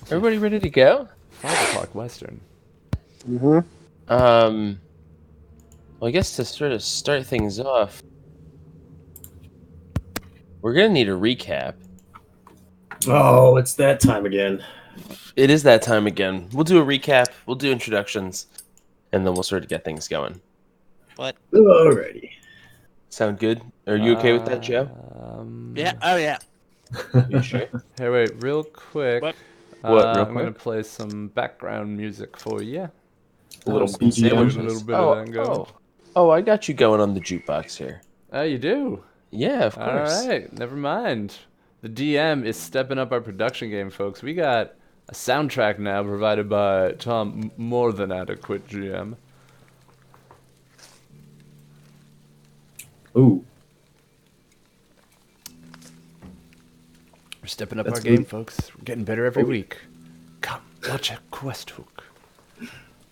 Everybody ready to go? 5 o'clock Western. Mm-hmm. Well, I guess to sort of start things off, we're gonna need a recap. Oh, it's that time again. It is that time again. We'll do a recap. We'll do introductions, and then we'll sort of get things going. Alrighty. Sound good? Are you okay with that, Joe? Yeah. Oh, yeah. You sure? Hey, wait, real quick. What? What, real I'm gonna quick? play some background music for you. A little some BGM. sandwiches. A little bit oh, of that going. oh, I got you going on the jukebox here. Oh, you do? Yeah, of course. All right, never mind. The DM is stepping up our production game, folks. We got a soundtrack now provided by Tom, more than adequate GM. Ooh. We're stepping up That's our game, good. folks. We're getting better every Oh. week. Come, watch a Quest Hook,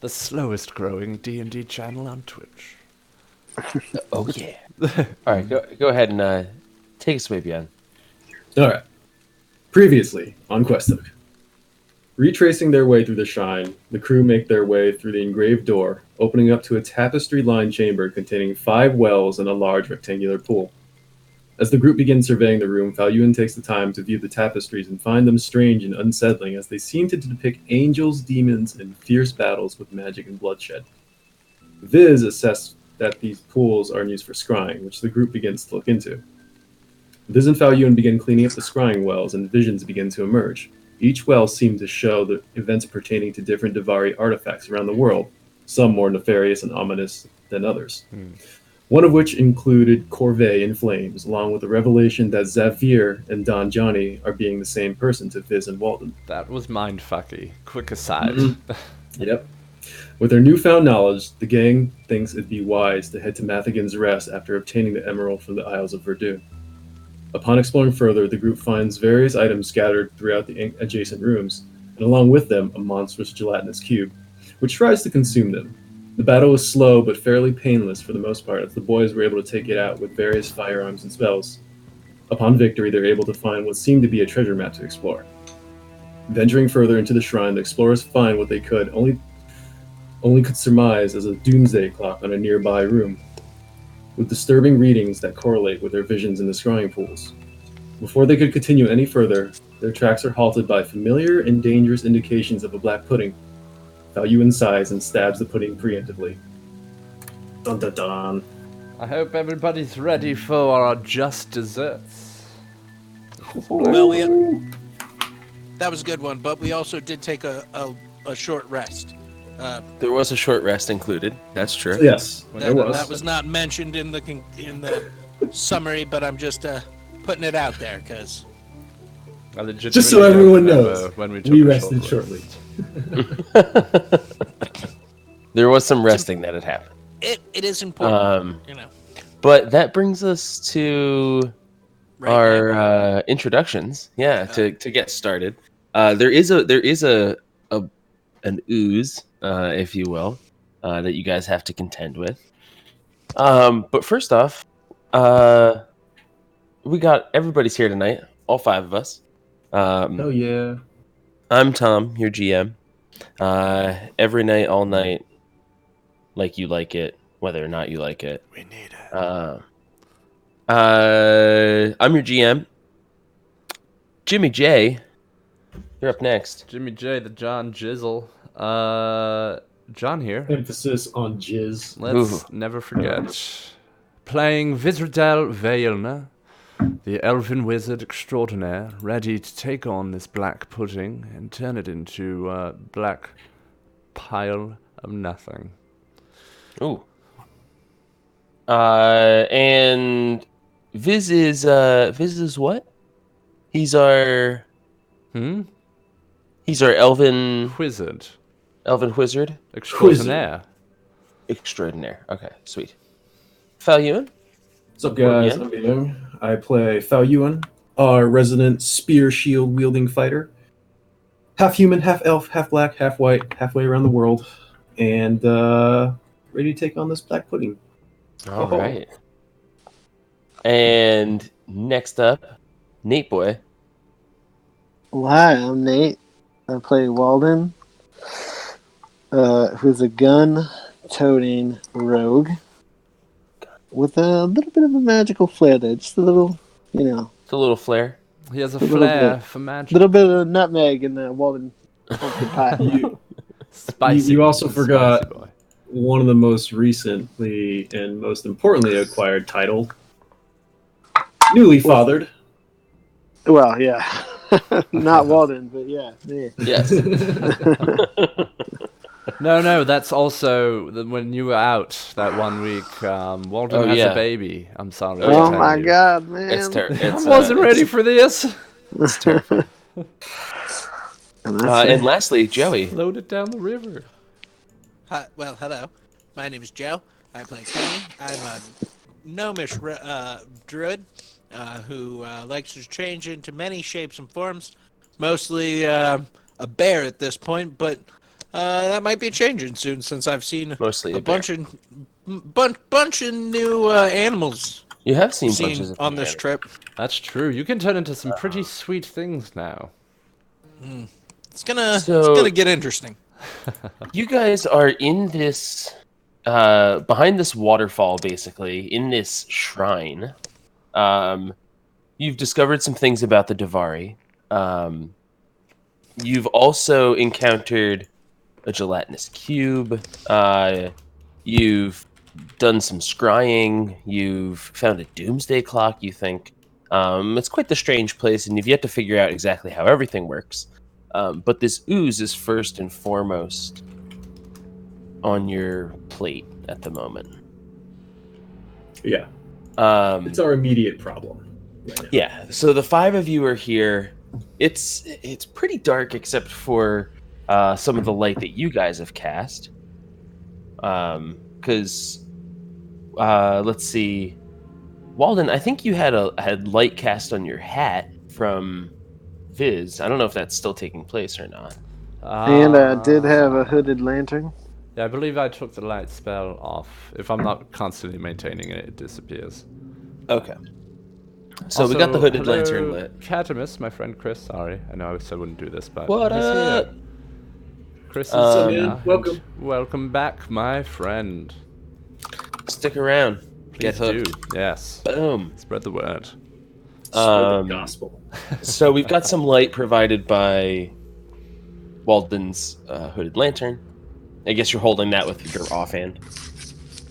the slowest growing D&D channel on Twitch. Oh yeah. All right, go ahead and take us away, Bjorn. Alright. Previously on Questook. Retracing their way through the shrine, the crew make their way through the engraved door, opening up to a tapestry-lined chamber containing 5 wells and a large rectangular pool. As the group begins surveying the room, Falyuan takes the time to view the tapestries and find them strange and unsettling as they seem to depict angels, demons, and fierce battles with magic and bloodshed. Viz assesses that these pools are used for scrying, which the group begins to look into. Viz and Falyuan begin cleaning up the scrying wells, and visions begin to emerge. Each well seemed to show the events pertaining to different Davari artifacts around the world, some more nefarious and ominous than others. One of which included Corvée in flames, along with the revelation that Zavir and Don Johnny are being the same person to Viz and Walden. That was mindfucky. Quick aside. Yep. With their newfound knowledge, the gang thinks it'd be wise to head to Mathigan's Rest after obtaining the emerald from the Isles of Verdun. Upon exploring further, the group finds various items scattered throughout the adjacent rooms, and along with them, a monstrous gelatinous cube, which tries to consume them. The battle was slow but fairly painless for the most part, as the boys were able to take it out with various firearms and spells. Upon victory, they were able to find what seemed to be a treasure map to explore. Venturing further into the shrine, the explorers find what they could only could surmise as a doomsday clock on a nearby room, with disturbing readings that correlate with their visions in the scrying pools. Before they could continue any further, their tracks are halted by familiar and dangerous indications of a black pudding. Falyuan sighs and stabs the pudding preemptively. Dun dun dun. I hope everybody's ready for our just desserts. Well, that was a good one, but we also did take a short rest. There was a short rest included. That's true. Yes, there was. That was not mentioned in the summary, but I'm just putting it out there because I legitimately Just so don't everyone remember knows, when we, took we a rested short shortly. There was some resting that had happened. it is important, you know. But that brings us to Right our now. introductions. Yeah, to get started. There is an ooze, if you will, that you guys have to contend with. But first off, we got everybody's here tonight, all 5 of us. Oh yeah. I'm Tom, your GM. Every night, all night, like you like it, whether or not you like it. We need it. I'm your GM. Jimmy J, you're up next. Jimmy J, the John Jizzle. John here. Emphasis on jizz. Let's never forget. Playing Vizardel Vaelna, the elfin wizard extraordinaire, ready to take on this black pudding and turn it into a black pile of nothing. Ooh. And Viz is what? He's our elven Wizard. wizard Extraordinaire. extraordinaire. Okay, sweet. Falyuan? What's up, guys? Yeah. I'm Young. I play Falyuan, our resident spear shield wielding fighter. Half human, half elf, half black, half white, halfway around the world, and ready to take on this black pudding. All right. And next up, Nate Boy. Well, hi, I'm Nate. I play Walden, who's a gun-toting rogue with a little bit of a magical flair there. Just a little, It's a little flare. He has a little flair bit. for magic. little bit of nutmeg in the Walden pumpkin pie. Spicy. You also spicy forgot boy. one of the most recently and most importantly acquired title. Newly fathered. Well, yeah. Not Walden, but yeah. Yes. No, that's also when you were out that 1 week. Walden Oh, has yeah. a baby. I'm sorry. to Oh tell my you. god, man. It's terrible. I wasn't ready for this. It's terrifying. And that's And lastly, Joey. Load it down the river. Hi, well, hello. My name is Joe. I play Kenny. I'm a gnomish druid who likes to change into many shapes and forms. Mostly a bear at this point, but that might be changing soon since I've seen Mostly a a bear. bunch of new animals You have seen seen bunches of on this bananas. trip. That's true. You can turn into some pretty sweet things now. It's gonna get interesting. You guys are in this, behind this waterfall, basically, in this shrine. You've discovered some things about the Davari. You've also encountered a gelatinous cube. You've done some scrying. You've found a doomsday clock, you think. It's quite the strange place, and you've yet to figure out exactly how everything works. But this ooze is first and foremost on your plate at the moment. Yeah, Um, it's our immediate problem. Right now. yeah, so the five of you are here. It's pretty dark except for some of the light that you guys have cast. Because let's see, Walden, I think you had light cast on your hat from Viz. I don't know if that's still taking place or not. And I did have a hooded lantern. Yeah, I believe I took the light spell off. If I'm not constantly maintaining it, it disappears. Okay. So we got the Also, hooded hello, lantern lit. Catamus, my friend Chris. Sorry, I know I said I wouldn't do this, but What he's up? here. Chris is up, here. man? and Welcome. Welcome back, my friend. Stick around. Get Please hooked. do. Yes. Boom. Spread the word. Spread the Um, gospel. So we've got some light provided by Walden's hooded lantern. I guess you're holding that with your offhand.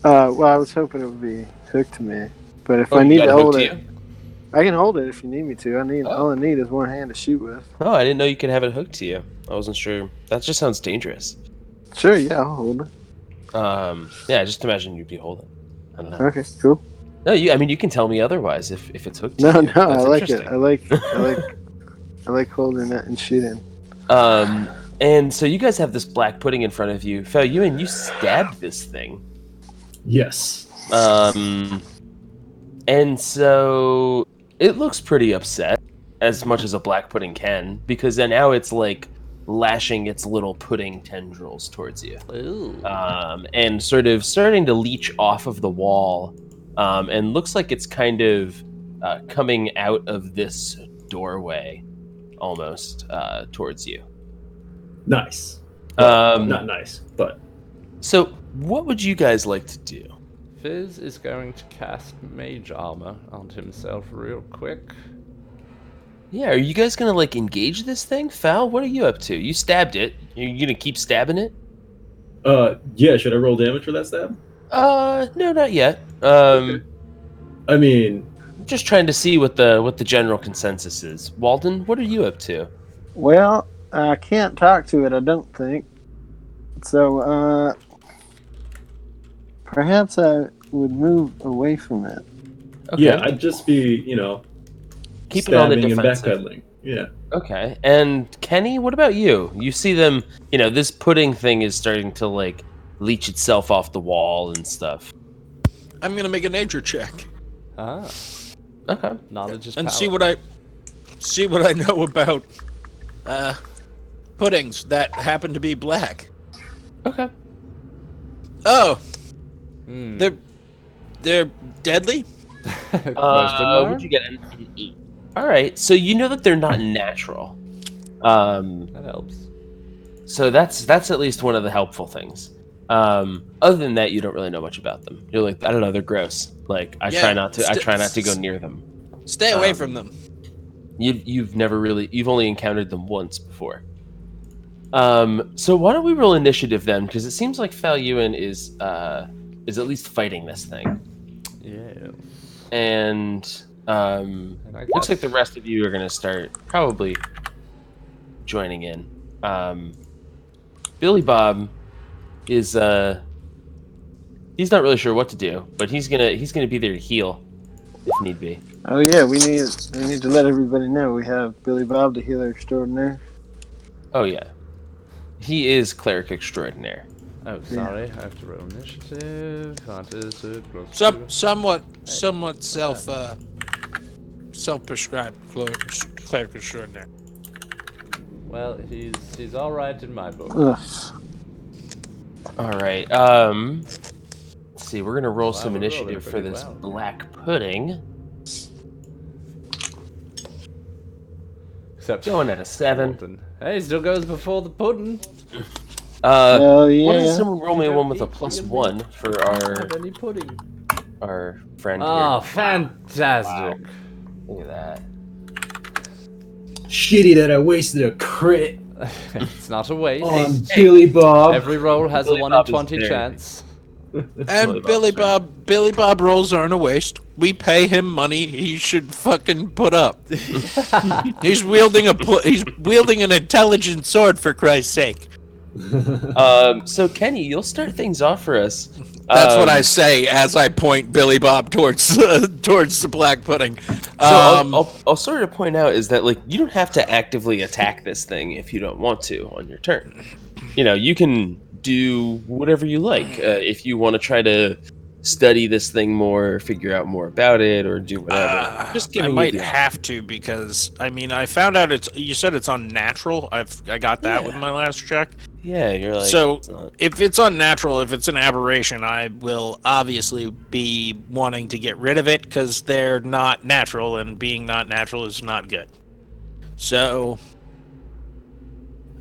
Well, I was hoping it would be hooked to me, but if Oh, I you need got to it hooked hold to it, you? I can hold it if you need me to. Oh. All I need is one hand to shoot with. Oh, I didn't know you could have it hooked to you. I wasn't sure. That just sounds dangerous. Sure, yeah, I'll hold it. Yeah, just imagine you'd be holding. I don't know. Okay, cool. No, you can tell me otherwise if it's hooked to No, you. no, I That's like it. interesting. I like holding it and shooting. And so you guys have this black pudding in front of you. Fel, you stabbed this thing. Yes. And so it looks pretty upset, as much as a black pudding can, because then now it's like lashing its little pudding tendrils towards you. Ooh. And sort of starting to leech off of the wall, and looks like it's kind of coming out of this doorway, almost towards you. Nice. Well, Um, not nice, but So, what would you guys like to do? Fizz is going to cast Mage Armor on himself real quick. Yeah, are you guys gonna like engage this thing, Fal? What are you up to? You stabbed it. You gonna keep stabbing it? yeah. Should I roll damage for that stab? No, not yet. Okay. I mean, Just trying to see what the general consensus is. Walden, what are you up to? Well, I can't talk to it, I don't think. So, perhaps I would move away from it. Okay. yeah, I'd just be, Keep it on the stabbing and defensive. backpedaling. Yeah. Okay. And Kenny, what about you? You see them, this pudding thing is starting to like leech itself off the wall and stuff. I'm gonna make a nature check Ah, Okay. knowledge is and power. see what I know about puddings that happen to be black. Okay. Oh, Hmm. they're deadly. Question mark? Would you get an 8? All right. So you know that they're not natural. That helps. So that's at least one of the helpful things. Other than that, you don't really know much about them. You're like, I don't know, they're gross. Like, I try not to go near them. Stay away from them. You've only encountered them once before. So why don't we roll initiative then? Because it seems like Falyuan is at least fighting this thing. Yeah. And looks like the rest of you are gonna start probably joining in. Billy Bob is he's not really sure what to do, but he's gonna be there to heal if need be. Oh yeah, we need to let everybody know we have Billy Bob, the healer extraordinaire. Oh yeah, he is cleric extraordinaire. Oh, sorry. I have to roll initiative. What is it? Somewhat self-prescribed cleric extraordinaire. Well, he's all right in my book. Ugh. All right. Let's see. We're gonna roll some we're rolling initiative for pretty this well. black pudding. Except Going at a 7. pudding. Hey, still goes before the pudding. Oh yeah. Why doesn't someone roll me one with a +1 for Have any pudding? our friend Oh, here? fantastic! Look at that. Shitty that I wasted a crit It's not a waste. on Billy Bob. Every roll has Billy a 1 Bob in is 20 very- chance. And Billy Bob rolls aren't a waste. We pay him money. He should fucking put up. He's wielding an intelligent sword, for Christ's sake. So Kenny, you'll start things off for us. That's what I say as I point Billy Bob towards the black pudding. So I'll sort of point out is that like you don't have to actively attack this thing if you don't want to on your turn. You know, you can do whatever you like. If you want to try to study this thing more, figure out more about it, or do whatever. Just I giving you might the- have to because I found out you said it's unnatural. I got that with my last check. Yeah, you're like. So it's not- if it's unnatural, if it's an aberration, I will obviously be wanting to get rid of it because they're not natural, and being not natural is not good. So,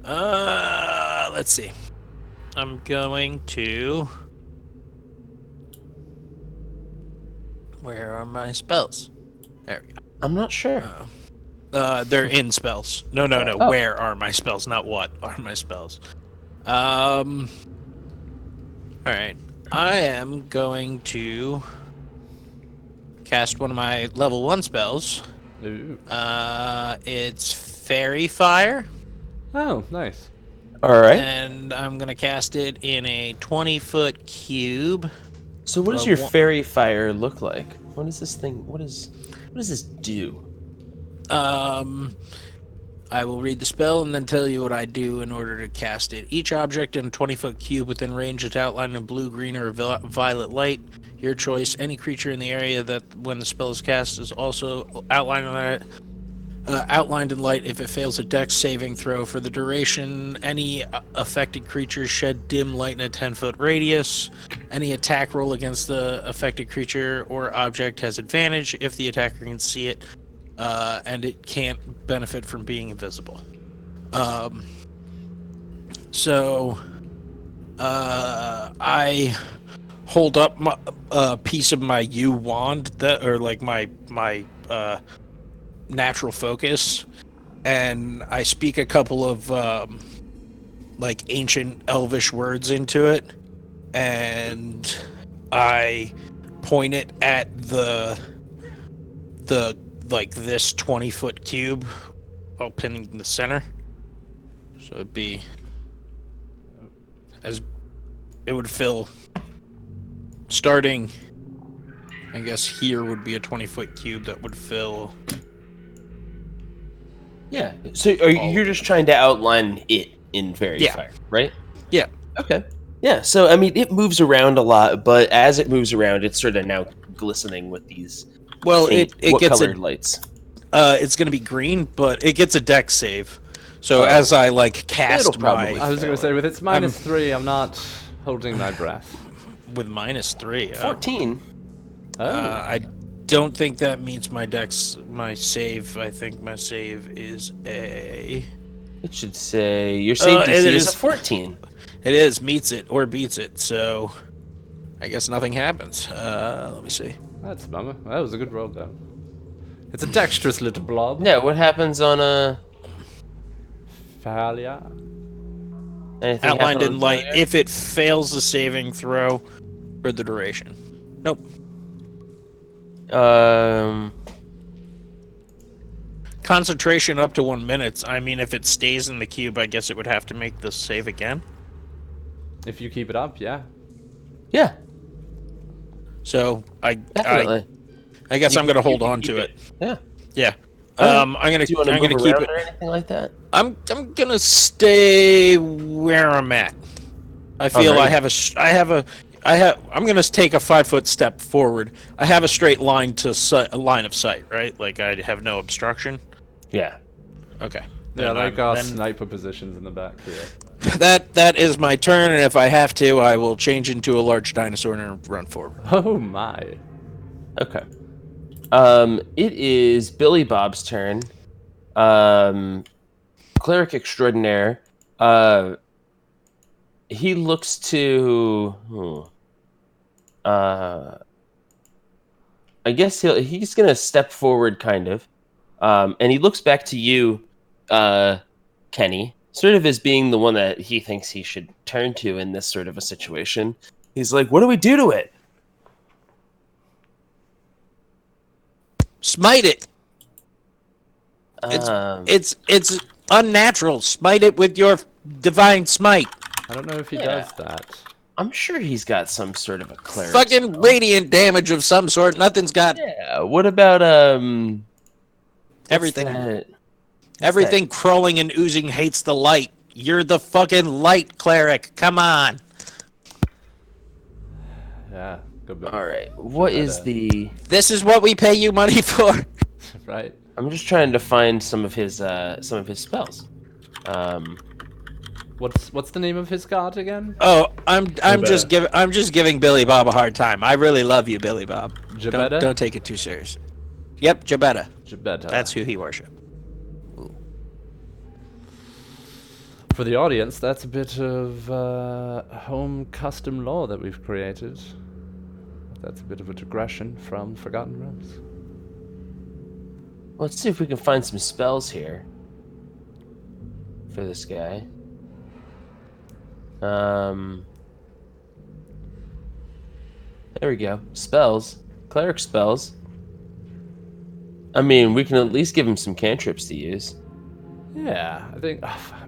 let's see. I'm going to. Where are my spells? There we go. I'm not sure. They're in spells. No. Oh. Where are my spells? Not what are my spells. All right. I am going to cast one of my level 1 spells. Ooh. It's Fairy Fire, Oh, nice. All right. and I'm gonna cast it in a 20-foot cube. So what does well, your one- fairy fire look like? What is this thing? What does this do? I will read the spell and then tell you what I do in order to cast it. Each object in a 20-foot cube within range is outlined in blue, green, or violet light. Your choice. Any creature in the area that, when the spell is cast, is also outlined in light if it fails a dex saving throw. For the duration, any affected creatures shed dim light in a 10-foot radius. Any attack roll against the affected creature or object has advantage if the attacker can see it. And it can't benefit from being invisible. I hold up a piece of my U wand or like my natural focus, and I speak a couple of like ancient elvish words into it, and I point it at the like this 20-foot cube opening in the center. So it'd be as it would fill starting, I guess here would be a 20-foot cube that would fill. Yeah. So you're just trying to outline it in fairy Yeah. fire, right? Yeah. Okay. Yeah. So I mean, it moves around a lot, but as it moves around, it's sort of now glistening with these. Well, faint- it what gets colored lights? it's gonna be green, but it gets a dex save. So as I like cast It'll probably I was going to say, with its -3, I'm not holding my breath. with -3. 14. I don't think that means my dex, my save. I think my save is a It should say your save it DC is a is- 14. It is meets it or beats it, so I guess nothing happens. Let me see. That's a bummer. That was a good roll, though. It's a dexterous little blob. Yeah, what happens on a Failure. anything Outlined happen in on light failure? if it fails the saving throw for the duration. Nope. Concentration up to 1 minute. I mean, if it stays in the cube, I guess it would have to make the save again. If you keep it up, yeah. Yeah, So definitely. I guess You I'm gonna can- you hold can on keep to it. Yeah. Yeah. Okay. I'm gonna Do you want to I'm move gonna keep around it. or anything like that? I'm gonna stay where I'm at. I feel I Alright. I'm gonna take a 5-foot step forward. I have a straight line to a line of sight, right? Like I have no obstruction. Yeah. Okay. Yeah, Then like I'm- our then sniper positions in the back here. that is my turn, and if I have to, I will change into a large dinosaur and run forward. Oh my. Okay. It is Billy Bob's turn. Cleric extraordinaire. He looks to. I guess he's gonna step forward, kind of, and he looks back to you, Kenny, sort of as being the one that he thinks he should turn to in this sort of a situation. He's like, "What do we do to it?" Smite it. Um, It's unnatural. Smite it with your divine smite. I don't know if he Yeah. does that. I'm sure he's got some sort of a cleric. Fucking radiant damage of some sort. Nothing's got Yeah. What about what's everything. that? Everything crawling and oozing hates the light. You're the fucking light cleric. Come on. Yeah, good bit. All right. What is Better. the? This is what we pay you money for. Right. I'm just trying to find some of his spells. What's the name of his card again? Oh, I'm just better. giving Billy Bob a hard time. I really love you, Billy Bob. Jabetta? Don't take it too serious. Yep, Jabetta. Jabetta. That's who he worshipped. For the audience, that's a bit of home custom law that we've created. That's a bit of a digression from Forgotten Realms. Let's see if we can find some spells here for this guy. There we go. Spells. Cleric spells. I mean, we can at least give him some cantrips to use. Yeah, I think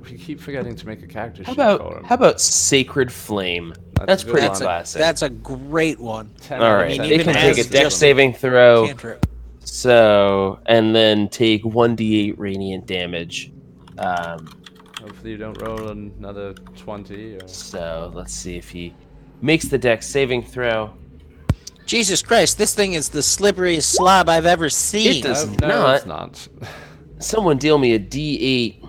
we keep forgetting to make a character sheet for him. How about Sacred Flame? That's a good pretty one. classic. That's a great one. 10 All out of right. 10. They even can take a as dex just- saving throw. Cantrip. So, and then take 1d8 radiant damage. Hopefully you don't roll another 20. Or... So, let's see if he makes the dex saving throw. Jesus Christ, this thing is the slipperiest slob I've ever seen. It does No, not. it's not. Someone deal me a d8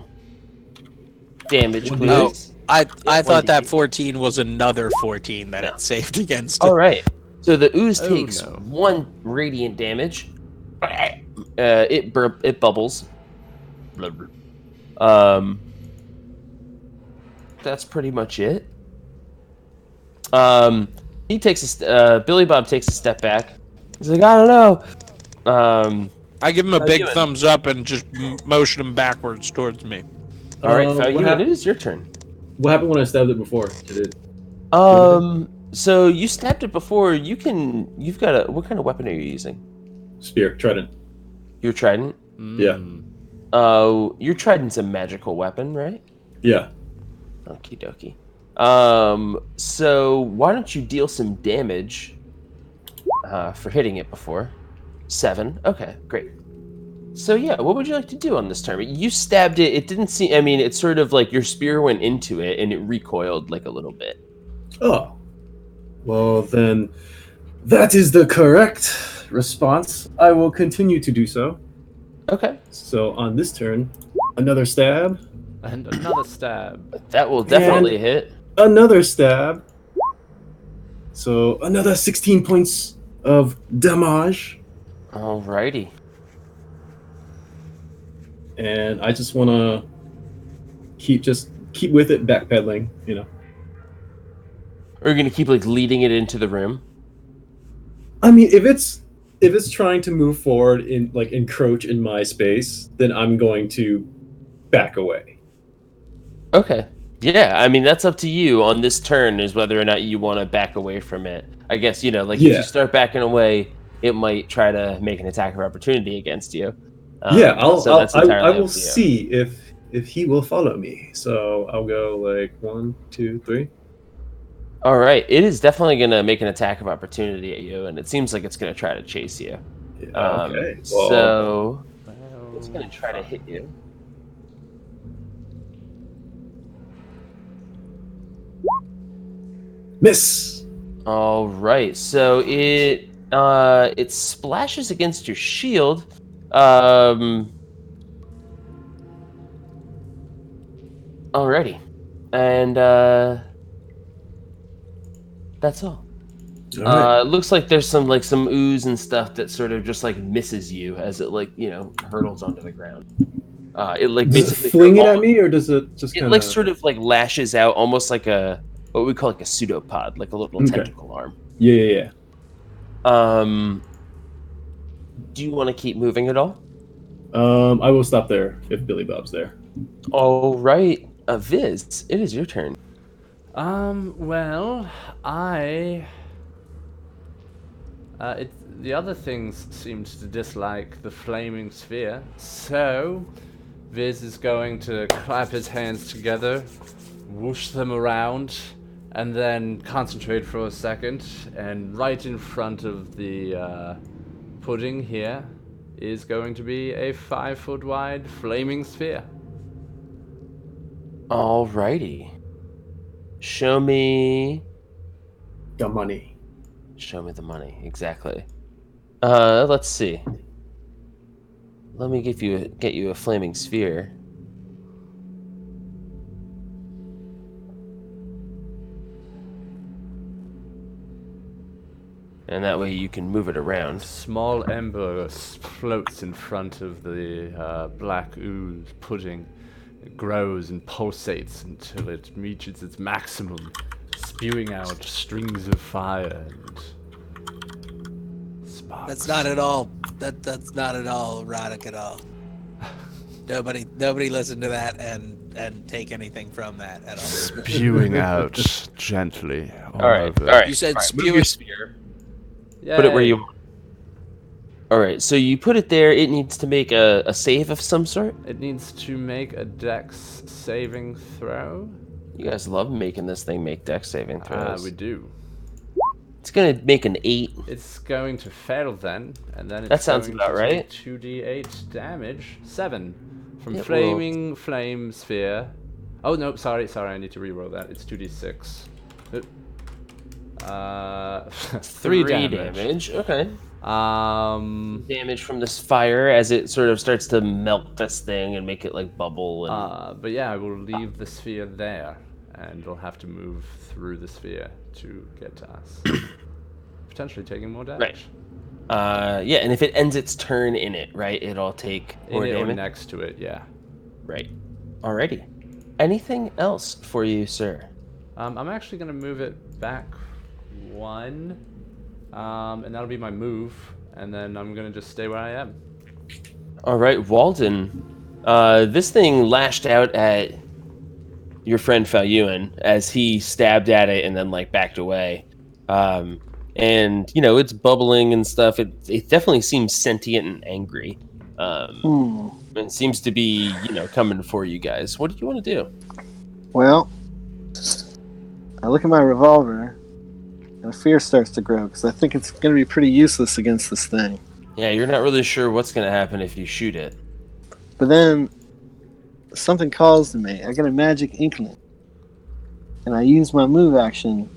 damage, please. Oh, I thought 1d8. that 14 was another 14 that it saved against. All right. So the ooze Oh, takes no. 1 radiant damage. It bubbles. That's pretty much it. He takes Billy Bob takes a step back. He's like, I don't know. I give him a How big you doing? thumbs up and just motion him backwards towards me. All right, what Falcon, hap- it is your turn. What happened when I stabbed it before? Did it? So you stabbed it before. You've got a. What kind of weapon are you using? Spear, trident. Your trident. Yeah. Your trident's a magical weapon, right? Yeah. Okie dokie. So why don't you deal some damage for hitting it before? 7. Okay, great. So yeah, what would you like to do on this turn? You stabbed it. It didn't seem. I mean, it's sort of like your spear went into it and it recoiled like a little bit. Oh. Well, then, that is the correct response. I will continue to do so. Okay, So on this turn, another stab, And another stab. that will definitely hit. another stab. So another 16 points of damage. Alrighty. And I just want to keep with it, backpedaling. You know. Or you're gonna keep like leading it into the room? I mean, if it's trying to move forward in like encroach in my space, then I'm going to back away. Okay. Yeah, I mean that's up to you on this turn is whether or not you want to back away from it. I guess, like if Yeah. you start backing away, it might try to make an attack of opportunity against you. Yeah, that's entirely I will up to you. see if he will follow me. So I'll go like 1, 2, 3. All right, it is definitely going to make an attack of opportunity at you, and it seems like it's going to try to chase you. Okay. So it's going to try to hit you. Miss. All right, so it splashes against your shield. Alrighty, and that's all. All right. It looks like there's some ooze and stuff that sort of just like misses you as it hurtles onto the ground. It like Does it basically fling it at me, or does it just it kind like sort of like lashes out almost like what we call like a pseudopod, like a little Okay. tentacle arm. Yeah. Do you want to keep moving at all? I will stop there if Billy Bob's there. All right, Viz, it is your turn. Well, the other things seemed to dislike the flaming sphere, so Viz is going to clap his hands together, whoosh them around, and then concentrate for a second, and right in front of the pudding here is going to be a 5-foot wide flaming sphere. Alrighty. Show me Got money. Show me the money, exactly. Let's see. Let me get you a flaming sphere. And that way you can move it around. Small ember floats in front of the black ooze pudding. It grows and pulsates until it reaches its maximum, spewing out strings of fire and sparks. That's not at all. That's not at all erotic at all. Nobody listen to that and take anything from that at all. Spewing out gently. All right. You said Move spew your it. sphere. Put it where you want. All right, so you put it there. It needs to make a save of some sort. It needs to make a dex saving throw. You guys love making this thing make dex saving throws. We do. It's gonna make an 8. It's going to fail then, and then it's That sounds going about to right. take 2d8 damage. 7 from Yeah, flaming flame sphere. Oh no, sorry, I need to reroll that. It's 2d6. 3 damage. Okay. Damage From this fire as it sort of starts to melt this thing and make it like bubble. And... but yeah, I will leave the sphere there, and we'll have to move through the sphere to get to us. Potentially taking more damage. Right. Yeah, and if it ends its turn in it, right, it'll take more In it or damage. next to it, yeah. Right. Alrighty. Anything else for you, sir? I'm actually gonna move it back 1, and that'll be my move, and then I'm gonna just stay where I am. All right, Walden. This thing lashed out at your friend Falyuan as he stabbed at it and then like backed away. And it's bubbling and stuff. It definitely seems sentient and angry. And seems to be coming for you guys. What do you want to do? Well, I look at my revolver, and fear starts to grow because I think it's going to be pretty useless against this thing. Yeah, you're not really sure what's going to happen if you shoot it. But then something calls to me. I get a magic inkling, and I use my move action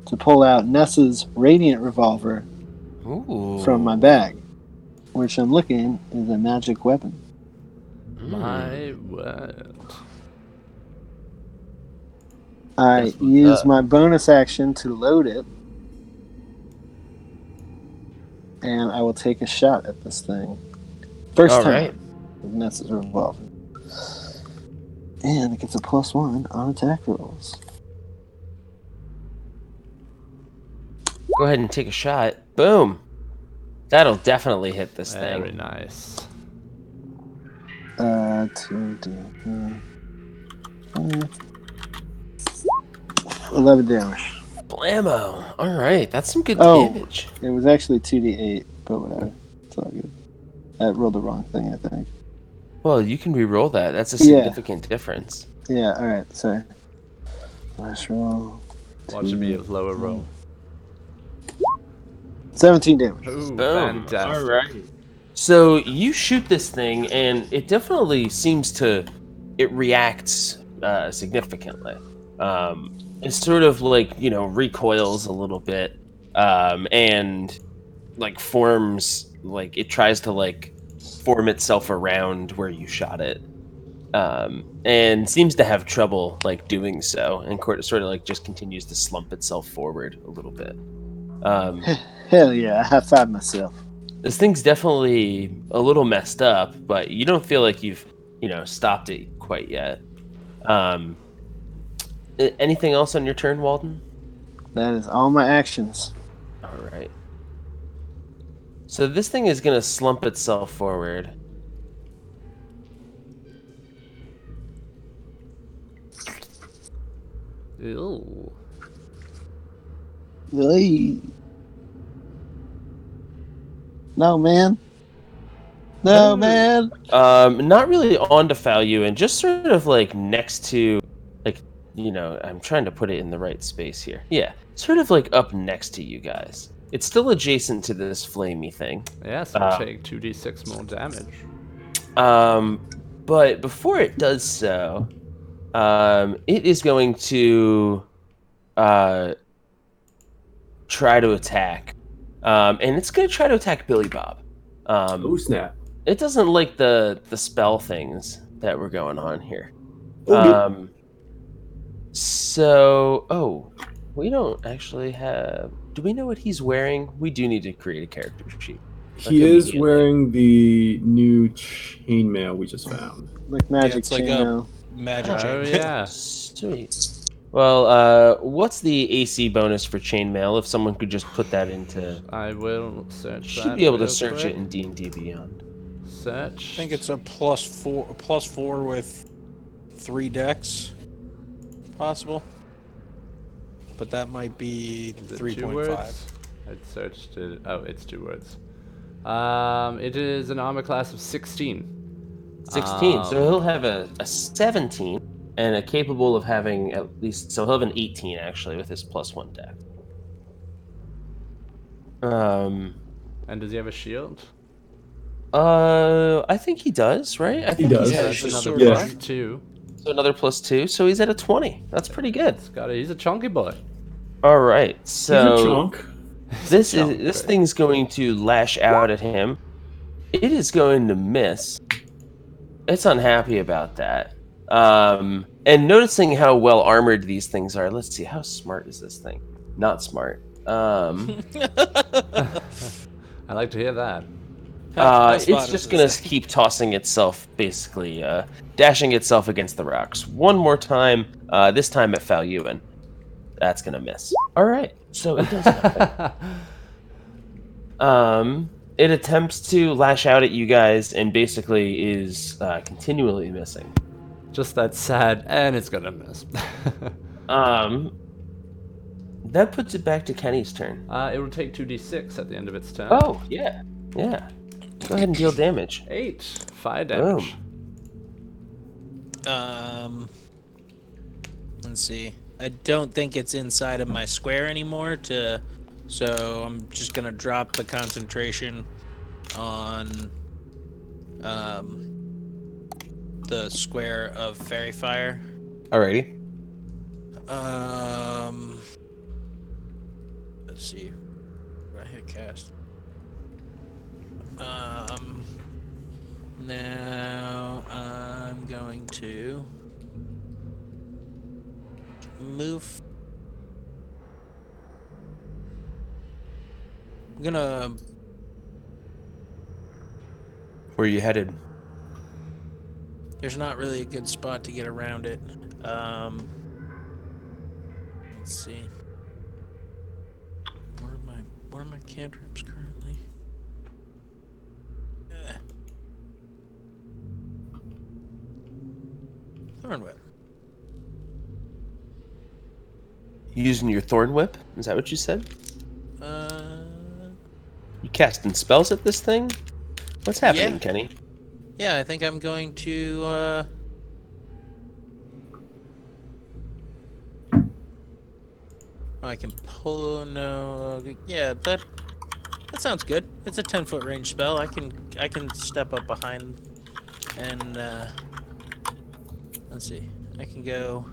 to pull out Nessa's radiant revolver from my bag, which I'm looking is a magic weapon. My word. I use my bonus action to load it, and I will take a shot at this thing. First time with Nessa's revolver. And it gets a +1 on attack rolls. Go ahead and take a shot. Boom. That'll definitely hit this Very thing. nice. 2d. 11 damage. Blammo. All right, that's some good Oh. damage. It was actually 2d8, but whatever. It's all good. I rolled the wrong thing, I think. Well, you can re-roll that. That's a Yeah. significant difference. Yeah, alright, sorry. Last roll. Watch it be a lower roll. 17 damage. Ooh, Boom. fantastic. All right. So you shoot this thing, and it definitely seems to. It reacts significantly. It sort of like recoils a little bit, and like forms like it tries to like form itself around where you shot it, and seems to have trouble like doing so, and sort of like just continues to slump itself forward a little bit. Hell yeah, I high-five myself. This thing's definitely a little messed up, but you don't feel like you've stopped it quite yet. Anything else on your turn, Walden? That is all my actions. All right. So this thing is going to slump itself forward. Ew. Hey. No, man. No, man. Not really on to foul you, and just sort of like next to, like, I'm trying to put it in the right space here. Yeah, sort of like up next to you guys. It's still adjacent to this flamey thing. Yes, I'll take 2d6 more damage. But before it does so, it is going to try to attack. And it's going to try to attack Billy Bob. Oh snap! It doesn't like the spell things that were going on here. Okay. So, we don't actually have... Do we know what he's wearing? We do need to create a character sheet. He is wearing the new chainmail we just found. Like magic it's like chainmail. Magic Oh, chain. yeah. Sweet. Well, what's the AC bonus for chainmail? If someone could just put that into... I will search Should that be able to real search quick. it in D&D Beyond. Search. I think it's a +4 with 3 decks possible. But that might be Is it 2 3.5. words? I searched it. Oh, it's 2 words. It is an armor class of 16. 16. So he'll have a 17 and a capable of having at least... So he'll have an 18, actually, with his +1 deck. And does he have a shield? I think he does, right? I think does. he's Yeah, got it's a a Another sword. plus 2. So another +2, so he's at a 20. That's pretty good. He's a chunky boy. All right, He's a so chunk. this Chunk. thing's going to lash out at him. It is going to miss. It's unhappy about that. And noticing how well armored these things are, let's see, how smart is this thing? Not smart. I like to hear that. It's just gonna keep tossing itself, basically, dashing itself against the rocks. One more time, this time at Falyuan. That's gonna miss. All right, so it does nothing. It attempts to lash out at you guys and basically is continually missing. Just that sad, and it's gonna miss. That puts it back to Kenny's turn. It will take 2d6 at the end of its turn. Oh, yeah. Go ahead and deal damage. 8 fire damage. Let's see. I don't think it's inside of my square anymore so I'm just gonna drop the concentration on the square of fairy fire. Alrighty. Let's see. I hit cast. Now I'm going to move. I'm gonna. Where are you headed? There's not really a good spot to get around it. Let's see. Where are my cantrips currently? Thorn Whip. Using your Thorn Whip? Is that what you said? Uh, You casting spells at this thing? What's happening, Yeah. Kenny? yeah, I think I'm going to, I can pull, no, yeah, that sounds good. It's a 10-foot range spell. I can step up behind and, let's see. I can go,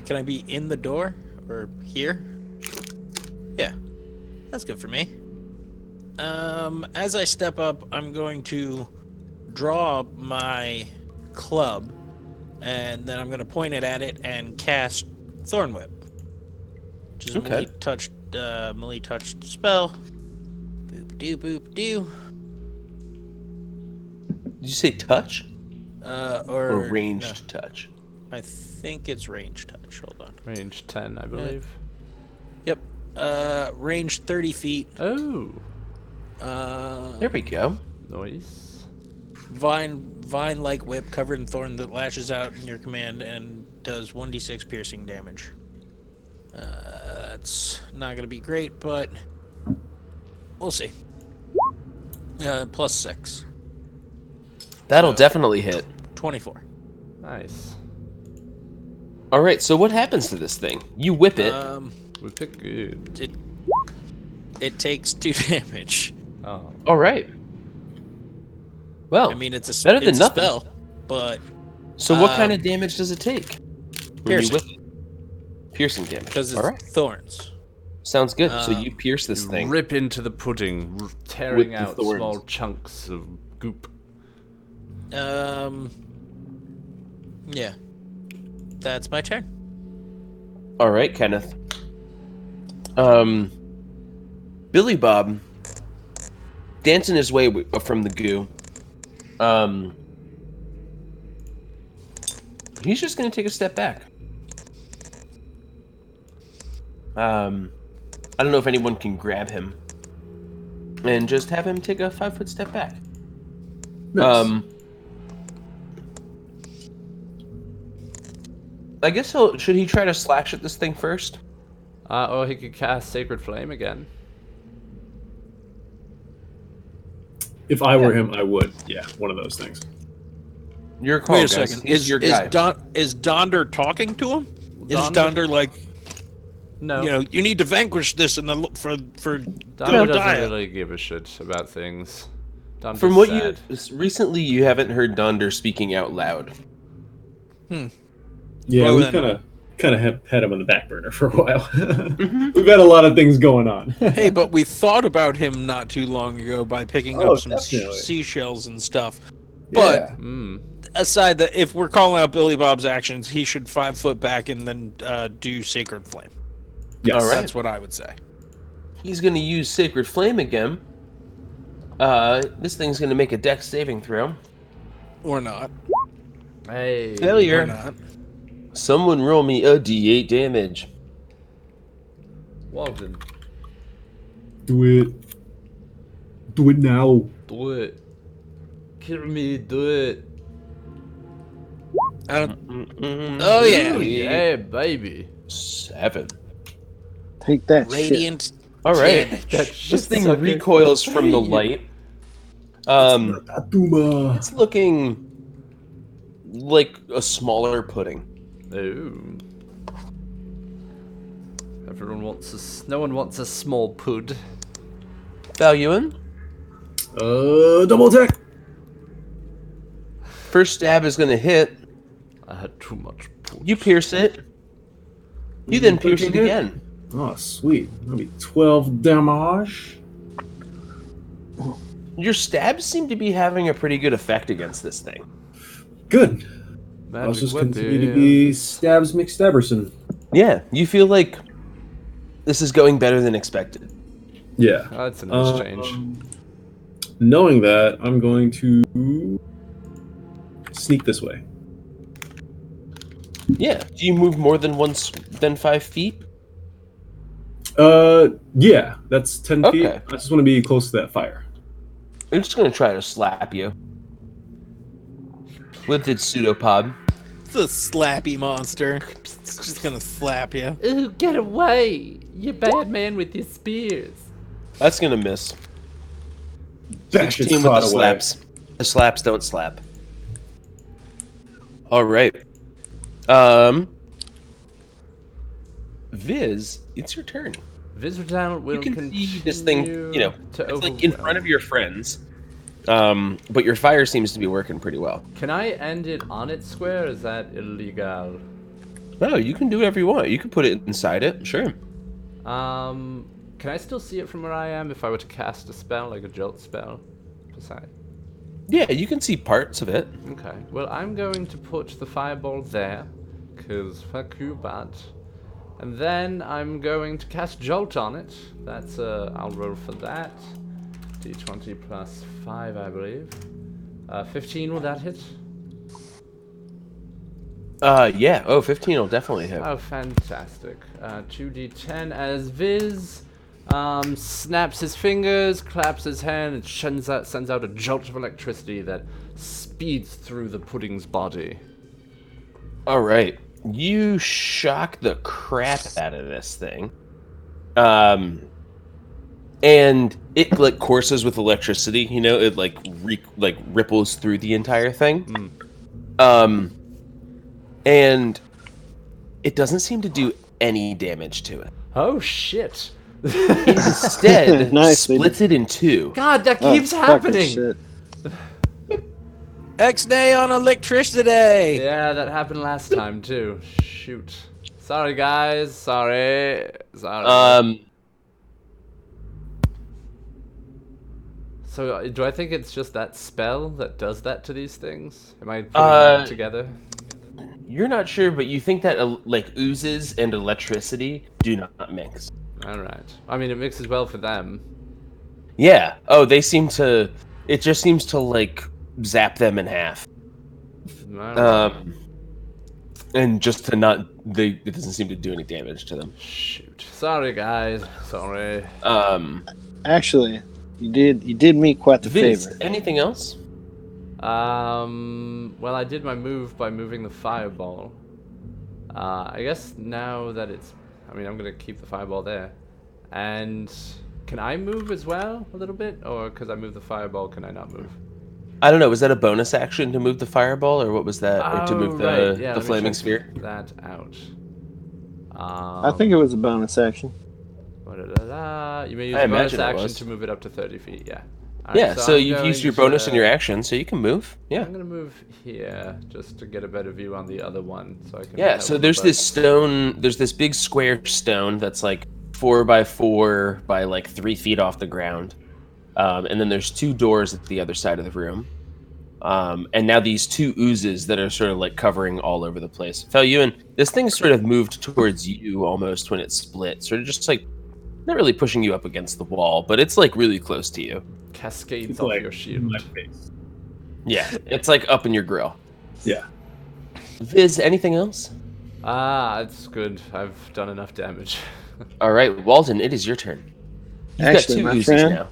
can I be in the door or here? Yeah, that's good for me. As I step up, I'm going to draw my club, and then I'm going to point it at it and cast Thorn Whip, which is a Okay. melee touched spell. Boop doo boop doo. Did you say touch? Or No, ranged touch? I think it's range touch. Hold on. Range 10, I believe. Yep. Range 30 feet. Oh, There we go. nice. Vine-like whip covered in thorn that lashes out in your command and does 1d6 piercing damage. That's not gonna be great, but we'll see. Plus 6. That'll So- definitely hit. 24. Nice. All right, so what happens to this thing? You whip it. We pick good. It takes 2 damage. Oh, All right. Well, I mean, it's a better than it's a nothing. spell, but so what kind um, of damage does it take? when you piercing. whip it? Piercing damage. because it's All right. thorns. Sounds good. So Um, you pierce this thing. rip into the pudding, tearing the out thorns. small chunks of goop. Yeah. That's my turn. All right, Kenneth. Billy Bob dancing his way from the goo. He's just going to take a step back. I don't know if anyone can grab him and just have him take a 5-foot step back. Nice. I guess should he try to slash at this thing first? Or he could cast Sacred Flame again. If I were him, I would. Yeah, one of those things. Your call, Wait a guys. second. He's your guy. Is Donder talking to him? Is Donder- Donder like, No. you need to vanquish this and then for Donder Go doesn't die. really give a shit about things. Donder's From what sad. recently, you haven't heard Donder speaking out loud. Yeah, Well, we then- kind of had him on the back burner for a while. We've had a lot of things going on. Hey, but we thought about him not too long ago by picking Oh, up some definitely. seashells and stuff. Yeah. Hmm. Aside that, if we're calling out Billy Bob's actions, he should 5 foot back and then do Sacred Flame. Yes. All right. That's what I would say. He's going to use Sacred Flame again. This thing's going to make a Dex saving throw. Or not. Hey. Or Failure. not. Someone roll me a D8 damage. Walden, Do it. Do it now. do it. Kill me, do it. I don't, oh, yeah. Yeah, baby. 7. Take that shit. Radiant All right. damage. This thing recoils from the light. Atuma. It's looking like a smaller pudding. Ooh. No one wants a small pud. Valuin, Double attack. first stab is going to hit. I had too much pud. You pierce it. You then pierce it again. Oh, sweet. That'll be 12 damage. Your stabs seem to be having a pretty good effect against this thing. Good. Magic I'll just weapon. continue to be Stabs McStabberson. Yeah, you feel like this is going better than expected. Yeah. That's an exchange. Knowing that, I'm going to sneak this way. Yeah. Do you move more than 5 feet? Yeah, that's 10 feet. Okay. I just want to be close to that fire. I'm just gonna try to slap you with its pseudopod. It's a slappy monster. It's just gonna slap you. Ooh, get away! You bad man with your spears. That's gonna miss. Bash its 16 with the pot away. slaps. The slaps don't slap. All right. Viz, it's your turn. Vizardal will You can continue see this thing, to it's like in front of overwhelm. your friends. But your fire seems to be working pretty well. Can I end it on its square? Or is that illegal? No, you can do whatever you want. You can put it inside it, sure. Can I still see it from where I am if I were to cast a spell, like a jolt spell? Beside. Yeah, you can see parts of it. Okay. Well, I'm going to put the fireball there, cause fuck you, bad. And then I'm going to cast jolt on it. That's I'll roll for that. D20 plus 5, I believe. 15, will that hit? Yeah. Oh, 15 will definitely hit. Oh, fantastic. 2d10 as Viz snaps his fingers, claps his hand, and sends out a jolt of electricity that speeds through the pudding's body. All right. You shock the crap out of this thing. And it like courses with electricity, it like ripples through the entire thing. And it doesn't seem to do any damage to it. Oh, shit. Instead, Nicely splits it in two. God, that Oh, keeps fucking happening. shit. X-Day on electricity! Yeah, that happened last time, too. Shoot. Sorry, guys. Sorry. So, do I think it's just that spell that does that to these things? Am I putting that together? You're not sure, but you think that like oozes and electricity do not mix. Alright. I mean, it mixes well for them. Yeah. Oh, they seem to. It just seems to like zap them in half. Alright. And just to not, it doesn't seem to do any damage to them. Shoot. Sorry, guys. Sorry. Actually, you did me quite the Viz, favor. anything else? Well, I did my move by moving the fireball. I guess now that I'm gonna keep the fireball there. And can I move as well a little bit? Or because I moved the fireball, can I not move? I don't know. Was that a bonus action to move the fireball, or what was that? Or to move right. Yeah, the let me flaming check sphere? that out. I think it was a bonus action. You may use I a bonus imagine it action was. to move it up to 30 feet, yeah. Alright, Yeah. So I'm you've going used your bonus to- and your action, so you can move. Yeah. I'm gonna move here just to get a better view on the other one, so I can. Yeah. help So with there's both. this stone. There's this big square stone that's like 4 by 4 by like 3 feet off the ground, and then there's 2 doors at the other side of the room. And now these 2 oozes that are sort of like covering all over the place. Feluan, this thing sort of moved towards you almost when it split, sort of just like not really pushing you up against the wall, but it's like really close to you. Cascades It's off like your in shield. my face. Yeah, it's like up in your grill. Yeah. Viz, anything else? It's good. I've done enough damage. All right, Walden, it is your turn. You've Actually, got 2 my oozes friend, now.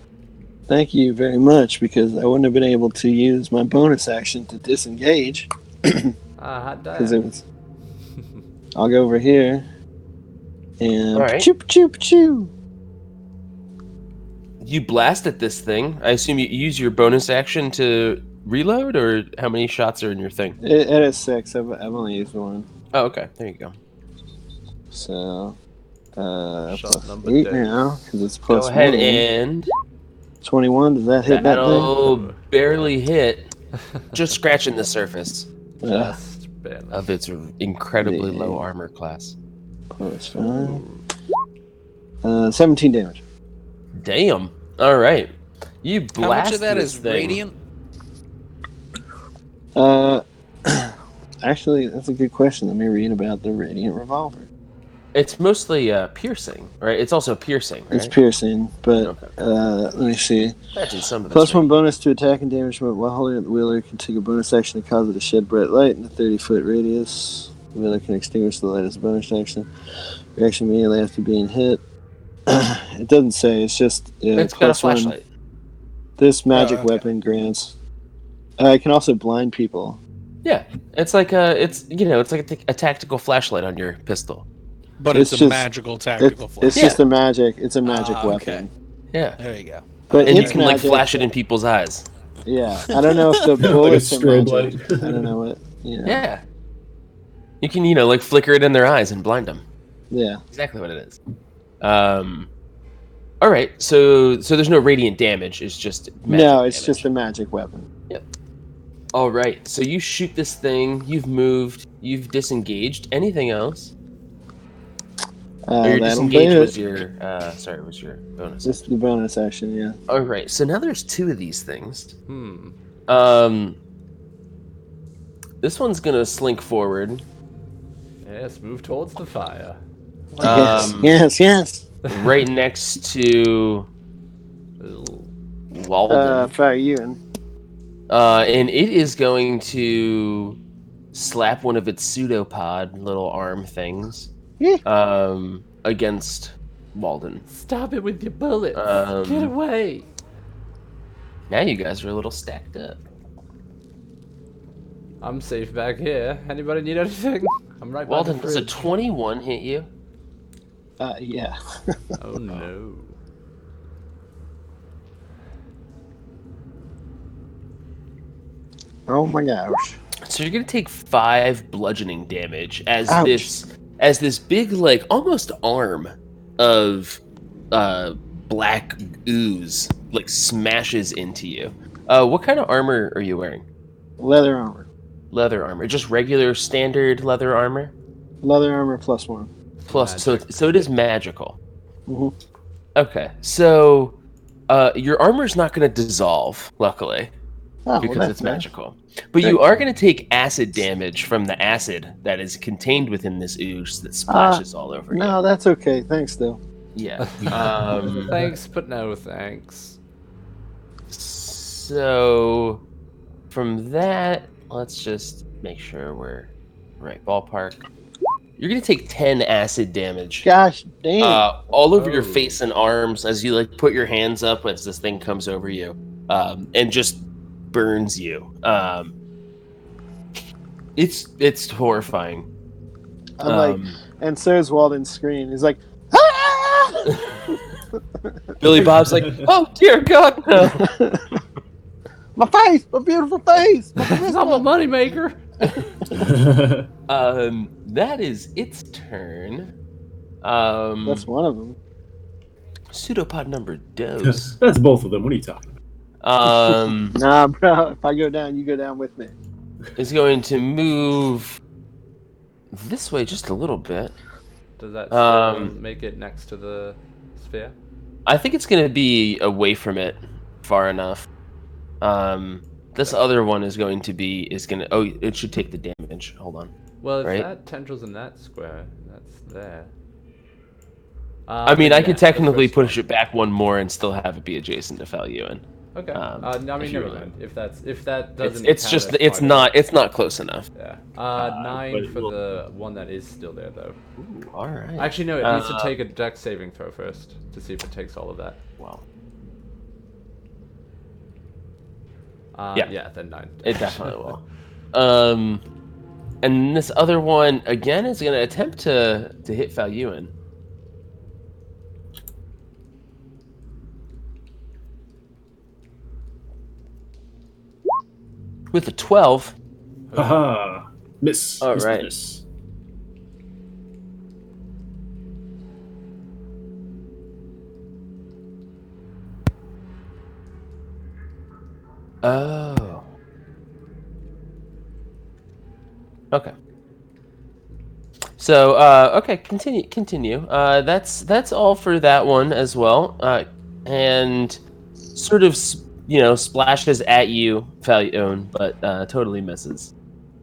thank you very much because I wouldn't have been able to use my bonus action to disengage Hot because damn. it was. I'll go over here and All right. choop choop choo. You blast at this thing. I assume you use your bonus action to reload, or how many shots are in your thing? It is 6. I've only used 1, Oh, okay. There you go. so Shot plus number 8 six. now because it's plus Go ahead 1. and 21. Does that hit that that'll barely hit. Just scratching the surface thing? Just barely. of its incredibly Yeah. low armor class. Plus 5. 17 damage. Damn. All right. You blast How much of that this is thing. radiant? Actually, that's a good question. Let me read about the Radiant Revolver. It's mostly piercing, right? It's also piercing, right? It's piercing, but Okay. let me see. Imagine some of this. Plus 1 bonus to attack and damage while holding up the wheeler. Can take a bonus action to cause it to shed bright light in a 30-foot radius. The wheeler can extinguish the light as a bonus action. Reaction immediately after being hit. It doesn't say. It's just It's got a plus 1. flashlight. This magic okay. weapon grants. It can also blind people. Yeah, it's like it's like a tactical flashlight on your pistol. But It's it's, a just- magical tactical It's flash. just a magic. It's a magic Ah, okay. weapon. Yeah, There you go. But and you it's can like magic. flash it in people's eyes. Yeah, I don't know if the Like a bullets are strobe magic. light. I don't know what. Yeah. Yeah, you can like flicker it in their eyes and blind them. Yeah. Exactly what it is. All right, so there's no radiant damage. It's just magic No, it's damage. just a magic weapon. All right, so you shoot this thing. You've moved. You've disengaged. Anything else? Or your That'll be disengage it. was your bonus. Just the bonus action, yeah. All right, so now there's 2 of these things. Hmm. This one's gonna slink forward. Yes, move towards the fire. Yes. Right next to Ooh. Walden. Fire you in. And it is going to slap one of its pseudopod little arm things against Walden. Stop it with your bullets. Um, Get away. Now you guys are a little stacked up. I'm safe back here. Anybody need anything? I'm right by Walden, the does a fridge. 21 hit you? Yeah. Oh no. Oh my gosh. So you're gonna take 5 bludgeoning damage as Ouch. this big like almost arm of black ooze like smashes into you. What kind of armor are you wearing? Leather armor. Leather armor, just regular standard leather armor. Leather armor plus 1. Plus, so it is magical. Mhm. Okay, so your armor's not going to dissolve, luckily, Oh, because well, it's that's nice. magical. But you are going to take acid damage from the acid that is contained within this ooze that splashes all over No, that's okay. Thanks, though. you. Yeah. Thanks, but no thanks. So from that, let's just make sure we're right ballpark. You're going to take 10 acid damage. Gosh damn. All over your Oh. face and arms as you like put your hands up as this thing comes over you, and just burns you. It's horrifying. I'm like, and so is Walden's scream. He's like, ah! Billy Bob's like, oh dear God, no. My face, my beautiful face. My I'm a moneymaker. That is its turn. That's one of them. Pseudopod number dose. That's both of them. What are you talking about? Nah, bro. If I go down, you go down with me. Is going to move this way just a little bit. Does that make it next to the sphere? I think it's going to be away from it far enough. This other one is going to oh, it should take the damage. Hold on. Well, if Right. that tendrils in that square, that's there. I mean, then I could yeah, the technically first push one. it back one more and still have it be adjacent to Falyuan. Okay. I I mean, if you never really- mind. If that doesn't. It's count just as it's part of not it's not close enough. it. Yeah. 9 but for we'll- the one that is still there, though. Ooh, all right. Actually, no. It needs to take a dex saving throw first to see if it takes all of that. Wow. Yeah. Yeah. Then 9. It definitely will. And this other one again is going to attempt to hit Falyuan. With a 12. Haha. Miss. All Miss, right. miss. Oh. Okay. So, okay, continue. That's all for that one as well. And sort of, splashes at you, Falyuan, but totally misses.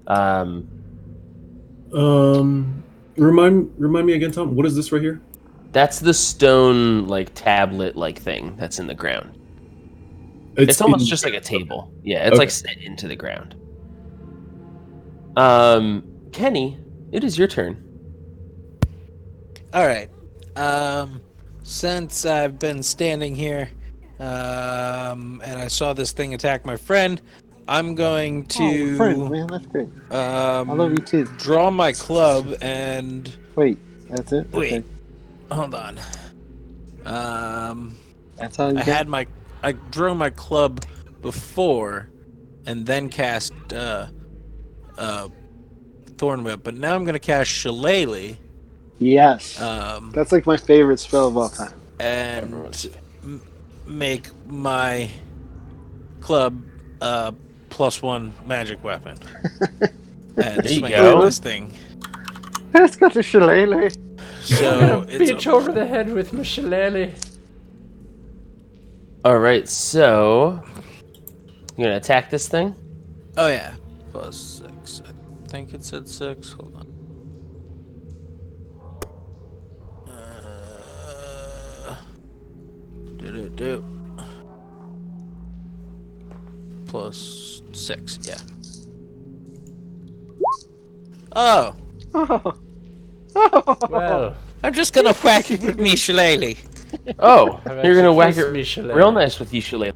Well, Remind me again, Tom. What is this right here? That's the stone like tablet like thing that's in the ground. It's almost just like a table. Yeah, it's like set into the ground. Kenny, it is your turn. All right. Since I've been standing here, and I saw this thing attack my friend, I'm going to friend, man, that's great. I love you too. Draw my club and Wait, that's it. wait. Okay. Hold on. That's how you I drew my club before, and then cast Thorn Whip, but now I'm gonna cast Shillelagh. Yes. Um, That's like my favorite spell of all time. and make my club +1 magic weapon. And There you swing go. at this thing. It's got the shillelagh. So it's Beat over the head with my shillelagh. All right, so you're gonna attack this thing. oh yeah, +6. I think it said 6. Hold on. Do +6, yeah. Oh, Well, I'm just gonna whack it with me shillelagh. Oh, I've you're gonna actually whack kissed it me shillelagh. real nice with you, shillelagh.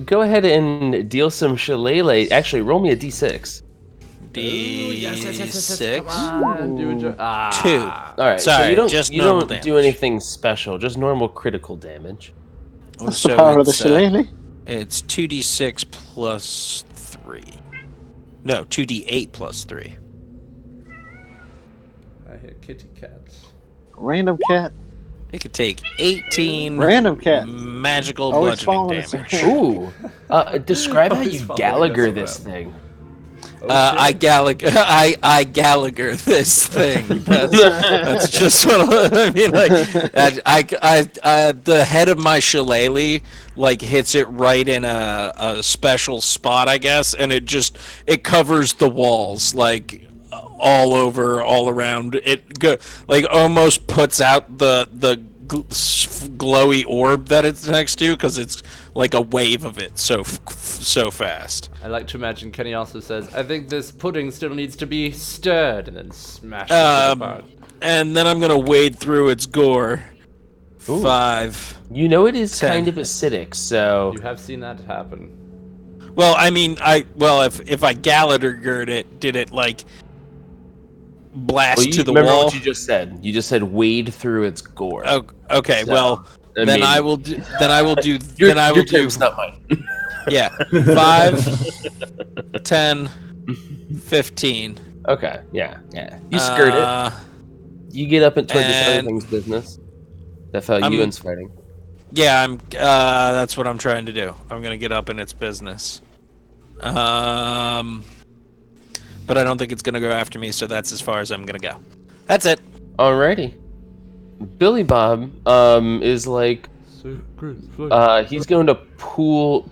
Go ahead and deal some shillelagh. Actually, roll me a d6. D6. Come on, do a jo- ah. 2. All right, so Sorry, you don't just you normal don't do damage. anything special, just normal critical damage. That's the power of the shillelagh. It's 2d6 plus 3. No, 2d8 plus 3. I hear kitty cats. Random cat. It could take 18 Random cat. magical Always bludgeoning following us damage. around. Ooh, describe how Always you following Gallagher us this around. thing. I Gallagher this thing. That's just what I mean. Like, the head of my shillelagh like hits it right in a special spot, I guess, and it covers the walls like all over, all around. Like almost puts out the glowy orb that it's next to because it's like a wave of it so fast. I like to imagine Kenny also says, I think this pudding still needs to be stirred, and then smashes it apart. And then I'm gonna wade through its gore. Ooh. 5. You know it is 10. kind of acidic, so You have seen that happen. Well, I mean, if I Gallaghered it, did it like blast well, you to the remember wall? what you just said. You just said wade through its gore. Oh, okay. So, Well, then mean, I will do. Then I will do. your, then I will your do. term's not mine. Yeah, 5, 10, 15. Okay, yeah. You skirt it. You get up and toward this other and- thing's business. That's how I'm- Ewan's fighting. Yeah, I'm. That's what I'm trying to do. I'm gonna get up in its business. But I don't think it's gonna go after me, so that's as far as I'm gonna go. That's it. Alrighty. Billy Bob is like he's going to pull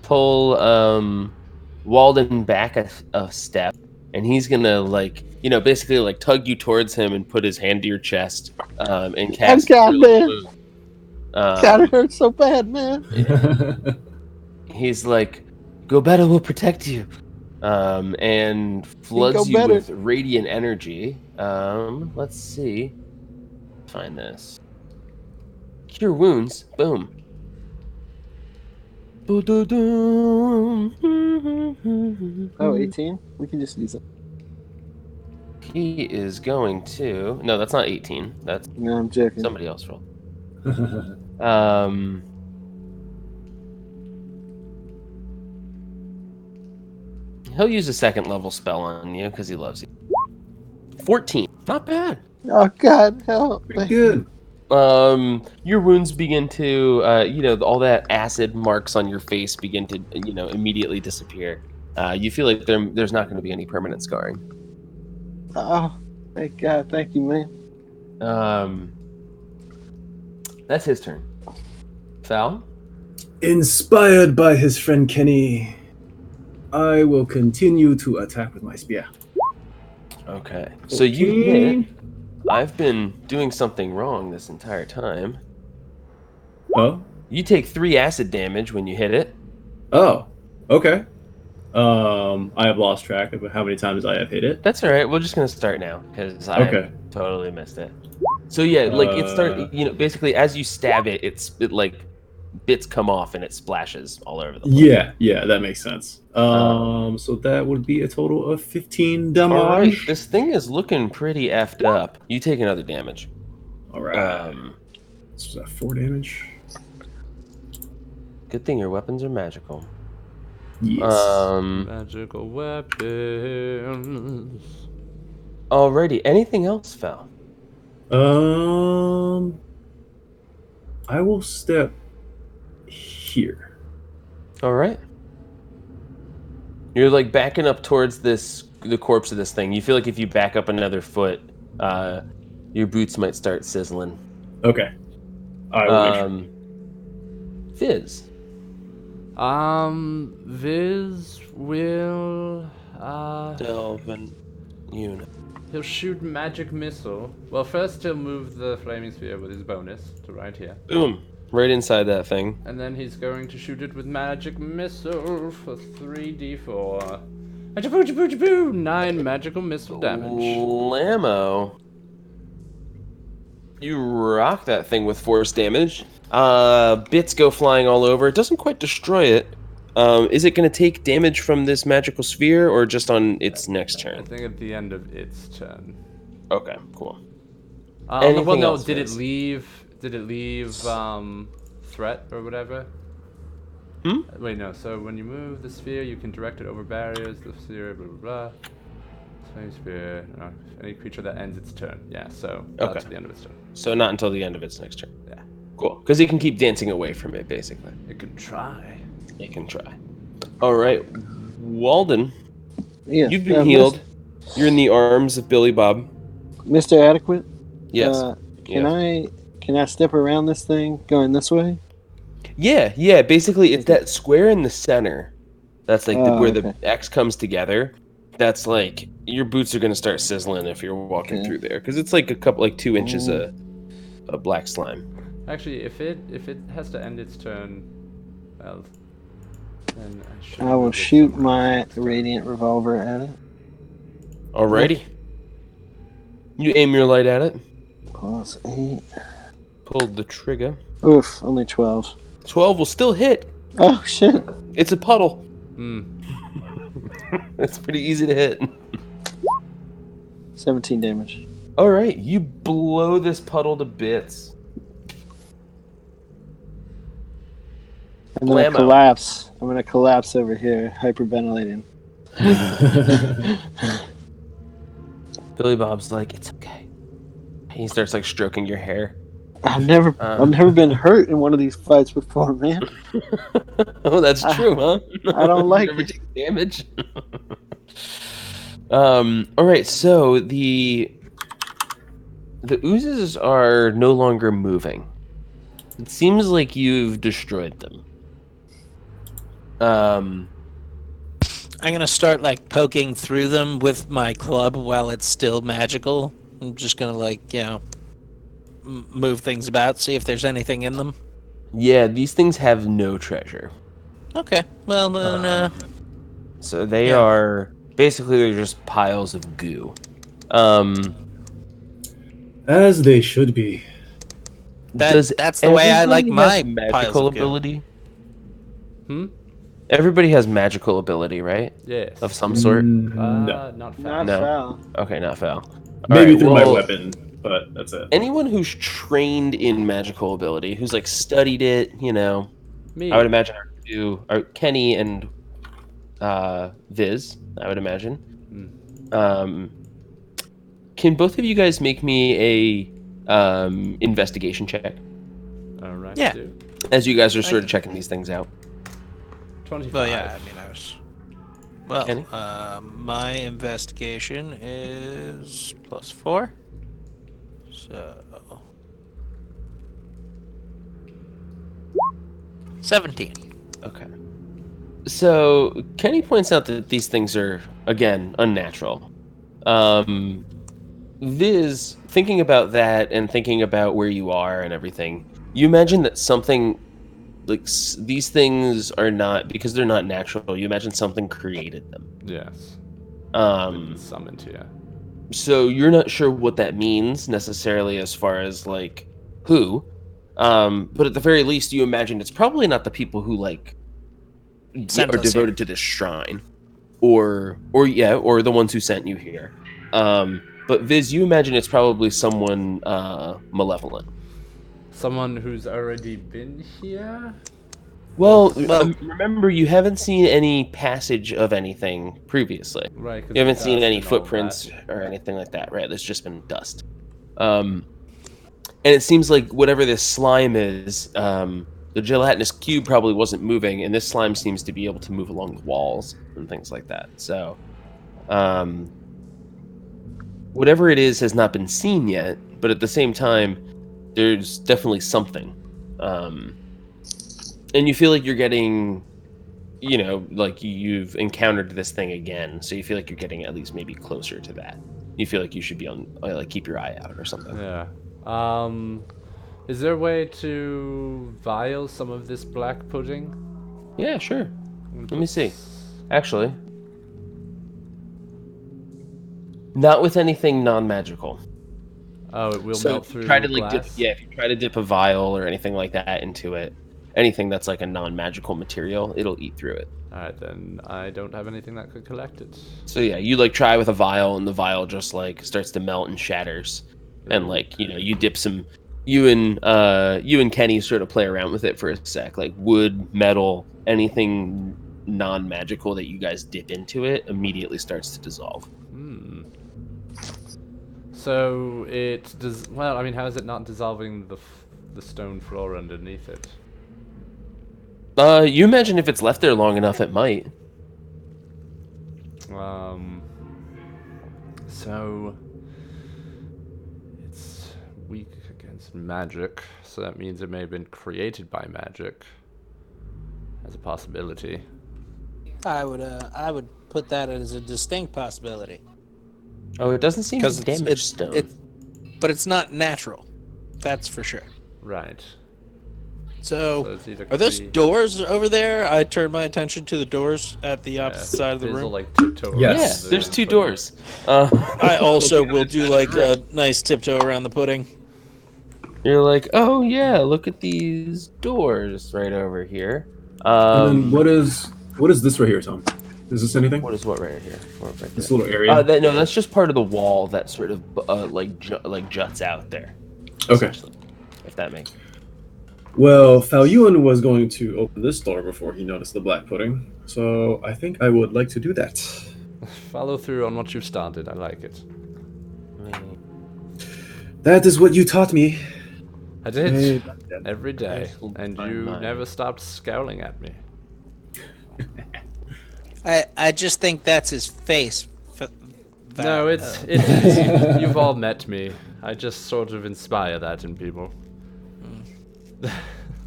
Walden back a step, and he's gonna basically like tug you towards him and put his hand to your chest and cast. God, man. Wound. God, it hurts so bad, man. He's like, "Go better, we'll protect you," and floods Go you better. with radiant energy. Let's see. Find this. Cure wounds. Boom. Oh, 18? We can just use it. He is going to. No, that's not 18. That's No, I'm joking. somebody else rolled. He'll use a second level spell on you because he loves you. 14. Not bad. Oh, God, help. Pretty good. Your wounds begin to, all that acid marks on your face begin to, immediately disappear. You feel like there's not going to be any permanent scarring. Oh, thank God. Thank you, man. That's his turn. Val? Inspired by his friend Kenny, I will continue to attack with my spear. Okay. So you hit I've been doing something wrong this entire time. Oh. You take 3 acid damage when you hit it. Oh. Okay. I have lost track of how many times I have hit it. That's all right. We're just gonna start now because I Okay. totally missed it. So yeah, like it start. Basically as you stab it, it like bits come off and it splashes all over the place. Yeah, that makes sense. So that would be a total of 15 damage. All right, this thing is looking pretty effed up. You take another damage. All right. This was at 4 damage. Good thing your weapons are magical. Yes. Magical weapons. Alrighty. Anything else, Fel? I will step here. All right. You're like backing up towards the corpse of this thing. You feel like if you back up another foot, your boots might start sizzling. Okay. I will make sure. Fizz. Viz will Delvin unit. he'll shoot magic missile. Well, first he'll move the flaming sphere with his bonus to right here. Boom. Right inside that thing. And then he's going to shoot it with magic missile for 3d4. Achapoo, 9 magical missile damage. Lamo. You rock that thing with force damage. Bits go flying all over. It doesn't quite destroy it. Is it going to take damage from this magical sphere or just on its next I turn? think at the end of its turn. Okay, cool. Well, Anything no, else, did it Vince? leave threat or whatever? Wait, no. So when you move the sphere, you can direct it over barriers. The sphere, blah blah blah. Flame sphere. Any creature that ends its turn. Yeah. So Okay. to the end of its turn. So not until the end of its next turn. Yeah. Cool. Because he can keep dancing away from it, basically. It can try. He can try. All right. Walden, Yeah. you've been healed. You're in the arms of Billy Bob. Mr. Adequate. Yes. Can I step around this thing going this way? Yeah. Basically, it's that square in the center. That's like where the okay. X comes together. That's like your boots are gonna start sizzling if you're walking Okay. through there, because it's like 2 inches of black slime. Actually, if it has to end its turn, well, then I will shoot my radiant revolver at it. Alrighty. You aim your light at it. Plus 8. Pull the trigger. Oof, only 12. 12 will still hit. Oh shit! It's a puddle. Hmm. It's pretty easy to hit. 17 damage. All right, you blow this puddle to bits. I'm gonna Blammo. collapse. I'm gonna collapse over here, hyperventilating. Billy Bob's like, it's okay. He starts like stroking your hair. I've never been hurt in one of these fights before, man. Oh, that's true, huh? I don't like Never it. take damage. All right, so the oozes are no longer moving. It seems like you've destroyed them. I'm gonna start like poking through them with my club while it's still magical. I'm just gonna move things about, see if there's anything in them. Yeah, these things have no treasure. Okay, well then, So they Yeah. are basically they're just piles of goo. As they should be. that's the way I like everybody my have piles magical of goo. ability. Hmm. Everybody has magical ability, right? Yes. Of some sort. No. Not Not fast. No. foul. Okay, not foul. Maybe Alright, through my well, weapon, but that's it. Anyone who's trained in magical ability, who's like studied it, Me. I would imagine are Kenny and Viz. I would imagine. Can both of you guys make me a investigation check All right. Yeah. do. as you guys are sort of checking these things out? 25. Well, yeah, I mean, I was. Well, Kenny? my investigation is +4. So. 17. Okay. So Kenny points out that these things are again unnatural. Viz, thinking about that and thinking about where you are and everything, you imagine that something like these things are not, because they're not natural. You imagine something created them. Yes. Summoned here. So you're not sure what that means necessarily as far as like who, but at the very least, you imagine it's probably not the people who like Sent are us devoted to this shrine, or the ones who sent you here. But Viz, you imagine it's probably someone malevolent. Someone who's already been here? Well, Well- remember, you haven't seen any passage of anything previously. Right. 'cause You haven't the seen dust any and all footprints that. or anything like that, right? There's just been dust. And it seems like whatever this slime is, the gelatinous cube probably wasn't moving, and this slime seems to be able to move along the walls and things like that. So, whatever it is has not been seen yet, but at the same time, there's definitely something. And you feel like you're getting, like you've encountered this thing again, so you feel like you're getting at least maybe closer to that. You feel like you should be on, like, keep your eye out or something. Yeah. Is there a way to vial some of this black pudding? Yeah, sure. Let me see. Actually, not with anything non-magical. Oh, it will So melt if you through try the to glass? if you try to dip a vial or anything like that into it, anything that's like a non-magical material, it'll eat through it. Alright, then I don't have anything that could collect it. So yeah, you like try with a vial, and the vial just like starts to melt and shatters, and like you dip some. You and Kenny sort of play around with it for a sec, like wood, metal, anything non-magical that you guys dip into it immediately starts to dissolve. Hmm. So it does. Well, I mean, how is it not dissolving the stone floor underneath it? You imagine if it's left there long enough, it might. So it's weak against magic, so that means it may have been created by magic. As a possibility. I would put that as a distinct possibility. Oh, it doesn't seem to Because damage stone. but it's not natural. That's for sure. Right. So, it's either are those cre- doors over there? I turn my attention to the doors at the opposite side of the Fizzle, room. like tiptoe Yes. Yeah, around the there's two pudding. doors. I also will do like a nice tiptoe around the pudding. You're like, oh yeah, look at these doors right over here. And then what is this right here, Tom? Is this anything? What is what right here? What right This there? little area? No, that's just part of the wall that sort of like juts out there. Okay. essentially, if that makes. Well, Falyuan was going to open this door before he noticed the black pudding, so I think I would like to do that. Follow through on what you've started. I like it. That is what you taught me. I did Hey, every day, Excellent. and Fine, you mine. never stopped scowling at me. I just think that's his face. No, it's easy. You've all met me. I just sort of inspire that in people.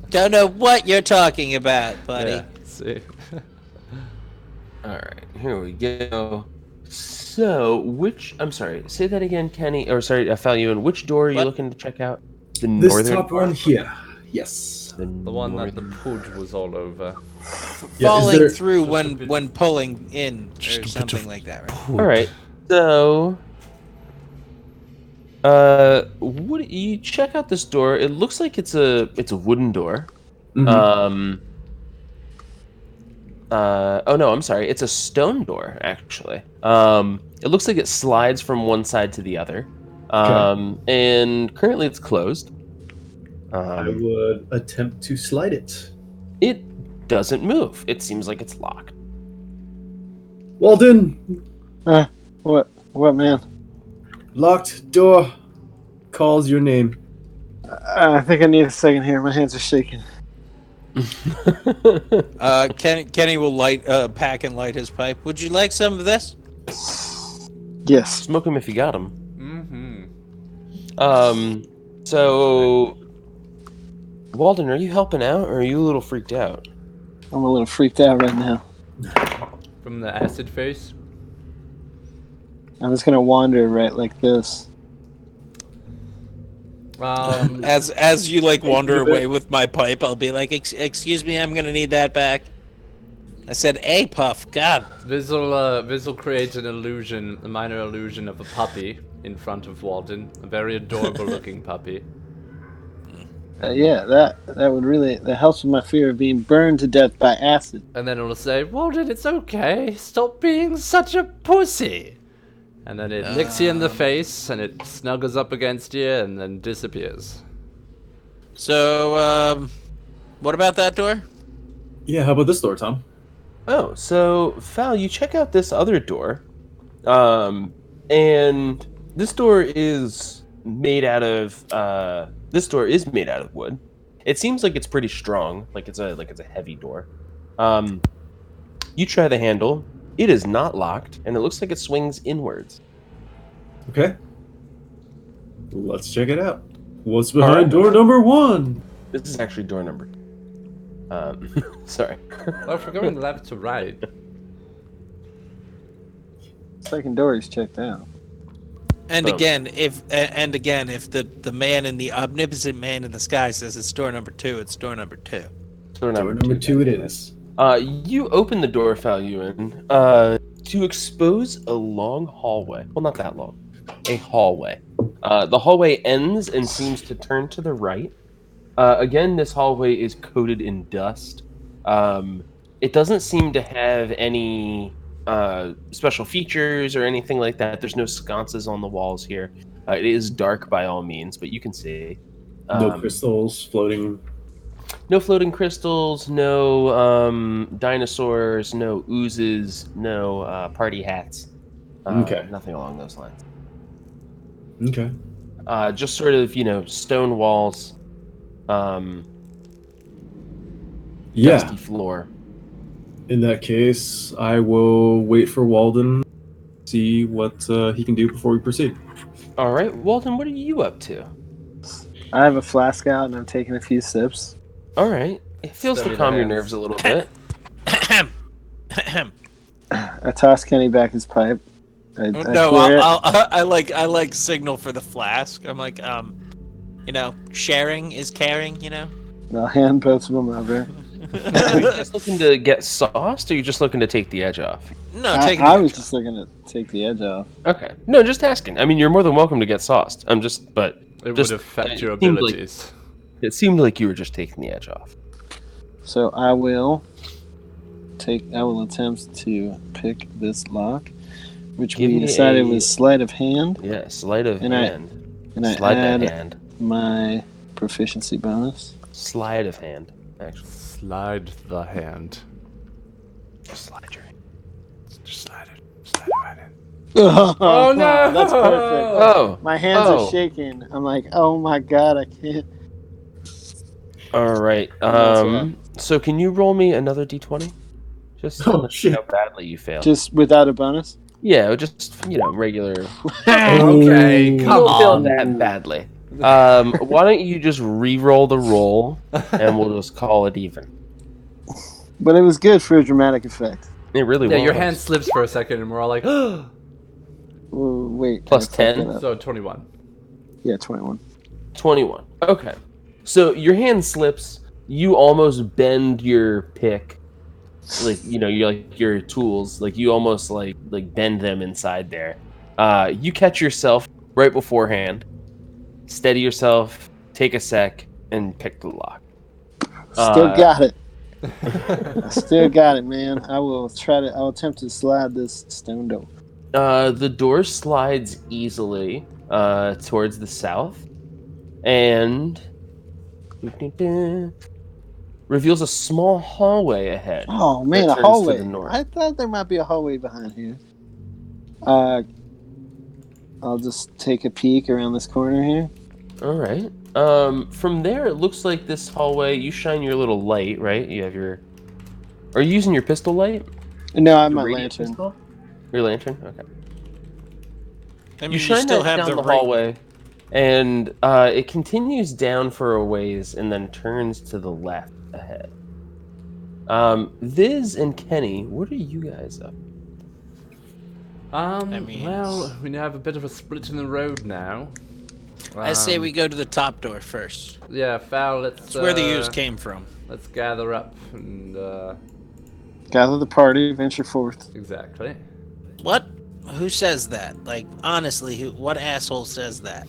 Don't know what you're talking about, buddy. Yeah, see. All right, here we go. So, I'm sorry, say that again, Kenny. Or sorry, Falyuan. Which door are you What? looking to check out? The This northern top door? one here. Yes. The one that the pudge was all over. Yeah, is Falling there- through Just a when bit- when pulling in Just a or bit something of like that, right? All right. So, what you check out this door? It looks like it's a wooden door. Mhm. Oh no, I'm sorry. It's a stone door, actually. It looks like it slides from one side to the other. And currently it's closed. I would attempt to slide it. It doesn't move. It seems like it's locked. Walden, What, man? locked door calls your name. I think I need a second here. My hands are shaking. Kenny will pack and light his pipe. Would you like some of this? Yes. Smoke him if you got him. Mm-hmm. So, Walden, are you helping out, or are you a little freaked out? I'm a little freaked out right now. From the acid face? I'm just gonna wander right like this. As you like wander away with my pipe, I'll be like, "Excuse me, I'm gonna need that back." I said, "A puff." God. Vizzle creates an illusion, a minor illusion of a puppy in front of Walden, a very adorable looking puppy. Yeah, that helps with my fear of being burned to death by acid. And then it'll say, Walden, it's okay. Stop being such a pussy. And then it licks you in the face, and it snuggles up against you, and then disappears. So, what about that door? Yeah, how about this door, Tom? Oh, so Fal, you check out this other door, and this door is made out of wood. It seems like it's pretty strong, like it's a heavy door. You try the handle. It is not locked, and it looks like it swings inwards. Okay. Let's check it out. What's behind door number 1? This is actually door number 2. Sorry. Well, if we're going left to right. Second door is checked out. And Boom. again, if the man in the omnipotent man in the sky says it's door number 2, it's door number 2. Door Door number 2 it is. You open the door, Fal Yuan, to expose a long hallway. Well, not that long. A hallway. The hallway ends and seems to turn to the right. Again, this hallway is coated in dust. It doesn't seem to have any special features or anything like that. There's no sconces on the walls here. It is dark by all means, but you can see. No crystals floating. No floating crystals, no dinosaurs, no oozes, no party hats. Okay. Nothing along those lines. Okay. Just sort of, stone walls, Yeah. dusty floor. In that case, I will wait for Walden, see what he can do before we proceed. All right, Walden, what are you up to? I have a flask out and I'm taking a few sips. All right. It feels to Steady calm your hands. nerves a little bit. I toss Kenny back his pipe. I No, pour it. I like signal for the flask. I'm like, sharing is caring. I'll hand both of them over. Are you just looking to get sauced, or are you just looking to take the edge off? No, take I was just looking to take the edge off. Okay. No, just asking. I mean, you're more than welcome to get sauced. It Just- would affect your it seemed like- abilities. It seemed like you were just taking the edge off. So I will attempt to pick this lock, which Give we me decided a- was sleight of hand, Yeah, sleight of And I hand. and I Slide add that hand. my proficiency bonus. Slide of hand, actually. Slide the hand. Just slide your hand. Just slide it. Slide it right in. Oh no! That's perfect. Oh, My hands Oh. are shaking. I'm like, oh my god, I can't. all right. So can you roll me another d20? Just to Oh, let shit. me know how badly you failed. Just without a bonus. Yeah, just regular. Okay, You come don't fail on. that badly. Why don't you just re-roll the roll, and we'll just call it even. But it was good for a dramatic effect. It really Yeah, was. your hand slips for a second, and we're all like, Ooh, wait. Plus I fucked 10? that up. so 21. Yeah, 21. 21. Okay. So your hand slips. You almost bend your pick, your tools. Like you almost like bend them inside there. You catch yourself right beforehand. Steady yourself. Take a sec and pick the lock. Still got it. I still got it, man. I'll attempt to slide this stone door. The door slides easily towards the south and reveals a small hallway ahead. Oh man, That a turns to hallway. the north. I thought there might be a hallway behind here. I'll just take a peek around this corner here. All right. From there, it looks like this hallway. You shine your little light, right? You have your. Are you using your pistol light? No, I'm my Radiant lantern. pistol? Your lantern. Okay. I mean, You shine still that have down the right- hallway, and it continues down for a ways, and then turns to the left ahead. Viz and Kenny, what are you guys up? I mean- Well, we have a bit of a split in the road now. I say we go to the top door first. Yeah, Foul. That's where the ooze came from. Let's gather up and Gather the party, venture forth. exactly. What? Who says that? Like, honestly, what asshole says that?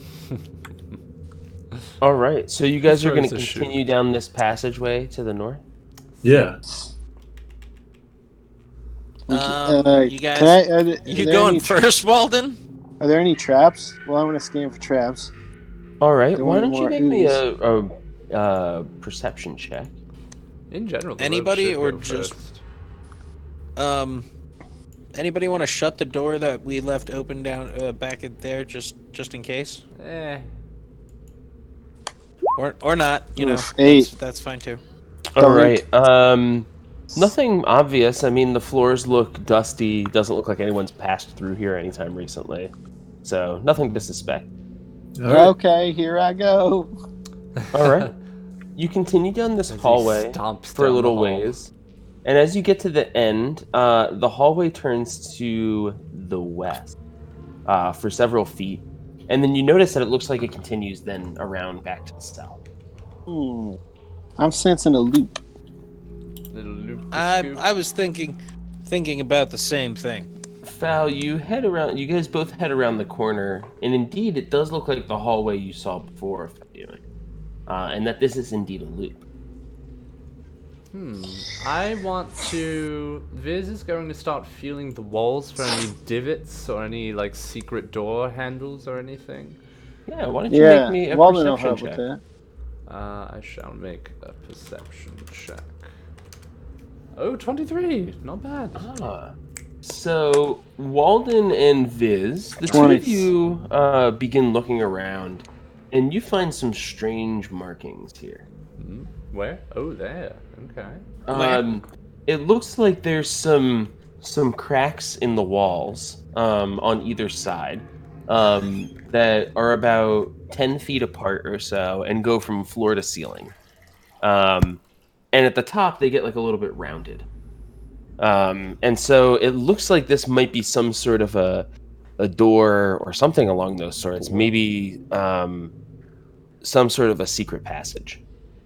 All right, so you guys are going to Throws a shoe. continue down this passageway to the north? Yeah. You guys, Are you there going any, first, Walden? Are there any traps? Well, I'm gonna scan for traps. All right, There why weren't don't you more make me ooze. a perception check? In general, the Anybody rogue should or go just- first. Anybody want to shut the door that we left open down back in there, just in case, or not? You Oof, know, 8. that's fine too. All Don't right. Nothing obvious. I mean, the floors look dusty. Doesn't look like anyone's passed through here anytime recently. So nothing to suspect. All right. Okay, here I go. All right. You continue down this As he hallway stomps for a down the little hall. ways. And as you get to the end, the hallway turns to the west for several feet. And then you notice that it looks like it continues then around back to the south. I'm sensing a loop. Little loop. I was thinking about the same thing. Foul, you head around. You guys both head around the corner, and indeed, it does look like the hallway you saw before, and that this is indeed a loop. I want to. Viz is going to start feeling the walls for any divots or any like secret door handles or anything. Yeah, why don't you Yeah, make me a Walden will perception help check? with that. I shall make a perception check. Oh, 23. Not bad. So Walden and Viz, the two 20. of you begin looking around, and you find some strange markings here. Where? Oh, there. Okay. It looks like there's some cracks in the walls on either side that are about 10 feet apart or so and go from floor to ceiling. And at the top, they get like a little bit rounded. And so it looks like this might be some sort of a door or something along those sorts. Maybe some sort of a secret passage.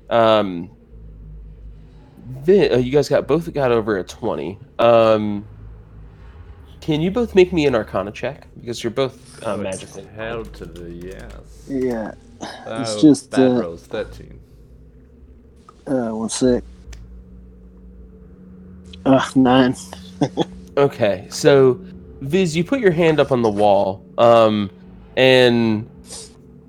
You guys both got over a 20. Can you both make me an Arcana check? Because you're both magically. Hell to the yes. Yeah. Oh, It's just, bad rolls. 13. 1 sec. 9. Okay, so Viz, you put your hand up on the wall, and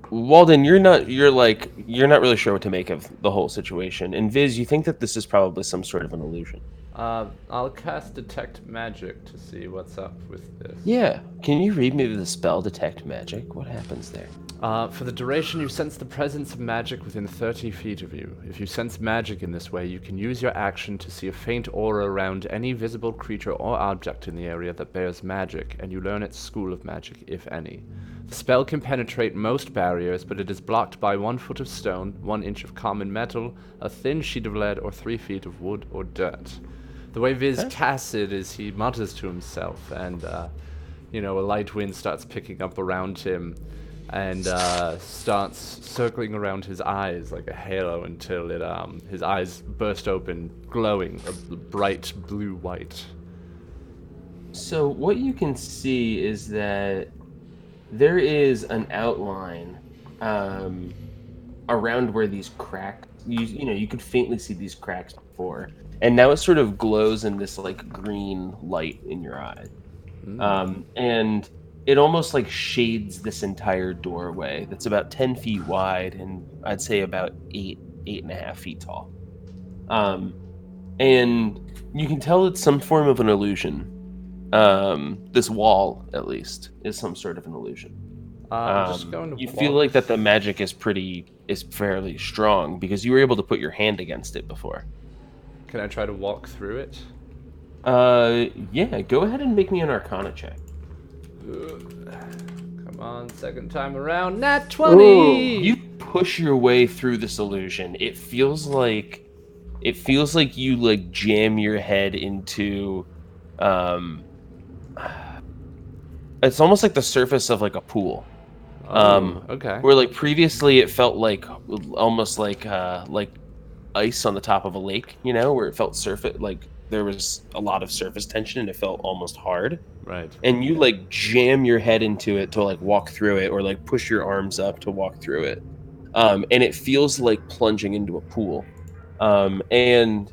Walden, you're not really sure what to make of the whole situation. And Viz, you think that this is probably some sort of an illusion. I'll cast Detect Magic to see what's up with this. Yeah. Can you read me the spell Detect Magic? What happens there? For the duration, you sense the presence of magic within 30 feet of you. If you sense magic in this way, you can use your action to see a faint aura around any visible creature or object in the area that bears magic, and you learn its school of magic, if any. The spell can penetrate most barriers, but it is blocked by 1 foot of stone, 1 inch of common metal, a thin sheet of lead, or 3 feet of wood or dirt. The way Viz casts it is he mutters to himself, and, a light wind starts picking up around him, and starts circling around his eyes like a halo until his eyes burst open, glowing a bright blue-white. So what you can see is that there is an outline around where these cracks. You could faintly see these cracks before, and now it sort of glows in this like green light in your eye, and it almost like shades this entire doorway that's about 10 feet wide and I'd say about 8.5 feet tall. And you can tell it's some form of an illusion. This wall, at least, is some sort of an illusion. I'm just going to you feel like that the magic is fairly strong because you were able to put your hand against it before. Can I try to walk through it? Yeah, go ahead and make me an Arcana check. Come on, second time around. Nat 20! You push your way through this illusion. It feels like you like jam your head into it's almost like the surface of like a pool. Okay. Where like previously it felt like almost like ice on the top of a lake, you know, where it felt surface like there was a lot of surface tension and it felt almost hard. Right. And you like jam your head into it to like walk through it, or like push your arms up to walk through it. And it feels like plunging into a pool. And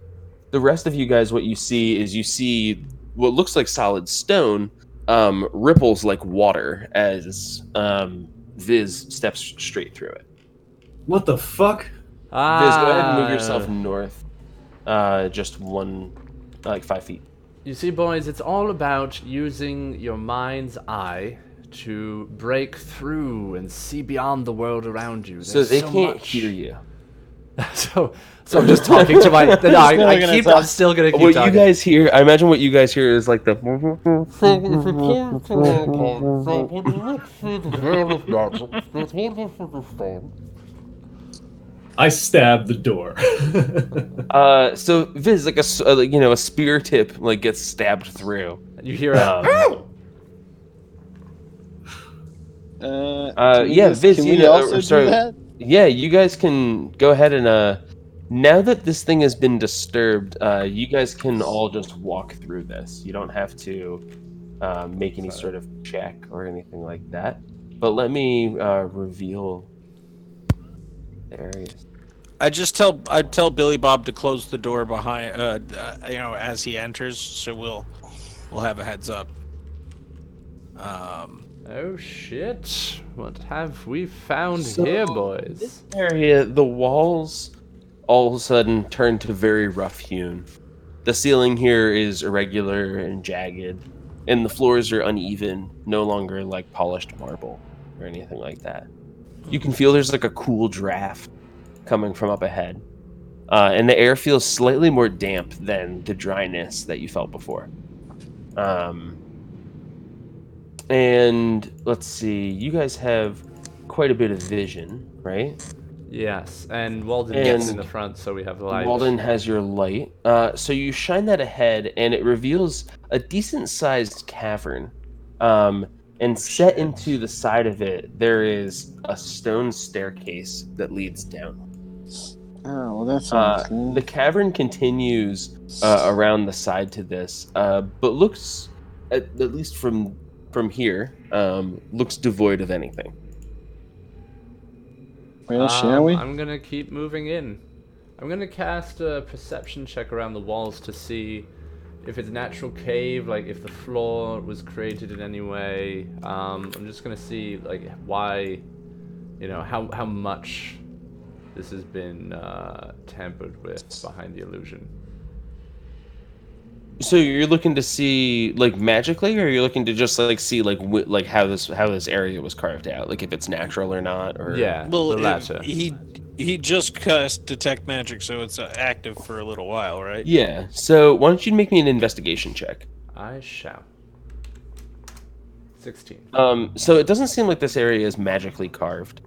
the rest of you guys, what you see what looks like solid stone, ripples like water as Viz steps straight through it. What the fuck? Viz, go ahead and move yourself north, just 5 feet. You see, boys, it's all about using your mind's eye to break through and see beyond the world around you. So they can't much. hear you. so I'm just talking to my. No, I'm still gonna keep What talking. you guys hear? I imagine what you guys hear is like the. I stabbed the door. So Viz, like a spear tip like gets stabbed through. You hear Yeah, Viz, can you we know, also sorry. do that? Yeah, you guys can go ahead and now that this thing has been disturbed, you guys can all just walk through this. You don't have to make any sort of check or anything like that. But let me reveal the areas. I tell Billy Bob to close the door behind, as he enters, so we'll have a heads up. Oh shit! What have we found So, here, boys? This area, the walls all of a sudden turn to very rough hewn. The ceiling here is irregular and jagged, and the floors are uneven, no longer like polished marble or anything like that. You can feel there's like a cool draft coming from up ahead, and the air feels slightly more damp than the dryness that you felt before. And let's see, you guys have quite a bit of vision, right? Yes, and Walden gets in the front, so we have the light. Walden has your light. So you shine that ahead, and it reveals a decent-sized cavern. And set into the side of it, there is a stone staircase that leads down. Oh, well, that sounds good. The cavern continues around the side to this, but looks, at least from here, looks devoid of anything. Well, shall we? I'm gonna keep moving in. I'm gonna cast a perception check around the walls to see if it's a natural cave, like if the floor was created in any way. I'm just gonna see like why, how much this has been tampered with behind the illusion. So you're looking to see like magically, or you're looking to just like see like how this area was carved out, like if it's natural or not, or Yeah, Well, the latter. he just cast detect magic, so it's active for a little while, right? Yeah. So why don't you make me an investigation check? I shall. 16. So it doesn't seem like this area is magically carved.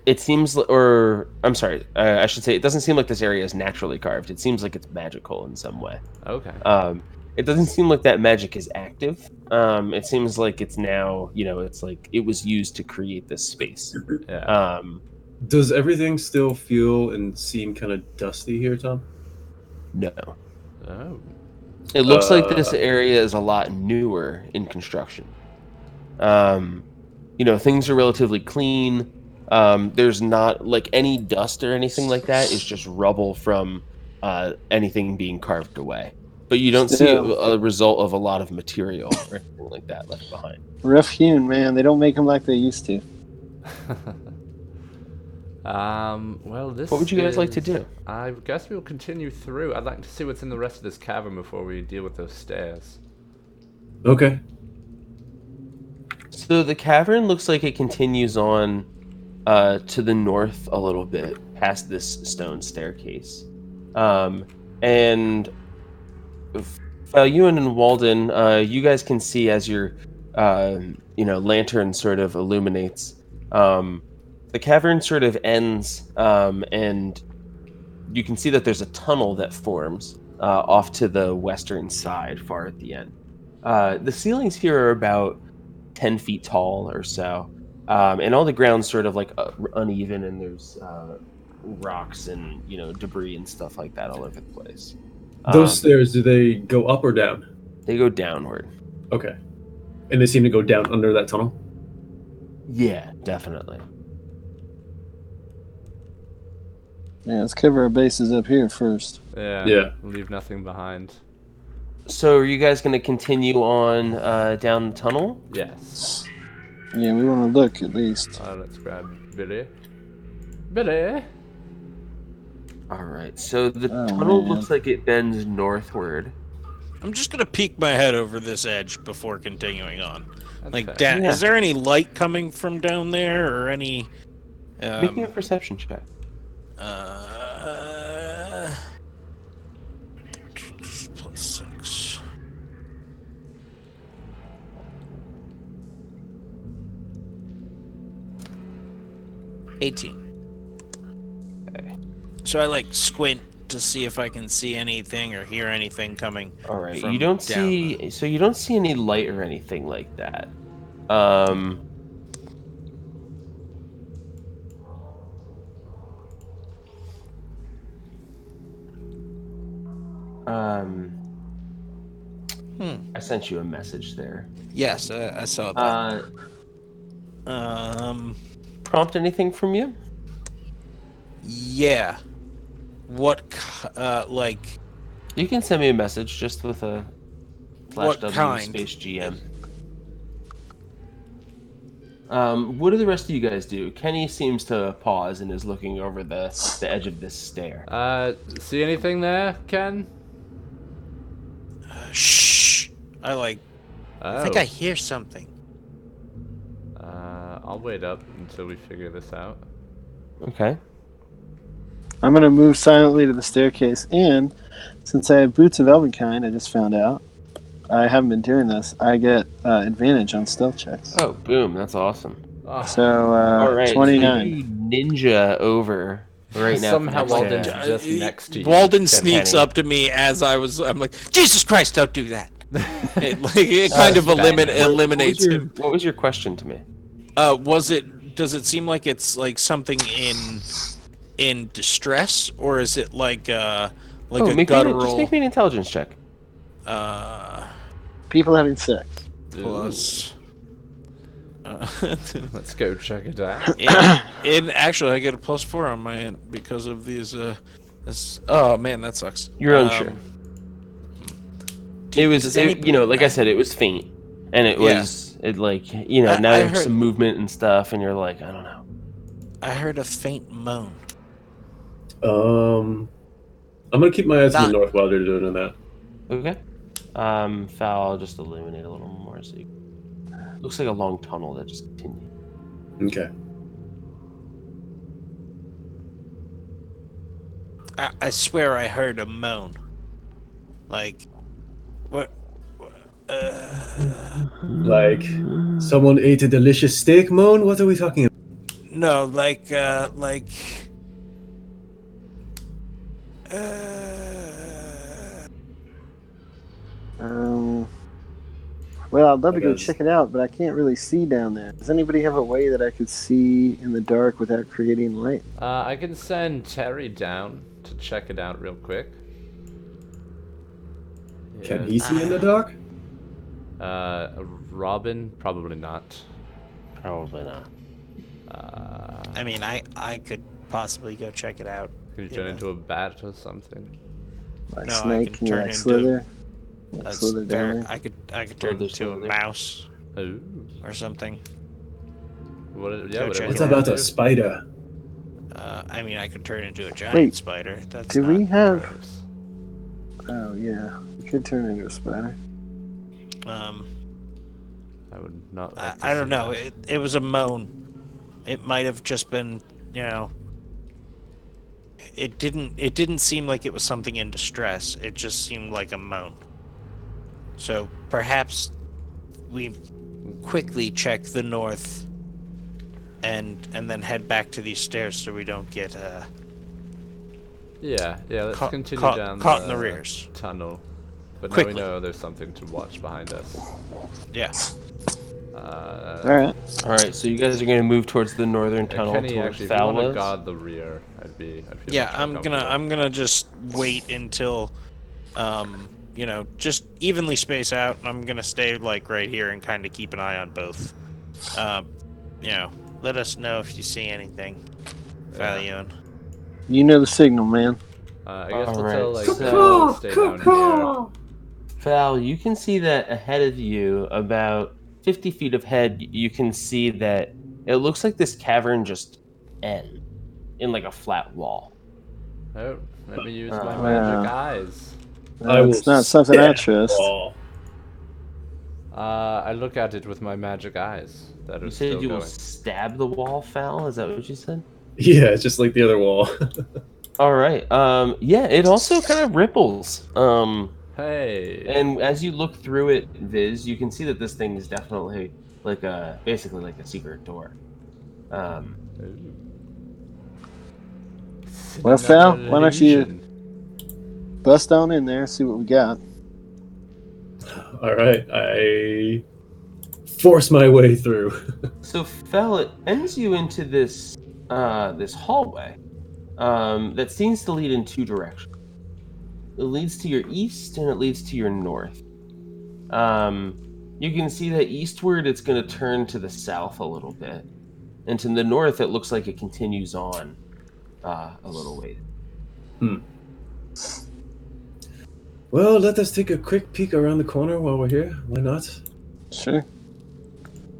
It seems, or I'm sorry, I should say, it doesn't seem like this area is naturally carved. It seems like it's magical in some way. Okay. It doesn't seem like that magic is active. It seems like it's now, it's like it was used to create this space. Yeah. Does everything still feel and seem kind of dusty here, Tom? No. Oh. It looks like this area is a lot newer in construction. Things are relatively clean. There's not like any dust or anything like that. It's just rubble from anything being carved away. But you don't see a result of a lot of material or anything like that left behind. Rough hewn, man. They don't make them like they used to. Well, this. What would you guys like to do? I guess we'll continue through. I'd like to see what's in the rest of this cavern before we deal with those stairs. Okay. So the cavern looks like it continues on to the north a little bit, past this stone staircase. And Ewan and Walden, you guys can see as your lantern sort of illuminates. The cavern sort of ends, and you can see that there's a tunnel that forms off to the western side, far at the end. The ceilings here are about 10 feet tall or so. And all the ground's sort of like uneven, and there's rocks and debris and stuff like that all over the place. Those stairs, do they go up or down? They go downward. Okay. And they seem to go down under that tunnel? Yeah, definitely. Yeah, let's cover our bases up here first. Yeah. Leave nothing behind. So are you guys going to continue on down the tunnel? Yes. Yeah, we want to look at least. Let's grab Billy. Billy! All right, so the Oh, tunnel man. looks like it bends northward. I'm just gonna peek my head over this edge before continuing on. That's Like, fair. is there any light coming from down there, or any? Make me a perception check. +6. $18. Okay. So I like squint to see if I can see anything or hear anything coming. All right, from you don't down see. So you don't see any light or anything like that. Um. I sent you a message there. Yes, I saw that. Prompt anything from you? Yeah. Like, You can send me a message just with a flash What W kind? space GM. What do the rest of you guys do? Kenny seems to pause and is looking over the edge of this stair. See anything there, Ken? shh. I think I hear something. I'll wait up until we figure this out. Okay. I'm going to move silently to the staircase, and since I have Boots of Elvenkind, I just found out, I haven't been doing this, I get advantage on stealth checks. Oh, boom! That's awesome. So, All right, 29. so you ninja over right now. Somehow to the next Walden's stair. just next to you. Walden Step sneaks Penny. up to me as I'm like, Jesus Christ, don't do that. It kind of What eliminates was your- him. What was your question to me? Does it seem like it's like something in distress, or is it like a Just guttural make me an intelligence check. People having sex. plus? Let's go check it out. Actually, I get a +4 on my end because of these. Oh man, that sucks. You're unsure. It was, does anybody- like I said, it was faint, and it Yeah. was, now I there's heard- some movement and stuff, and you're like, I don't know. I heard a faint moan. I'm gonna keep my eyes to Not- the north while they're doing that. Okay. Foul, I'll just illuminate a little more. So looks like a long tunnel that just continues. Okay. I swear I heard a moan. Like, what? Like, someone ate a delicious steak, Moan? What are we talking about? No, Well, I'd love to Like go a- check it out, but I can't really see down there. Does anybody have a way that I could see in the dark without creating light? I can send Terry down to check it out real quick. Can Yeah. he see in the dark? Robin, probably not. Probably not. I mean, I could possibly go check it out. Could you Yeah. turn into a bat or something? Like No, I snake? can Can you turn like into- slither? Like That's slither fair. down there? I could turn Slither, into a slither. mouse Ooh. or something. What? Go Yeah, check whatever. What's it you about wanna a do. spider? I mean, I could turn into a giant Wait, spider. That's Do we not have? Gross. Oh yeah, you could turn into a spider. I would not. Like to I don't see know. that. It was a moan. It might have just been, It didn't seem like it was something in distress. It just seemed like a moan. So perhaps we quickly check the north and then head back to these stairs so we don't get Yeah, let's Caught- continue caught- down caught in the rears. tunnel. But now Quickly. we know there's something to watch behind us. yeah. All right. All right, so you guys are going to move towards the northern tunnel Kenny, towards actually, if you want to Fowler's. guard the rear, I'd feel Yeah, much more comfortable. I'm gonna just wait until, just evenly space out. I'm gonna stay like right here and kind of keep an eye on both. Let us know if you see anything, Valion. You know the signal, man. I guess we'll Alright, tell, like, so- stay down here. Val, you can see that ahead of you, about 50 feet ahead, you can see that it looks like this cavern just ends in like a flat wall. Oh, let me use my Uh, magic eyes. It's not something I trust. I look at it with my magic eyes that are You still said you will going. stab the wall, Val? Is that what you said? Yeah, it's just like the other wall. All right. Yeah, it also kind of ripples. Hey. And as you look through it, Viz, you can see that this thing is definitely basically like a secret door. Well, Sal, why don't you Illusion. bust on in there, see what we got? All right, I force my way through. So, Fel, it ends you into this this hallway that seems to lead in two directions. It leads to your east and it leads to your north. You can see that eastward it's going to turn to the south a little bit, and to the north it looks like it continues on a little ways. Well, let us take a quick peek around the corner while we're here. Why not? Sure.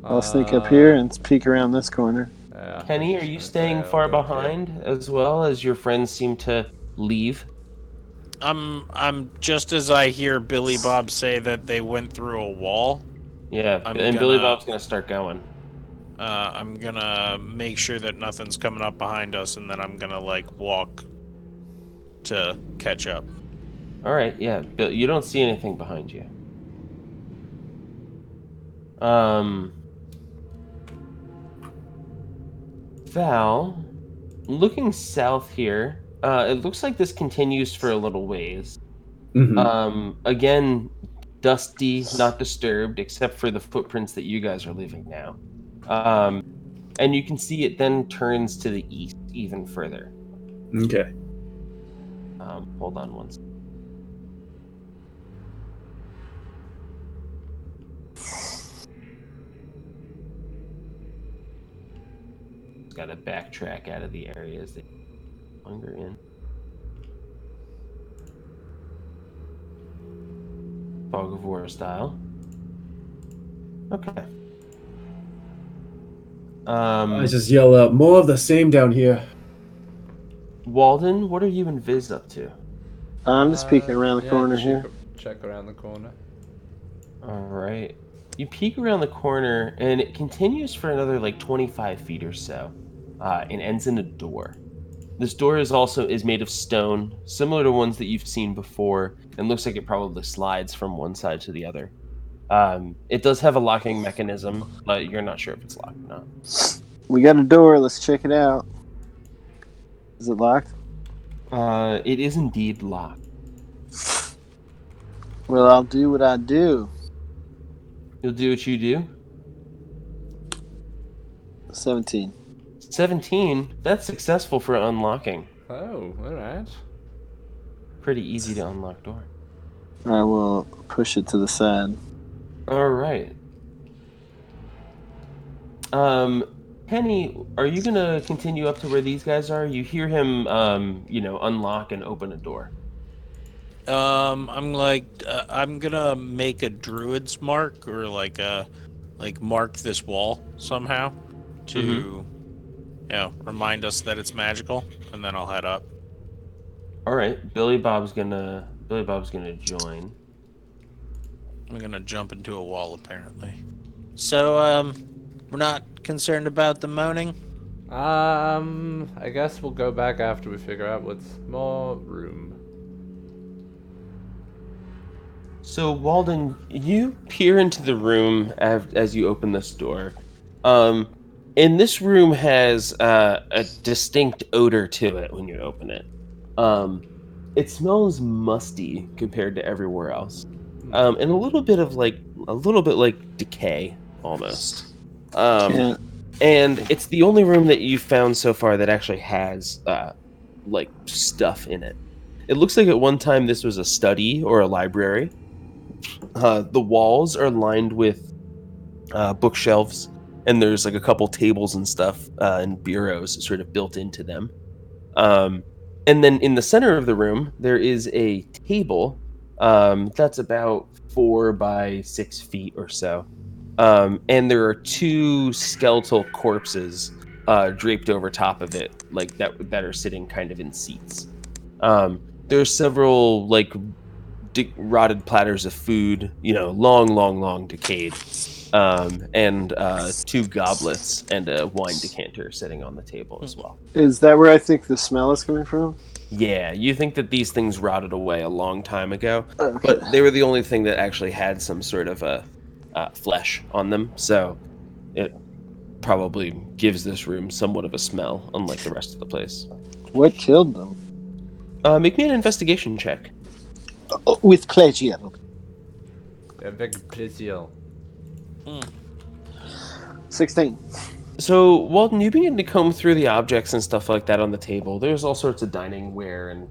I'll sneak up here and peek around this corner. Yeah, Kenny, are you staying far behind as well as your friends seem to leave? I'm just as I hear Billy Bob say that they went through a wall. Yeah, and Billy Bob's going to start going. I'm gonna make sure that nothing's coming up behind us, and then I'm gonna walk to catch up. All right, yeah, Bill, you don't see anything behind you. Val, looking south here, it looks like this continues for a little ways. Again, dusty, not disturbed, except for the footprints that you guys are leaving now. And you can see it then turns to the east even further. Okay. Hold on one second. Got to backtrack out of the areas that you're no longer in. Fog of War style. Okay. I just yell out, more of the same down here. Walden, what are you and Viz up to? I'm just peeking around the corner here. Check around the corner. All right. You peek around the corner, and it continues for another 25 feet or so, and ends in a door. This door is made of stone, similar to ones that you've seen before, and looks like it probably slides from one side to the other. It does have a locking mechanism, but you're not sure if it's locked or not. We got a door. Let's check it out. Is it locked? It is indeed locked. Well, I'll do what I do. You'll do what you do? 17. 17? That's successful for unlocking. Oh, alright. Pretty easy to unlock door. I will push it to the side. All right. Penny, are you gonna continue up to where these guys are? You hear him, unlock and open a door. I'm gonna make a druid's mark, or mark this wall somehow to, remind us that it's magical, and then I'll head up. All right, Billy Bob's gonna join. I'm gonna jump into a wall, apparently. So, we're not concerned about the moaning? I guess we'll go back after we figure out what's more room. So Walden, you peer into the room as you open this door. And this room has a distinct odor to it when you open it. It smells musty compared to everywhere else, and a little bit like decay almost. Yeah. And it's the only room that you've found so far that actually has like stuff in it. It looks like at one time this was a study or a library. The walls are lined with bookshelves, and there's like a couple tables and stuff and bureaus sort of built into them. And then in the center of the room, there is a table that's about 4 by 6 feet or so. And there are 2 skeletal corpses draped over top of it, like that are sitting kind of in seats. There's several like rotted platters of food, long decayed, and 2 goblets and a wine decanter sitting on the table as well. Is that where I think the smell is coming from? Yeah, you think that these things rotted away a long time ago, Okay. but they were the only thing that actually had some sort of a flesh on them, so it probably gives this room somewhat of a smell, unlike the rest of the place. What killed them? Make me an investigation check. With pleasure. Avec plaisir. 16. So, Walden, you begin to comb through the objects and stuff like that on the table. There's all sorts of dining ware and,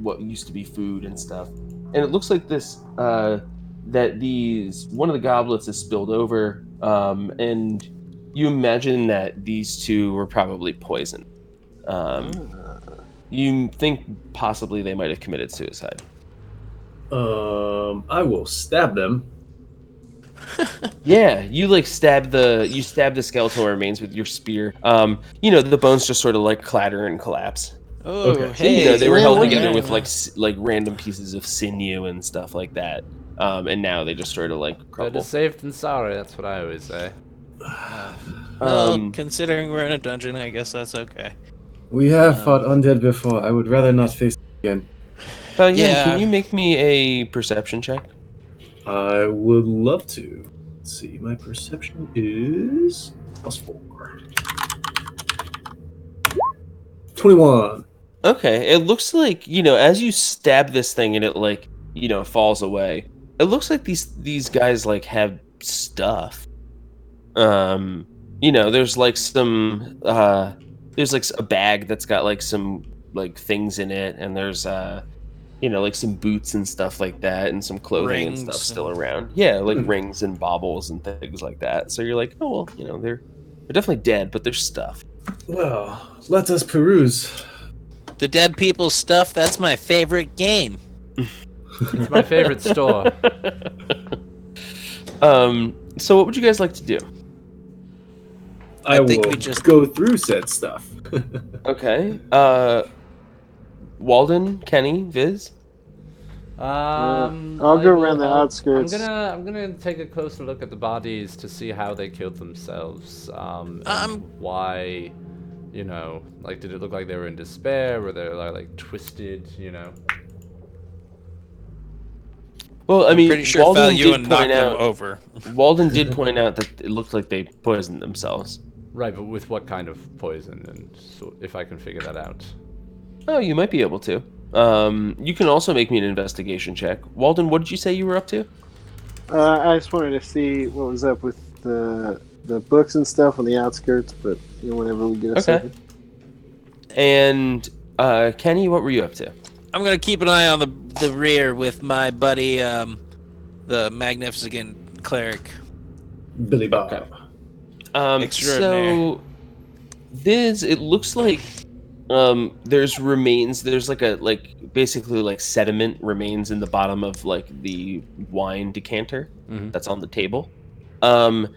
what used to be food and stuff. And it looks like this, one of the goblets is spilled over, and you imagine that these 2 were probably poisoned. You think possibly they might have committed suicide. I will stab them. Yeah, you stab the skeletal remains with your spear. The bones just sort of like clatter and collapse. Oh, Okay. hey. They were held together yeah. with like random pieces of sinew and stuff like that. And now they just sort of like Better crumble. safe than sorry, that's what I always say. Well, considering we're in a dungeon, I guess that's okay. We have fought undead before. I would rather not face it again. Yeah. Can you make me a perception check? I would love to. Let's see, my perception is +4. 21. Okay, it looks like, as you stab this thing and it falls away, it looks like these guys have stuff. There's there's a bag that's got some things in it, and there's some boots and stuff like that, and some clothing and stuff Rings still and- around. Yeah, rings and baubles and things like that. So you're like, oh well, they're definitely dead, but there's stuff. Well, let us peruse. The dead people's stuff, that's my favorite game. It's my favorite store. So what would you guys like to do? I think will we just- go through said stuff. Okay. Walden, Kenny, Viz. I'll I go will around the help. outskirts. I'm gonna take a closer look at the bodies to see how they killed themselves. And why, did it look like they were in despair? Were they twisted? Well, I mean, Pretty sure Walden fell you did and knocked point them out. over. Walden did point out that it looked like they poisoned themselves. Right, but with what kind of poison? And so if I can figure that out. Oh, you might be able to. You can also make me an investigation check. Walden, what did you say you were up to? I just wanted to see what was up with the books and stuff on the outskirts, but whenever we get a second. And Kenny, what were you up to? I'm gonna keep an eye on the rear with my buddy, the Magnificent Cleric. Billy Bob. Okay. Extraordinaire. So this, it looks like there's remains. There's basically sediment remains in the bottom of the wine decanter that's on the table. And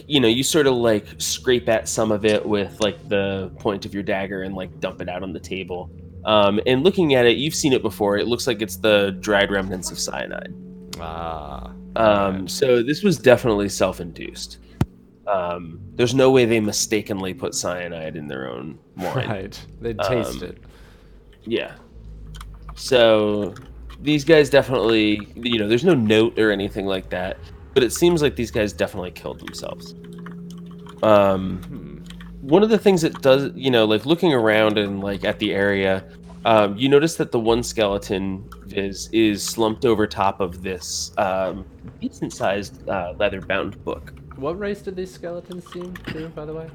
you sort of scrape at some of it with the point of your dagger and dump it out on the table. And looking at it, you've seen it before. It looks like it's the dried remnants of cyanide. So this was definitely self-induced. There's no way they mistakenly put cyanide in their own wine. Right, they taste it. Yeah. So these guys definitely, there's no note or anything like that, but it seems like these guys definitely killed themselves. One of the things it does, looking around and at the area, you notice that the one skeleton is slumped over top of this decent-sized leather-bound book. What race did these skeletons seem to, by the way?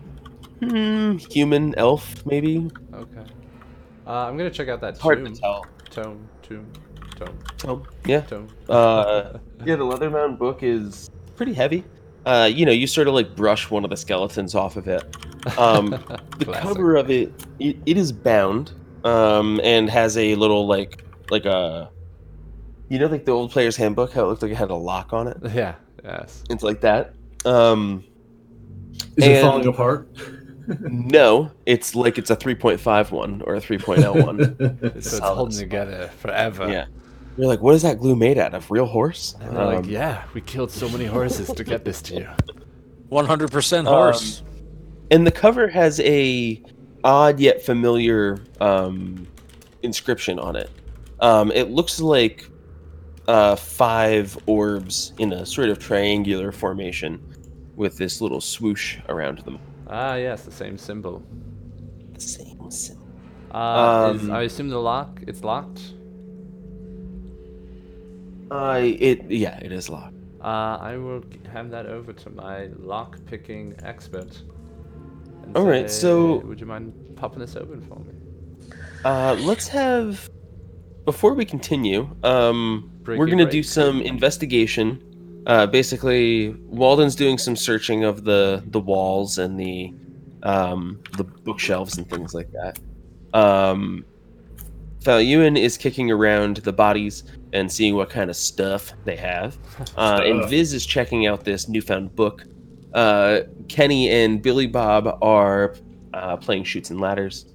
Human, elf, maybe. Okay. I'm gonna check out that Hard tomb. to tell. Tome. Yeah. Tome. Yeah, the Leatherbound book is pretty heavy. You sort of like brush one of the skeletons off of it. The Classic. cover of it is bound, and has a little like a, like the old player's handbook, how it looked like it had a lock on it. Yeah. Yes. It's like that. Is it And- falling apart? No, it's like it's a 3.5 one or a 3.0 one. So it's Solid holding as fuck. together forever. Yeah. You're like, what is that glue made out of? Real horse? And they're like, yeah, we killed so many horses to get this to you. 100% horse. And the cover has a odd yet familiar inscription on it. It looks like 5 orbs in a sort of triangular formation with this little swoosh around them. Ah, yes, the same symbol. Same symbol. I assume it's locked? It is locked. I will hand that over to my lock-picking expert. And All right, say, so- would you mind popping this open for me? Let's have, before we continue, we're Breaky gonna do break. some investigation. Basically, Walden's doing some searching of the walls and the bookshelves and things like that. Valyuan is kicking around the bodies and seeing what kind of stuff they have. And Viz is checking out this newfound book. Kenny and Billy Bob are playing Chutes and Ladders.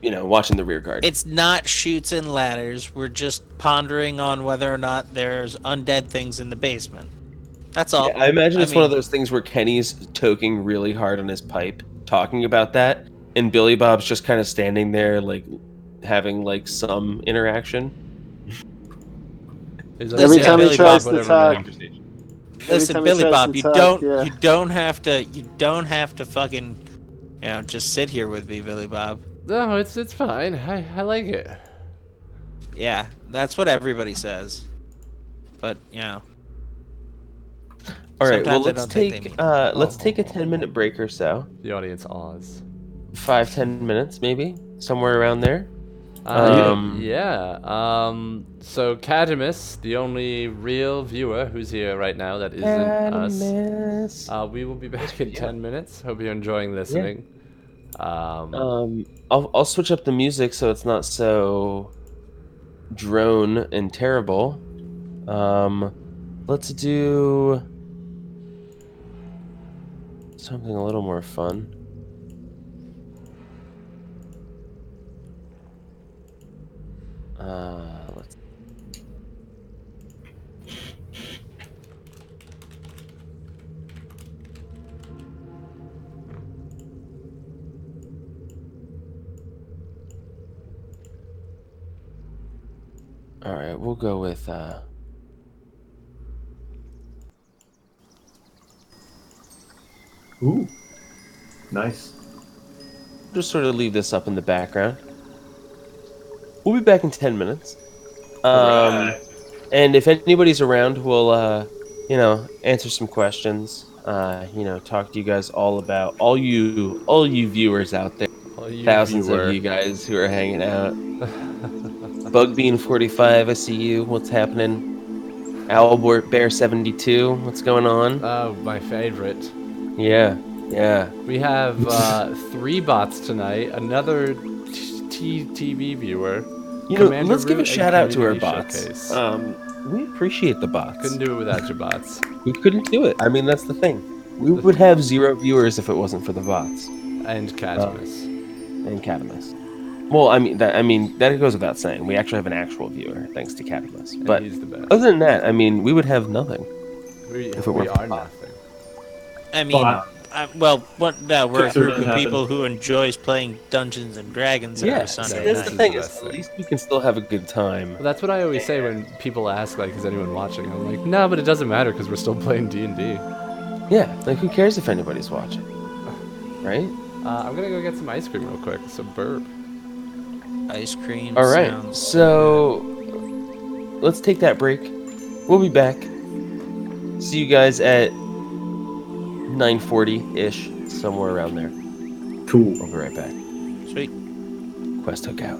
Watching the rear guard. It's not shoots and ladders. We're just pondering on whether or not there's undead things in the basement. That's all. I imagine it's one of mean- those things where Kenny's toking really hard on his pipe, talking about that, and Billy Bob's just kind of standing there, like, having, like, some interaction. Is Every yeah, time he Billy tries Bob, to whatever talk- name. Every Listen, time he Billy tries Bob, to you talk, don't yeah. you don't have to fucking just sit here with me, Billy Bob. No, it's fine. I like it. Yeah, that's what everybody says. But All right, well, Sometimes I don't think they mean let's take a 10-minute break or so. The audience awes. 5-10 minutes, maybe, somewhere around there. So Cadamus, the only real viewer who's here right now that isn't us. We will be back in 10 minutes. Hope you're enjoying listening. I'll switch up the music so it's not so drone and terrible. Let's do something a little more fun. Let's. All right, we'll go with. Ooh, nice. Just sort of leave this up in the background. We'll be back in 10 minutes. And if anybody's around, we'll, answer some questions. Talk to you guys all about all you viewers out there. Thousands of you guys who are hanging out. Bugbean45, I see you. What's happening? Owlbear72, what's going on? Oh, my favorite. Yeah. We have 3 bots tonight. Another TV viewer. Commander Let's give a Root, shout and out to our Community bots. Showcase. We appreciate the bots. Couldn't do it without your bots. We couldn't do it. I mean, that's the thing. We would have 0 viewers if it wasn't for the bots And Cadamus. and Catamus. Well, that goes without saying. We actually have an actual viewer thanks to Catamus. And But he's the best. other than that, we would have nothing. If it we weren't are for bots. nothing. I mean, we're a Sure, group can of happen. people who enjoys playing Dungeons and Dragons every Sunday that's night. the thing. This Is is the at best least we can still have a good time. Well, that's what I always say when people ask, like, is anyone watching? I'm like, no, but it doesn't matter because we're still playing D&D. Yeah, like who cares if anybody's watching, right? I'm gonna go get some ice cream real quick. Some burp. Ice cream. All right, sounds so let's take that break. We'll be back. See you guys at 9:40-ish, somewhere around there. Cool. I'll be right back. Sweet. Quest hook out.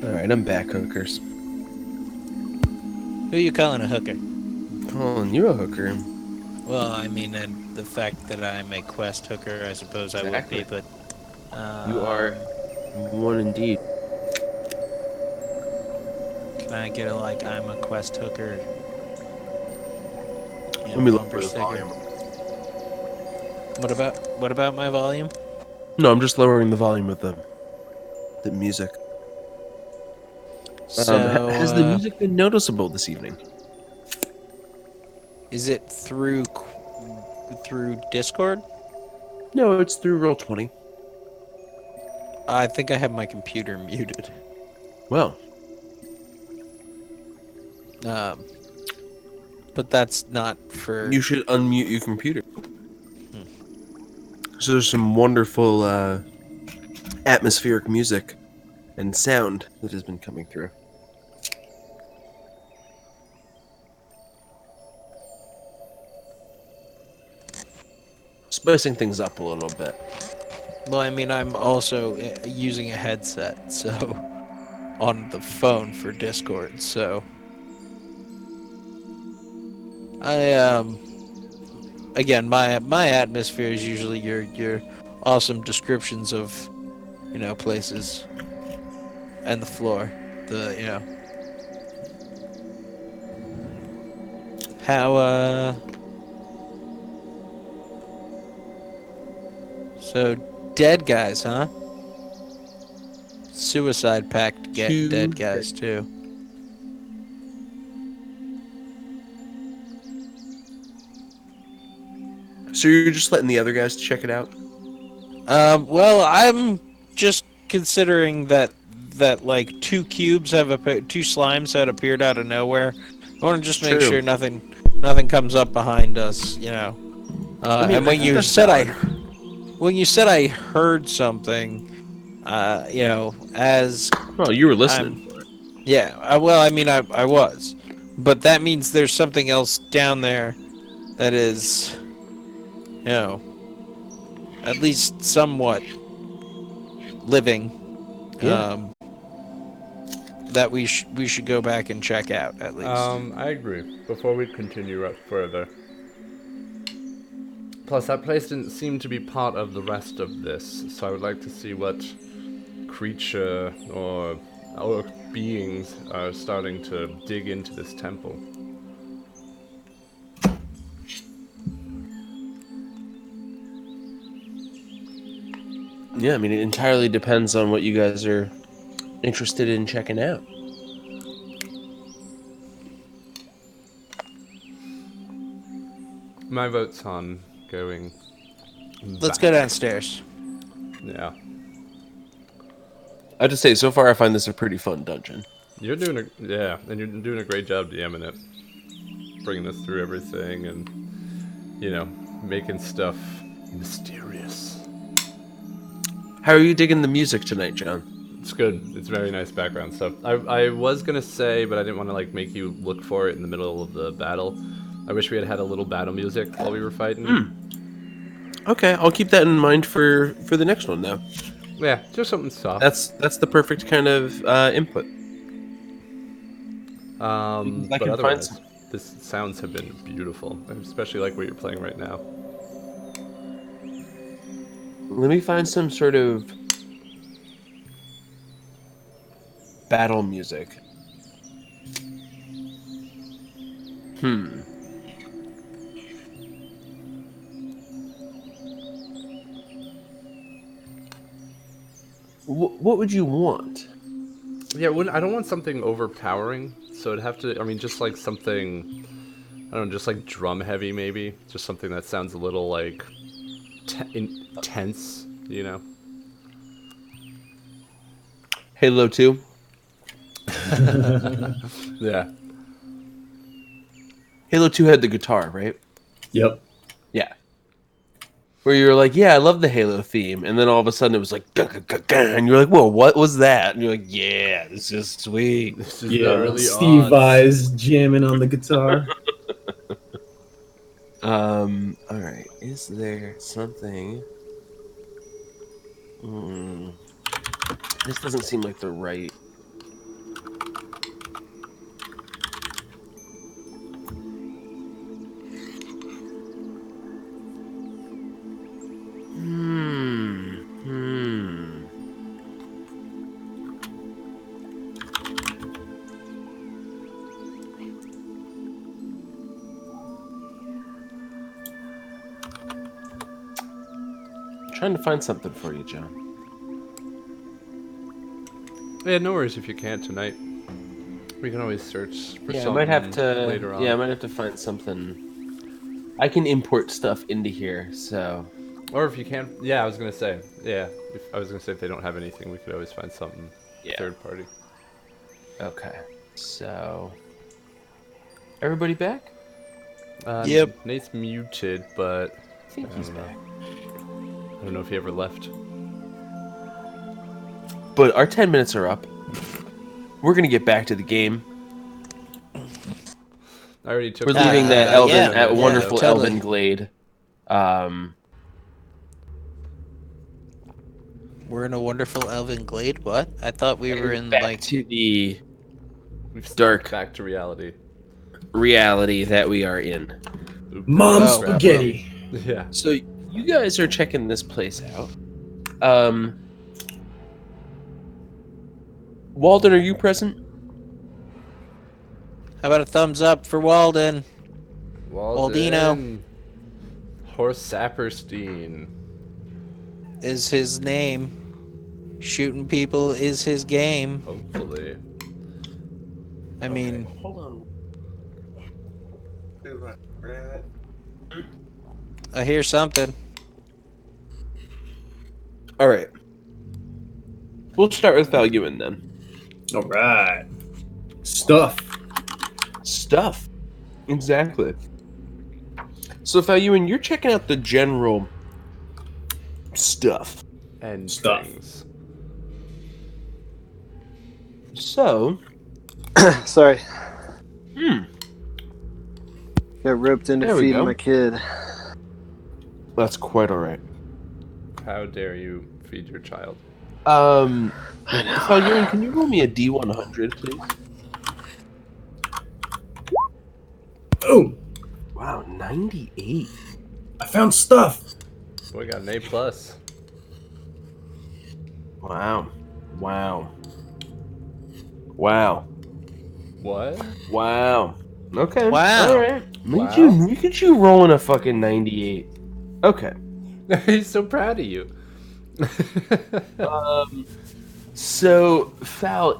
All right, I'm back, hookers. Who you calling a hooker? Calling you a hooker. Well, I mean, and the fact that I'm a quest hooker, I suppose I would be, Exactly. but You are one indeed. Can I get a like I'm a quest hooker? Let me look Bumper for the sticker. volume. What about my volume? No, I'm just lowering the volume of the music. So Has the music been noticeable this evening? is it through Discord? No, it's through Roll20. I think I have my computer muted. Well, But that's not for. you should unmute your computer. So there's some wonderful atmospheric music and sound that has been coming through. spicing things up a little bit. Well, I mean, I'm also using a headset, so on the phone for Discord. So I again, my atmosphere is usually your awesome descriptions of places and the floor, how so dead guys, huh? Suicide pact get Two dead guys too. So you're just letting the other guys check it out? Well, I'm just considering that like two slimes had appeared out of nowhere. I want to just make True. sure nothing comes up behind us, I mean, and when I think you that's said valid. when you said I heard something, as Well, you were listening. well, I mean, I was, but that means there's something else down there that is, at least somewhat living. Yeah. That we should go back and check out at least. I agree. Before we continue up further. Plus, that place didn't seem to be part of the rest of this, so I would like to see what creature or beings are starting to dig into this temple. Yeah, I mean, it entirely depends on what you guys are interested in checking out. My vote's on going. Let's go downstairs. Yeah. I have to say, so far I find this a pretty fun dungeon. You're doing and you're doing a great job DMing it. Bringing us through everything and, making stuff mysterious. How are you digging the music tonight, John? It's good. It's very nice background stuff. I was gonna say, but I didn't want to make you look for it in the middle of the battle. I wish we had a little battle music while we were fighting. Okay, I'll keep that in mind for the next one now. Yeah, just something soft. That's the perfect kind of input. I But can find otherwise, some. the sounds have been beautiful. I especially like what you're playing right now. Let me find some sort of battle music. What would you want? Yeah, I don't want something overpowering, so it'd have to. I mean, just like something. I don't know, just like drum heavy maybe. Just something that sounds a little intense, Halo 2? Yeah. Halo 2 had the guitar, right? Yep. Yeah. Where you were like, yeah, I love the Halo theme. And then all of a sudden it was like, "Gah, gah, gah, gah," and you're like, whoa, what was that? And you're like, yeah, this is sweet. This is Yeah, really Steve odd. Vai's jamming on the guitar. All right. Is there something? This doesn't seem like the right. Trying to find something for you, John. Yeah, no worries if you can't tonight. We can always search for Yeah, I something might have to. later on. Yeah, I might have to find something. I can import stuff into here, so. Or if you can't, I was gonna say, if they don't have anything, we could always find something third party. Okay. So. Everybody back? Yep. Nate's muted, but I think he's back. I don't know if he ever left. But our 10 minutes are up. We're gonna get back to the game. I already took. We're leaving that yeah, wonderful totally. Elven Glade. We're in a wonderful elven glade. What? I thought we were in back like. to the We've snapped Dark. back to reality. reality that we are in. Mom Oh, spaghetti. Yeah. So you guys are checking this place out. Walden, are you present? How about a thumbs up for Walden? Waldino. Horst Saperstein. Is his name. Shooting people is his game. Hopefully. I mean, Hold on. I hear something. All right. We'll start with Valuin then. All right. Stuff. Stuff. Exactly. So Valuin, you're checking out the general stuff. And Stuff. things. So, Sorry. hmm, Got roped into There we feeding go. my kid. that's quite all right. How dare you feed your child? Valuin, can you roll me a D100, please? Boom. Wow, 98. I found stuff. Boy got an A+. Wow. Wow. Wow. What? Wow. Okay. Wow. All right. Wow. Look at you rolling a fucking 98. Okay. He's so proud of you. So, Fal,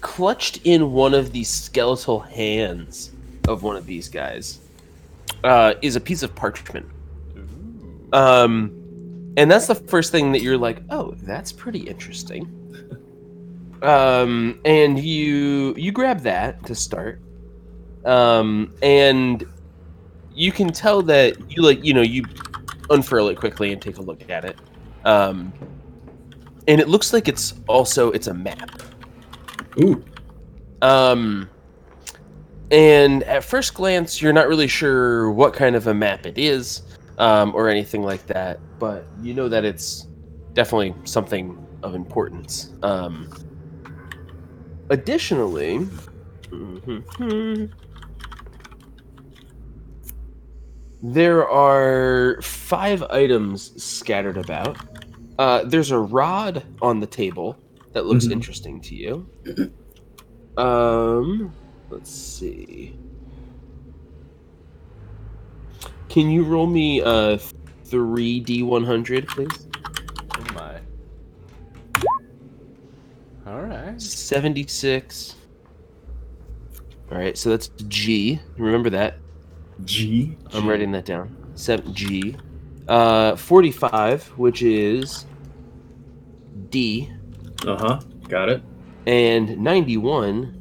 clutched in one of the skeletal hands of one of these guys, is a piece of parchment. And that's the first thing that you're like, oh, that's pretty interesting. And you grab that to start. And you can tell that you unfurl it quickly and take a look at it. And it looks like it's a map. Ooh. And at first glance, you're not really sure what kind of a map it is, or anything like that, but you know that it's definitely something of importance. Additionally, there are 5 items scattered about. There's a rod on the table that looks Mhm. interesting to you. Let's see. Can you roll me a 3D100, please? Oh my. Alright. 76. All right, so that's G. Remember that. G. I'm writing that down. 7G. 45, which is D, Uh-huh. Got it. and 91.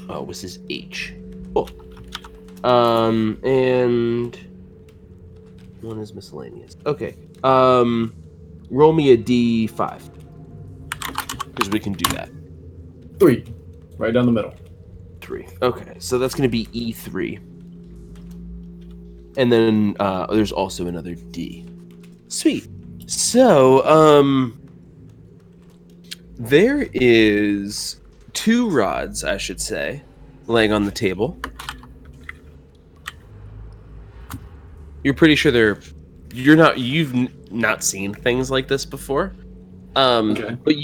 Oh, this is H. Cool. And one is miscellaneous. Okay. Roll me a D5 because we can do that. 3. Right down the middle. 3. Okay, so that's going to be E3. And then there's also another D. Sweet. So, there is 2 rods, I should say, laying on the table. You're pretty sure you've not seen things like this before. Okay. But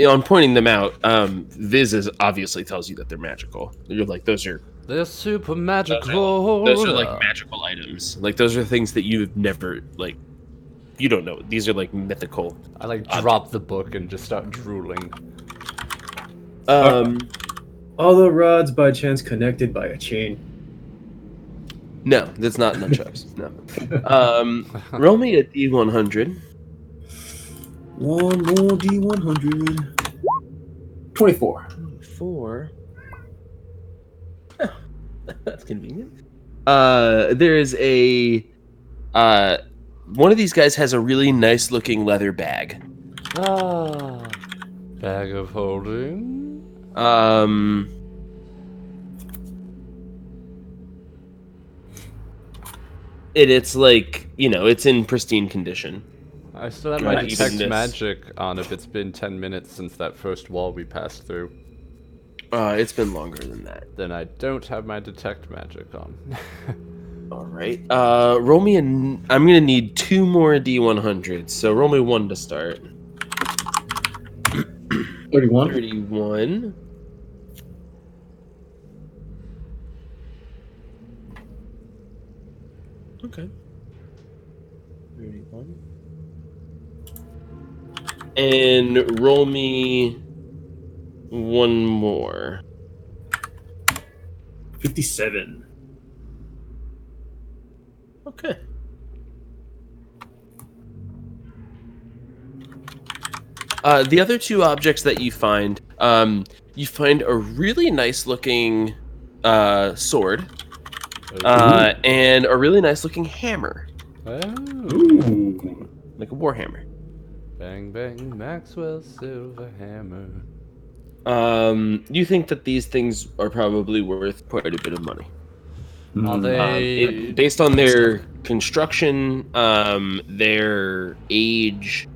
on pointing them out, Viz obviously tells you that they're magical. You're like, They're super magical. those are like magical items. Like those are things that you've never you don't know. These are like mythical. I like drop the book and just start drooling. All the rods by chance connected by a chain. No, that's not nunchucks. No. Roll me a D100. One more D100. 24. 4. That's convenient. There is a one of these guys has a really nice looking leather bag. Ah. Bag of holding. It's like, it's in pristine condition. I still have my Not even detect this. magic on if it's been 10 minutes since that first wall we passed through. It's been longer than that. Then I don't have my detect magic on. All right. Roll me I'm gonna need 2 more D100s. So roll me 1 to start. 31. 31. Okay. 31. And roll me 1 more. 57. Okay. The other 2 objects that you find a really nice looking sword and a really nice looking hammer, Oh. Ooh. like a war hammer. Bang bang, Maxwell's silver hammer. You think that these things are probably worth quite a bit of money. Are they? Based on their construction, their age,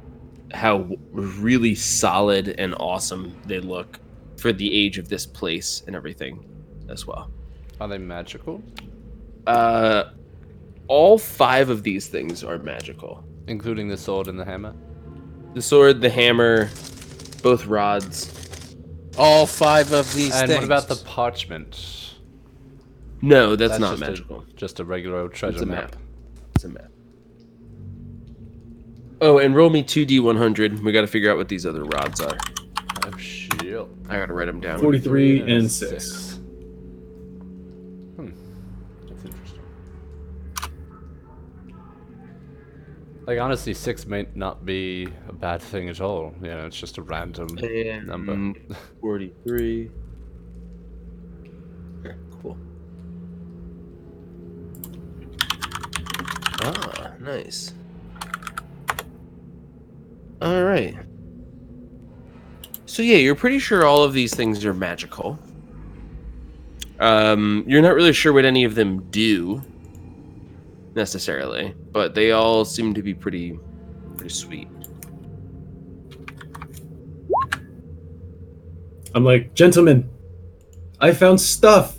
how really solid and awesome they look for the age of this place and everything as well. Are they magical? All 5 of these things are magical. Including the sword and the hammer? The sword, the hammer, both rods. All 5 of these And things. what about the parchment? No, that's not just magical. Just a regular old treasure It's a map. map. It's a map. Oh, and roll me 2D100. We got to figure out what these other rods are. Oh shit. I got to write them down. 43 and 6. That's interesting. Like, honestly, 6 may not be a bad thing at all. You know, it's just a random number. 43. Okay, cool. Ah, nice. All right. So yeah, you're pretty sure all of these things are magical. You're not really sure what any of them do necessarily, but they all seem to be pretty sweet. I'm like, gentlemen, I found stuff.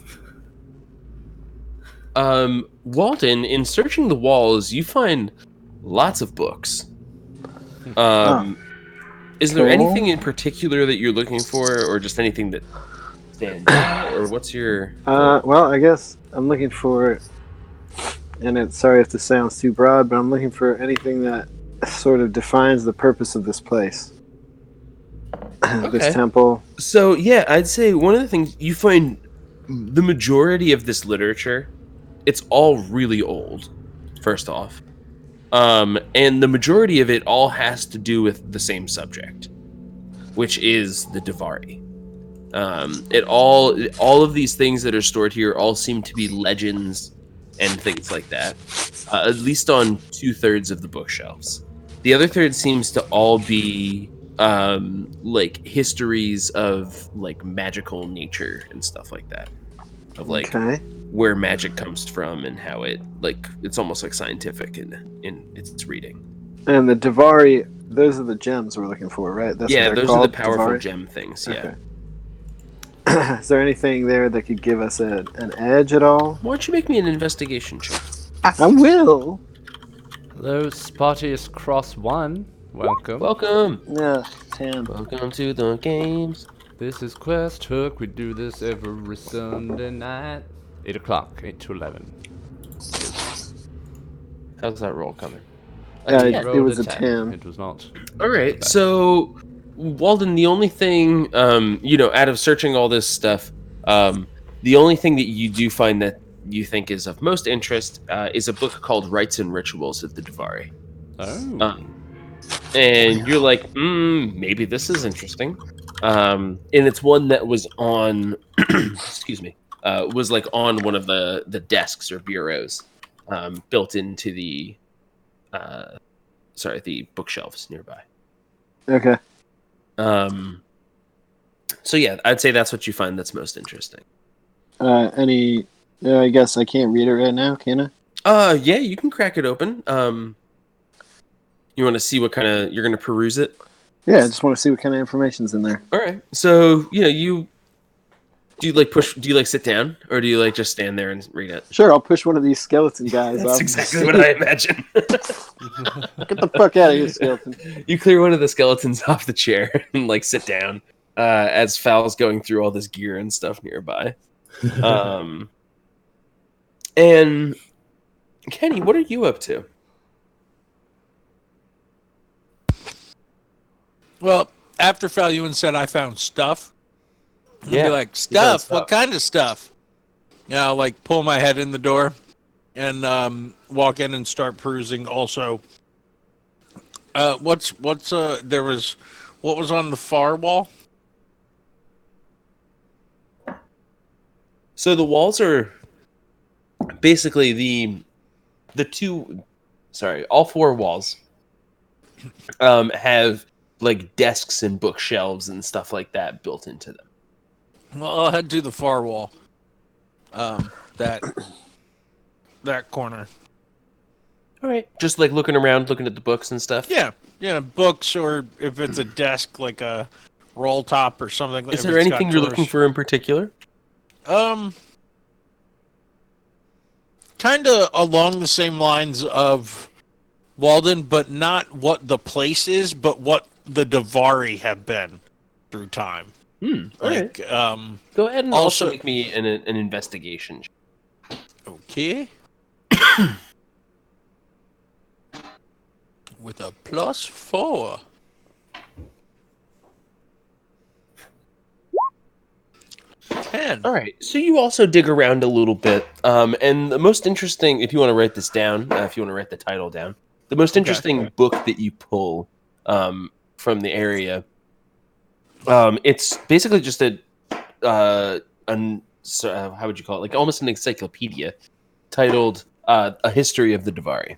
Walden, in searching the walls, you find lots of books. Is there Cool. anything in particular that you're looking for, or just anything that stands out, or what's your? Well, I guess I'm looking for, and it's sorry if this sounds too broad, but I'm looking for anything that sort of defines the purpose of this place. Okay. This temple. So yeah, I'd say one of the things you find, the majority of this literature, it's all really old. First off, and the majority of it all has to do with the same subject, which is the Davari. All of these things that are stored here all seem to be legends and things like that. At least on 2/3 of the bookshelves. The other third seems to all be like histories of like magical nature and stuff like that, of like Okay. where magic comes from and how it like it's almost like scientific in its reading. And the Davari, those are the gems we're looking for, right? That's Yeah, what they're those are the called, powerful Davari? gem things. Yeah. Okay. Is there anything there that could give us an edge at all? Why don't you make me an investigation check? I will. Hello, Spartius Cross 1. Welcome. Welcome. Yeah, 10. Welcome to the games. This is Quest Hook. We do this every Sunday night. 8 o'clock, 8 to 11. How's that roll coming? Yeah, Yeah. it Rolled was a 10. It was not. All right. So, Walden, the only thing, out of searching all this stuff, the only thing that you do find that you think is of most interest is a book called Rites and Rituals of the Davari. Oh. And you're like, maybe this is interesting. And it's one that was on, excuse me, was like on one of the desks or bureaus built into the bookshelves nearby. Okay. So yeah, I'd say that's what you find that's most interesting. I guess I can't read it right now, can I? Yeah, you can crack it open. You want to see what kind of you're going to peruse it? Yeah, I just want to see what kind of information's in there. All right. So you do you like push? Do you like sit down, or do you like just stand there and read it? Sure, I'll push one of these skeleton guys That's up. exactly what I imagine. Get the fuck out of here, skeleton. You clear one of the skeletons off the chair and like sit down as Foul's going through all this gear and stuff nearby. And Kenny, what are you up to? Well, after Faluan said I found stuff, I'd be like, stuff? What kind of stuff? I'll like pull my head in the door and walk in and start perusing. Also, what was on the far wall? So the walls are basically all four walls have like desks and bookshelves and stuff like that built into them. Well, I'll head to the far wall. That corner. All right. Just like looking around, looking at the books and stuff. Yeah, books, or if it's a desk, like a roll top or something. Is there anything you're looking for in particular? Kind of along the same lines of Walden, but not what the place is, but what the Davari have been through time. Like, go ahead and also make me an investigation. Okay. With a +4. All right, so you also dig around a little bit, and the most interesting, if you want to write this down, if you want to write the title down, the most interesting book that you pull from the area, it's basically just how would you call it? Like almost an encyclopedia titled "A History of the Davari."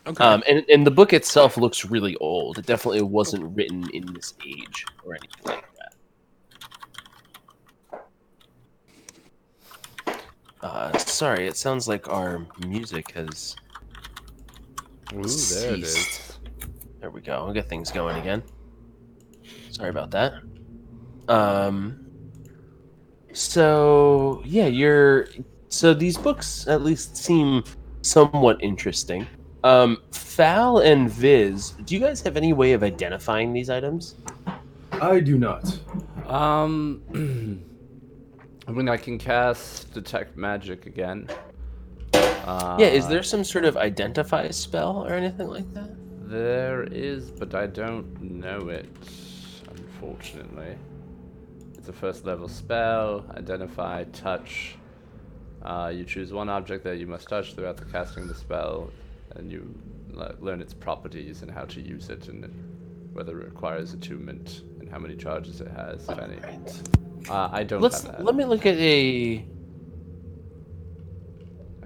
Okay, and the book itself looks really old. It definitely wasn't written in this age or anything like that. Sorry, it sounds like our music has There it is. There we go. We got things going again. Sorry about that. So yeah, so these books at least seem somewhat interesting. Fal and Viz, do you guys have any way of identifying these items? I do not. I mean, I can cast Detect Magic again. Is there some sort of identify spell or anything like that? There is, but I don't know it, unfortunately. It's a first level spell, Identify, Touch. You choose one object that you must touch throughout the casting of the spell, and you learn its properties and how to use it, and whether it requires attunement, and how many charges it has, if any. I don't have that. Let me look at a...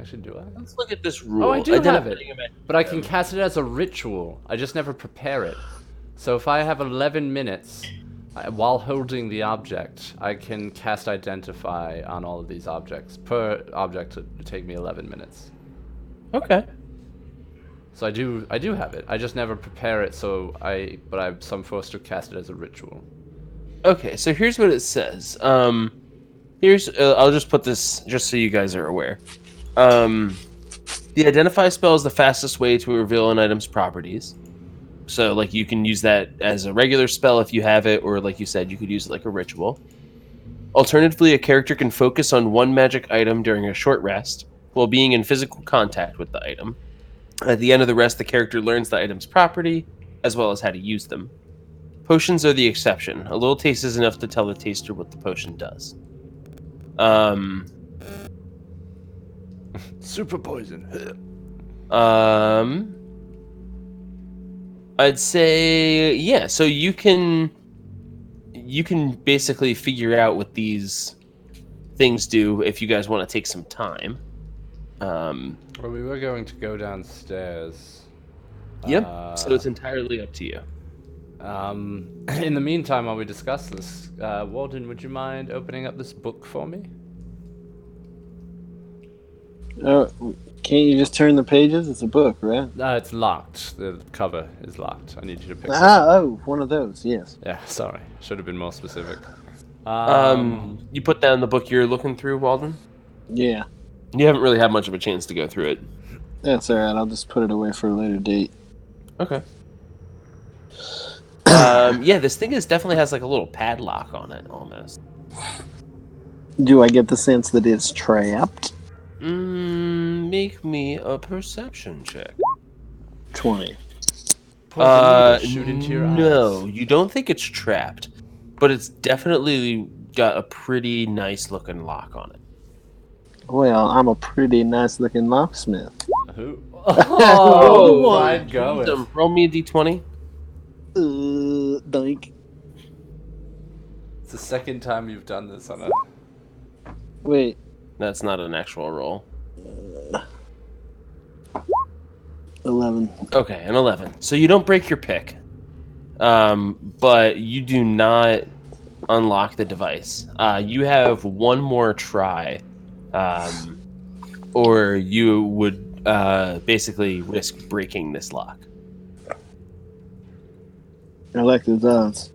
Actually, do I? Let's look at this rule. Oh, I do have it, but I can cast it as a ritual. I just never prepare it. So if I have 11 minutes while holding the object, I can cast Identify on all of these objects. Per object would take me 11 minutes. Okay. So I do have it. I just never prepare it. So I'm forced to cast it as a ritual. Okay, so here's what it says. I'll just put this just so you guys are aware. The Identify spell is the fastest way to reveal an item's properties. So, like, you can use that as a regular spell if you have it, or like you said, you could use it like a ritual. Alternatively, a character can focus on one magic item during a short rest while being in physical contact with the item. At the end of the rest, the character learns the item's property, as well as how to use them. Potions are the exception. A little taste is enough to tell the taster what the potion does. Super poison. I'd say, yeah, so you can basically figure out what these things do if you guys want to take some time. Well, we were going to go downstairs. Yep, so it's entirely up to you. In the meantime, while we discuss this, Walden, would you mind opening up this book for me? Can't you just turn the pages? It's a book, right? It's locked. The cover is locked. I need you to pick. One of those. Yes. Yeah, sorry. Should have been more specific. You put down the book you're looking through, Walden? Yeah. You haven't really had much of a chance to go through it. That's all right. I'll just put it away for a later date. Okay. Yeah, this thing definitely has like a little padlock on it, almost. Do I get the sense that it's trapped? Make me a perception check. 20. Shoot into your No, eyes. you don't think it's trapped, but it's definitely got a pretty nice looking lock on it. Well, I'm a pretty nice looking locksmith. Who? Oh, my God. Roll me a d20. Doink. It's the second time you've done this on a. Wait. That's not an actual roll. 11. Okay, an 11. So you don't break your pick, but you do not unlock the device. You have one more try, or you would basically risk breaking this lock. I like those odds.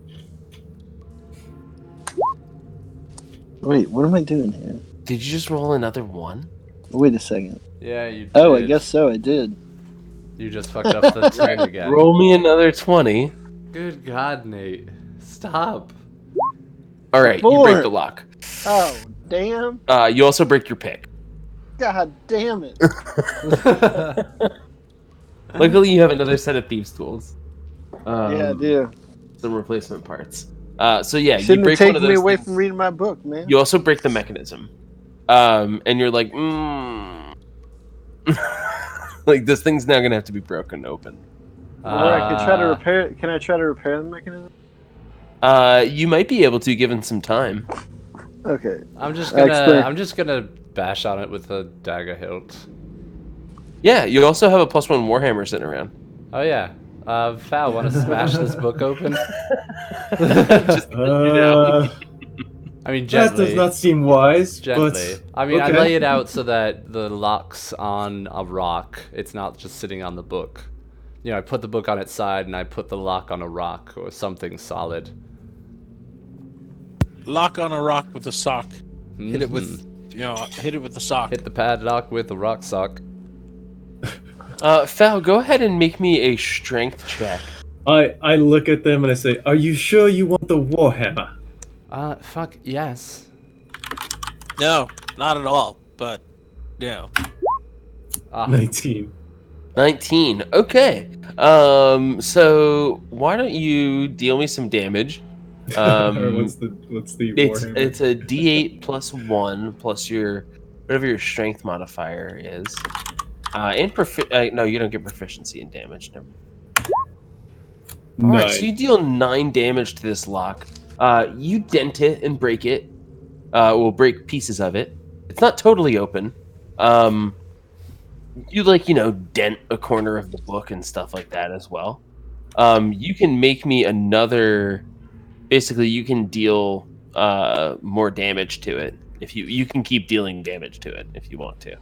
Wait, what am I doing here? Did you just roll another one? Wait a second. Yeah, you did. Oh, I guess so. I did. You just fucked up the 10 again. Roll me another 20. Good God, Nate. Stop. All right, you Four. break the lock. Oh, damn. You also break your pick. God damn it. Luckily, you have another set of thieves' tools. Yeah, I do. Some replacement parts. So yeah, you Shouldn't break have one of taken me those away things. from reading my book, man. You also break the mechanism, and you're like, like this thing's now gonna have to be broken open. Or I could try to repair it. Can I try to repair the mechanism? You might be able to, given some time. Okay. I'm just Explain. gonna bash on it with a dagger hilt. Yeah, you also have a +1 warhammer sitting around. Oh yeah. Val, want to smash this book open? Just, I mean, That gently. does not seem wise. Gently. But, I mean, I okay. lay it out so that the lock's on a rock. It's not just sitting on the book. You know, I put the book on its side and I put the lock on a rock or something solid. Lock on a rock with a sock. Hit it Mhm. with, hit it with the sock. Hit the padlock with a rock sock. Fal, go ahead and make me a strength check. I look at them and I say, "Are you sure you want the warhammer?" Fuck, yes. No, not at all. But, no. 19. 19. Okay. So why don't you deal me some damage? Or what's the warhammer? It's a D8 plus 1 plus your whatever your strength modifier is. And no, you don't get proficiency in damage. Never. All right, so you deal 9 damage to this lock. You dent it and break it. Will break pieces of it. It's not totally open. You dent a corner of the book and stuff like that as well. You can make me another. Basically, you can deal more damage to it. If you can keep dealing damage to it if you want to.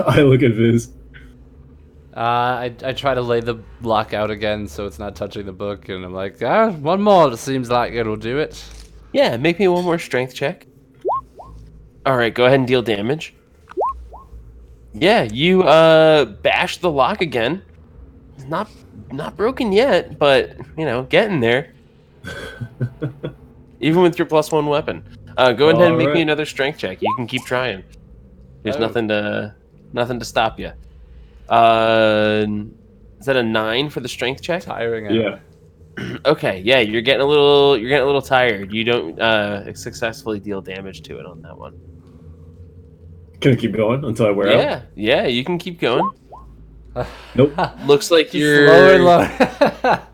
I look at Viz. I try to lay the lock out again so it's not touching the book, and I'm like, one more. It seems like it'll do it. Yeah, make me one more strength check. All right, go ahead and deal damage. Yeah, you bash the lock again. It's not broken yet, but getting there. Even with your +1 weapon. Go ahead and make me another strength check. You can keep trying. There's nothing to stop you. Is that a 9 for the strength check? Tiring. Yeah. Okay, yeah, you're getting a little tired. You don't successfully deal damage to it on that one. Can I keep going until I wear out? Yeah, you can keep going. Nope. Looks like Just you're lower and lower.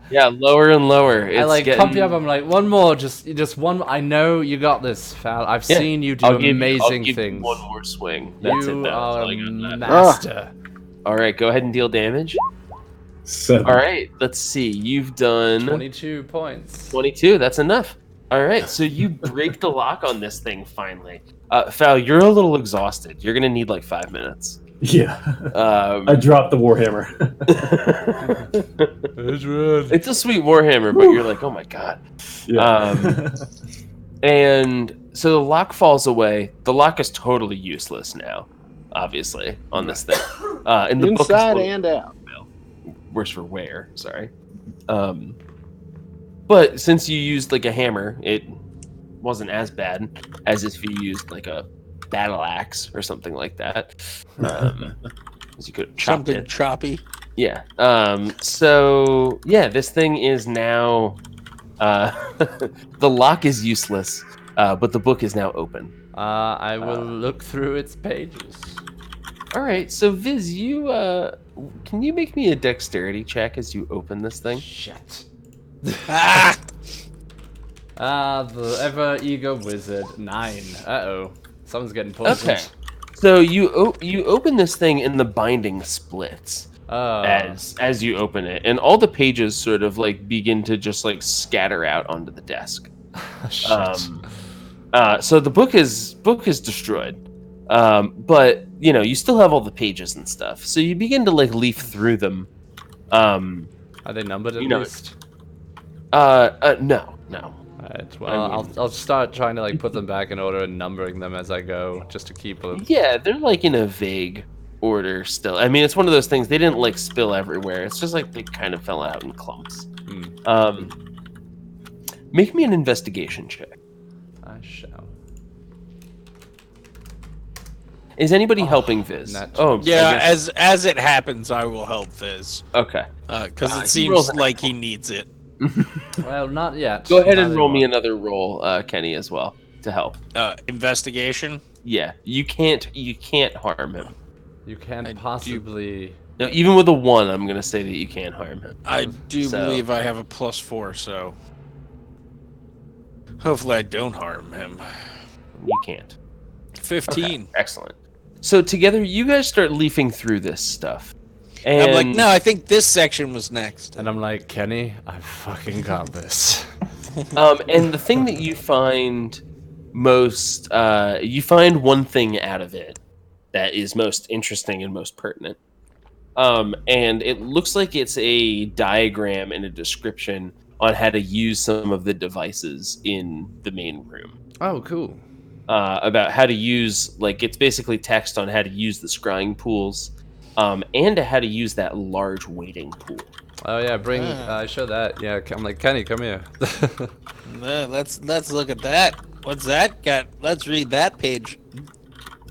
Yeah, lower and lower. I pump you up. I'm like, one more, just one. I know you got this, Fal. I've seen you do I'll amazing give things. You one more swing. That's you it. That's are all a I got left. master. All right, go ahead and deal damage. 7. All right, let's see. You've done 22 points. 22. That's enough. All right, so you break the lock on this thing finally. Fal, you're a little exhausted. You're gonna need like 5 minutes. Yeah. Um, I dropped the Warhammer. it's a sweet Warhammer, but you're like, oh my god. And so the lock falls away. The lock is totally useless now, obviously, on this thing. And the book is a Inside little- and out. worse for wear, sorry. But since you used like a hammer, it wasn't as bad as if you used like a battle axe or something like that. As you could have chopped Something it. choppy. Yeah. So yeah, this thing is now the lock is useless, but the book is now open. I will look through its pages. All right, so Viz, you can you make me a dexterity check as you open this thing? Shit. Ah! The ever eager wizard 9. Uh-oh. Someone's getting poisoned. Okay. So you open this thing and the binding splits Oh. as you open it, and all the pages sort of like begin to just like scatter out onto the desk. Shit. So the book is destroyed, but you know you still have all the pages and stuff. So you begin to like leaf through them. Are they numbered at you know, least? No. Alright, well, I'll start trying to like put them back in order and numbering them as I go, just to keep them. Yeah, they're like in a vague order still. I mean, it's one of those things. They didn't like spill everywhere. It's just like they kind of fell out in clumps. Make me an investigation check. I shall. Is anybody helping Viz? not- Oh, Yeah, I guess- as it happens, I will help Viz. okay. Because it he rolls seems like he needs it. Well, not yet. Go ahead Not and roll me anymore. another roll, Kenny, as well to help. Investigation. Yeah, you can't harm him. You can't I do- possibly. No, even with a 1, I'm gonna say that you can't harm him. I do So- believe I have a +4, so hopefully I don't harm him. You can't. 15. Excellent. So together, you guys start leafing through this stuff, and I'm like, no, I think this section was next. And I'm like, Kenny, I fucking got this. And the thing that you find most, you find one thing out of it that is most interesting and most pertinent. And it looks like it's a diagram and a description on how to use some of the devices in the main room. Oh, cool. About how to use, like, it's basically text on how to use the scrying pools, and how to use that large waiting pool. Oh yeah, bring. Show that. Yeah, I'm like, Kenny, come here. Let's look at that. What's that got? Let's read that page.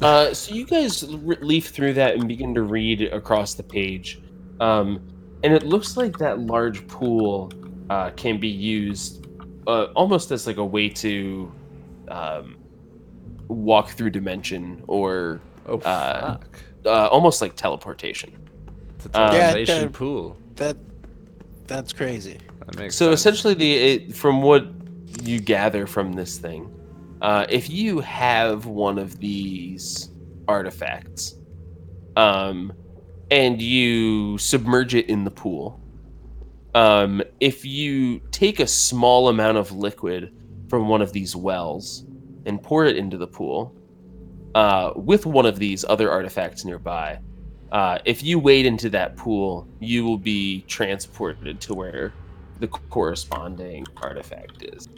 So you guys leaf through that and begin to read across the page, and it looks like that large pool can be used almost as like a way to walk through dimension, or Oh fuck. almost like teleportation. It's a Yeah, teleportation that- pool. That's crazy. That makes So sense. essentially, from what you gather from this thing, if you have one of these artifacts, and you submerge it in the pool, if you take a small amount of liquid from one of these wells and pour it into the pool, with one of these other artifacts nearby, if you wade into that pool, you will be transported to where the corresponding artifact is,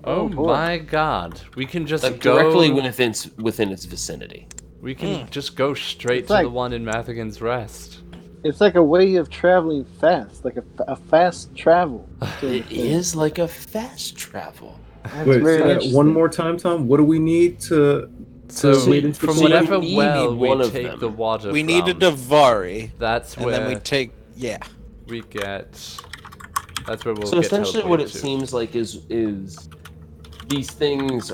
Oh boy. my god, we can just like go directly within its vicinity. We can just go straight It's to like- the one in Mathigan's Rest. It's like a way of traveling fast, like a fast travel. It is like a fast travel. That's Wait, very say that interesting. one more time, Tom. What do we need to? So wade into from so you whatever need well we one of take them. the water We from, need a Davari, that's and where then we take. Yeah. we get. That's where we'll So get essentially, what it teleported to. seems like is these things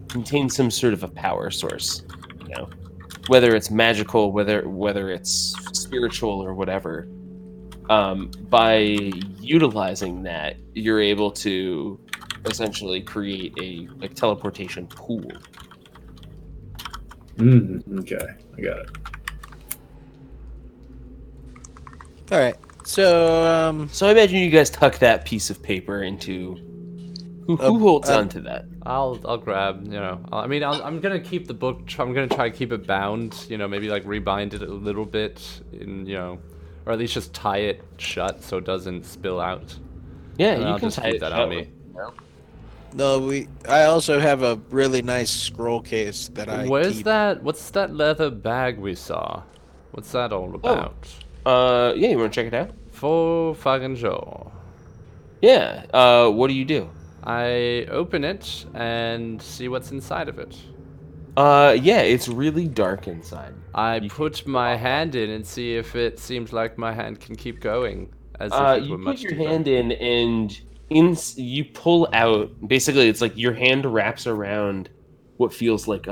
contain some sort of a power source, you know, whether it's magical, whether it's spiritual or whatever. By utilizing that, you're able to essentially create a teleportation pool. Okay, I got it. All right. So So I imagine you guys tuck that piece of paper into Who holds on to that? I'll grab, you know. I'm gonna keep the book. I'm gonna try to keep it bound. You know, maybe like rebind it a little bit, in or at least just tie it shut so it doesn't spill out. Yeah, And you I'll can just tie keep it that shut on me. with, No, I also have a really nice scroll case that I Where's keep. that? What's that leather bag we saw? What's that all about? Yeah, you want to check it out? For fucking sure. Yeah. What do you do? I open it and see what's inside of it. Yeah, it's really dark inside. I put my hand in and see if it seems like my hand can keep going, as if it You were put much your deeper. hand in, and you pull out. Basically, it's like your hand wraps around what feels like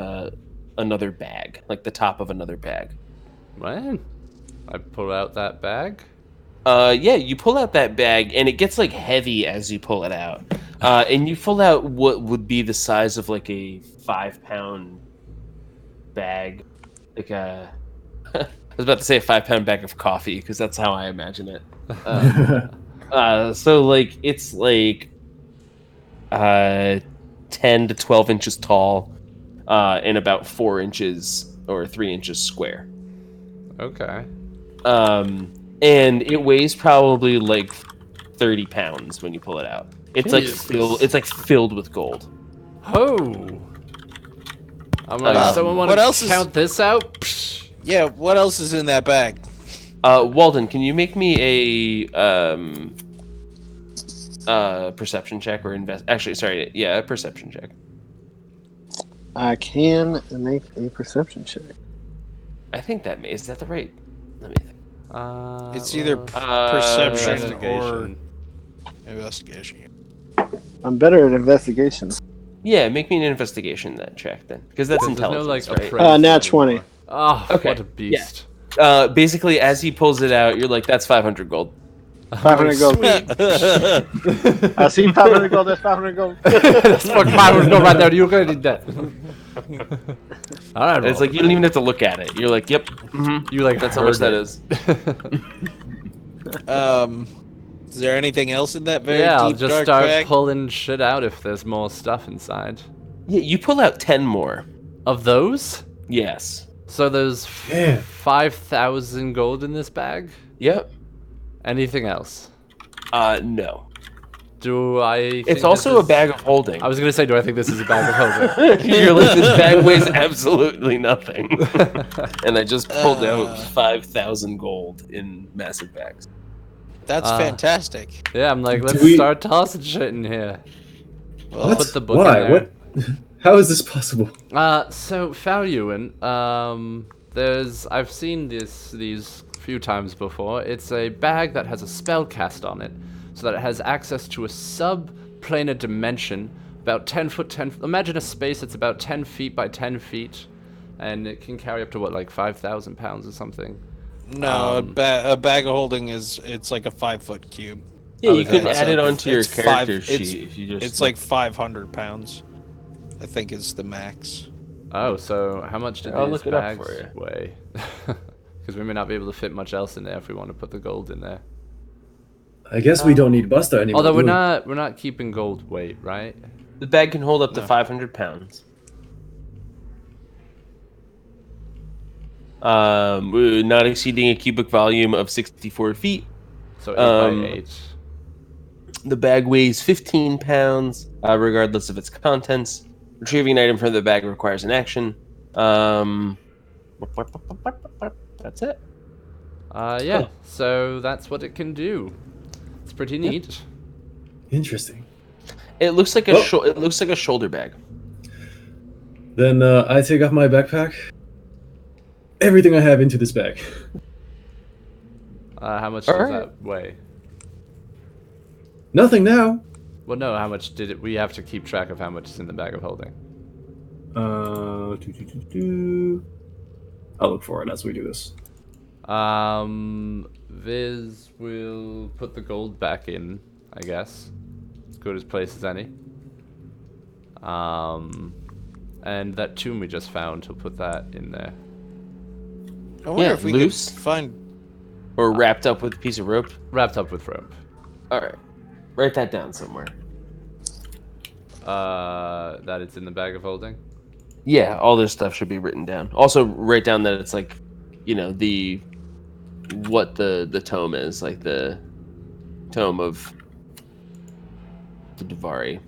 another bag, like the top of another bag. Man, I pull out that bag. Yeah, you pull out that bag, and it gets like heavy as you pull it out. And you pull out what would be the size of like a 5-pound bag, like a. I was about to say a 5-pound bag of coffee because that's how I imagine it. So like it's like 10 to 12 inches tall, and about 4 inches or 3 inches square. Okay. And it weighs probably like 30 pounds when you pull it out. It's Jesus. like filled with gold. Oh. I'm like, someone want what to else is- count this out? Psh. Yeah, what else is in that bag? Walden, can you make me a perception check or invest? Actually, sorry, yeah, a perception check. I can make a perception check. I think is that the right? Let me think. It's either well, perception or investigation. investigation. I'm better at investigation. Yeah, make me an investigation check then, because that's There's no, intelligence, like, right? appraisal Nat anymore. 20. Oh, Okay, what a beast. Basically, as he pulls it out, you're like, "That's 500 gold." 500 gold. I see 500 gold. That's 500 gold. That's fucking 500 gold right there. You're gonna need that. All right, It's like you don't even have to look at it. You're like, "Yep, you like that's how much that heard is." Is there anything else in that very Yeah, I'll deep just dark start bag? pulling shit out if there's more stuff inside. Yeah, you pull out 10 more. Of those? Yes. So there's Yeah. 5,000 gold in this bag? Yep. Anything else? No. Do I think It's this also a is- bag of holding. I was gonna say, do I think this is a bag of holding? You're like, this bag weighs absolutely nothing. And I just pulled out 5,000 gold in massive bags. That's fantastic. Yeah, I'm like, let's we- start tossing shit in here. Well, Put the book Why? in there. What? How is this possible? So Falyuan, I've seen these few times before. It's a bag that has a spell cast on it, so that it has access to a subplanar dimension, about 10 foot 10. Imagine a space that's about 10 feet by 10 feet, and it can carry up to what, like 5,000 pounds or something. No, a bag of holding it's like a 5-foot cube. Yeah, you Okay. can add it onto your It's character five- it's- sheet if you just. It's like 500 pounds. I think is the max. Oh, so how much did I'll these look it up bags for you. weigh? Because we may not be able to fit much else in there if we want to put the gold in there. I guess we don't need Busta anymore. Although do we're not keeping gold weight, right? The bag can hold up to 500 pounds. Not exceeding a cubic volume of 64 feet. So 8 by 8. The bag weighs 15 pounds, regardless of its contents. Retrieving an item from the bag requires an action. That's it. Yeah. Oh. So that's what it can do. It's pretty neat. Interesting. It looks like Oh. it looks like a shoulder bag. Then I take off my backpack. Everything I have into this bag. How much All does right. that weigh? Nothing now. Well, no. How much did it? We have to keep track of how much is in the bag of holding. I'll look for it as we do this. Viz will put the gold back in, I guess. As good as place as any. And that tomb we just found, he'll put that in there. I wonder Yeah, if we loose. could find. Or wrapped up with a piece of rope. Wrapped up with rope. All right. Write that down somewhere. That it's in the bag of holding? Yeah, all this stuff should be written down. Also, write down that it's like, what the tome is, like the tome of the Davari.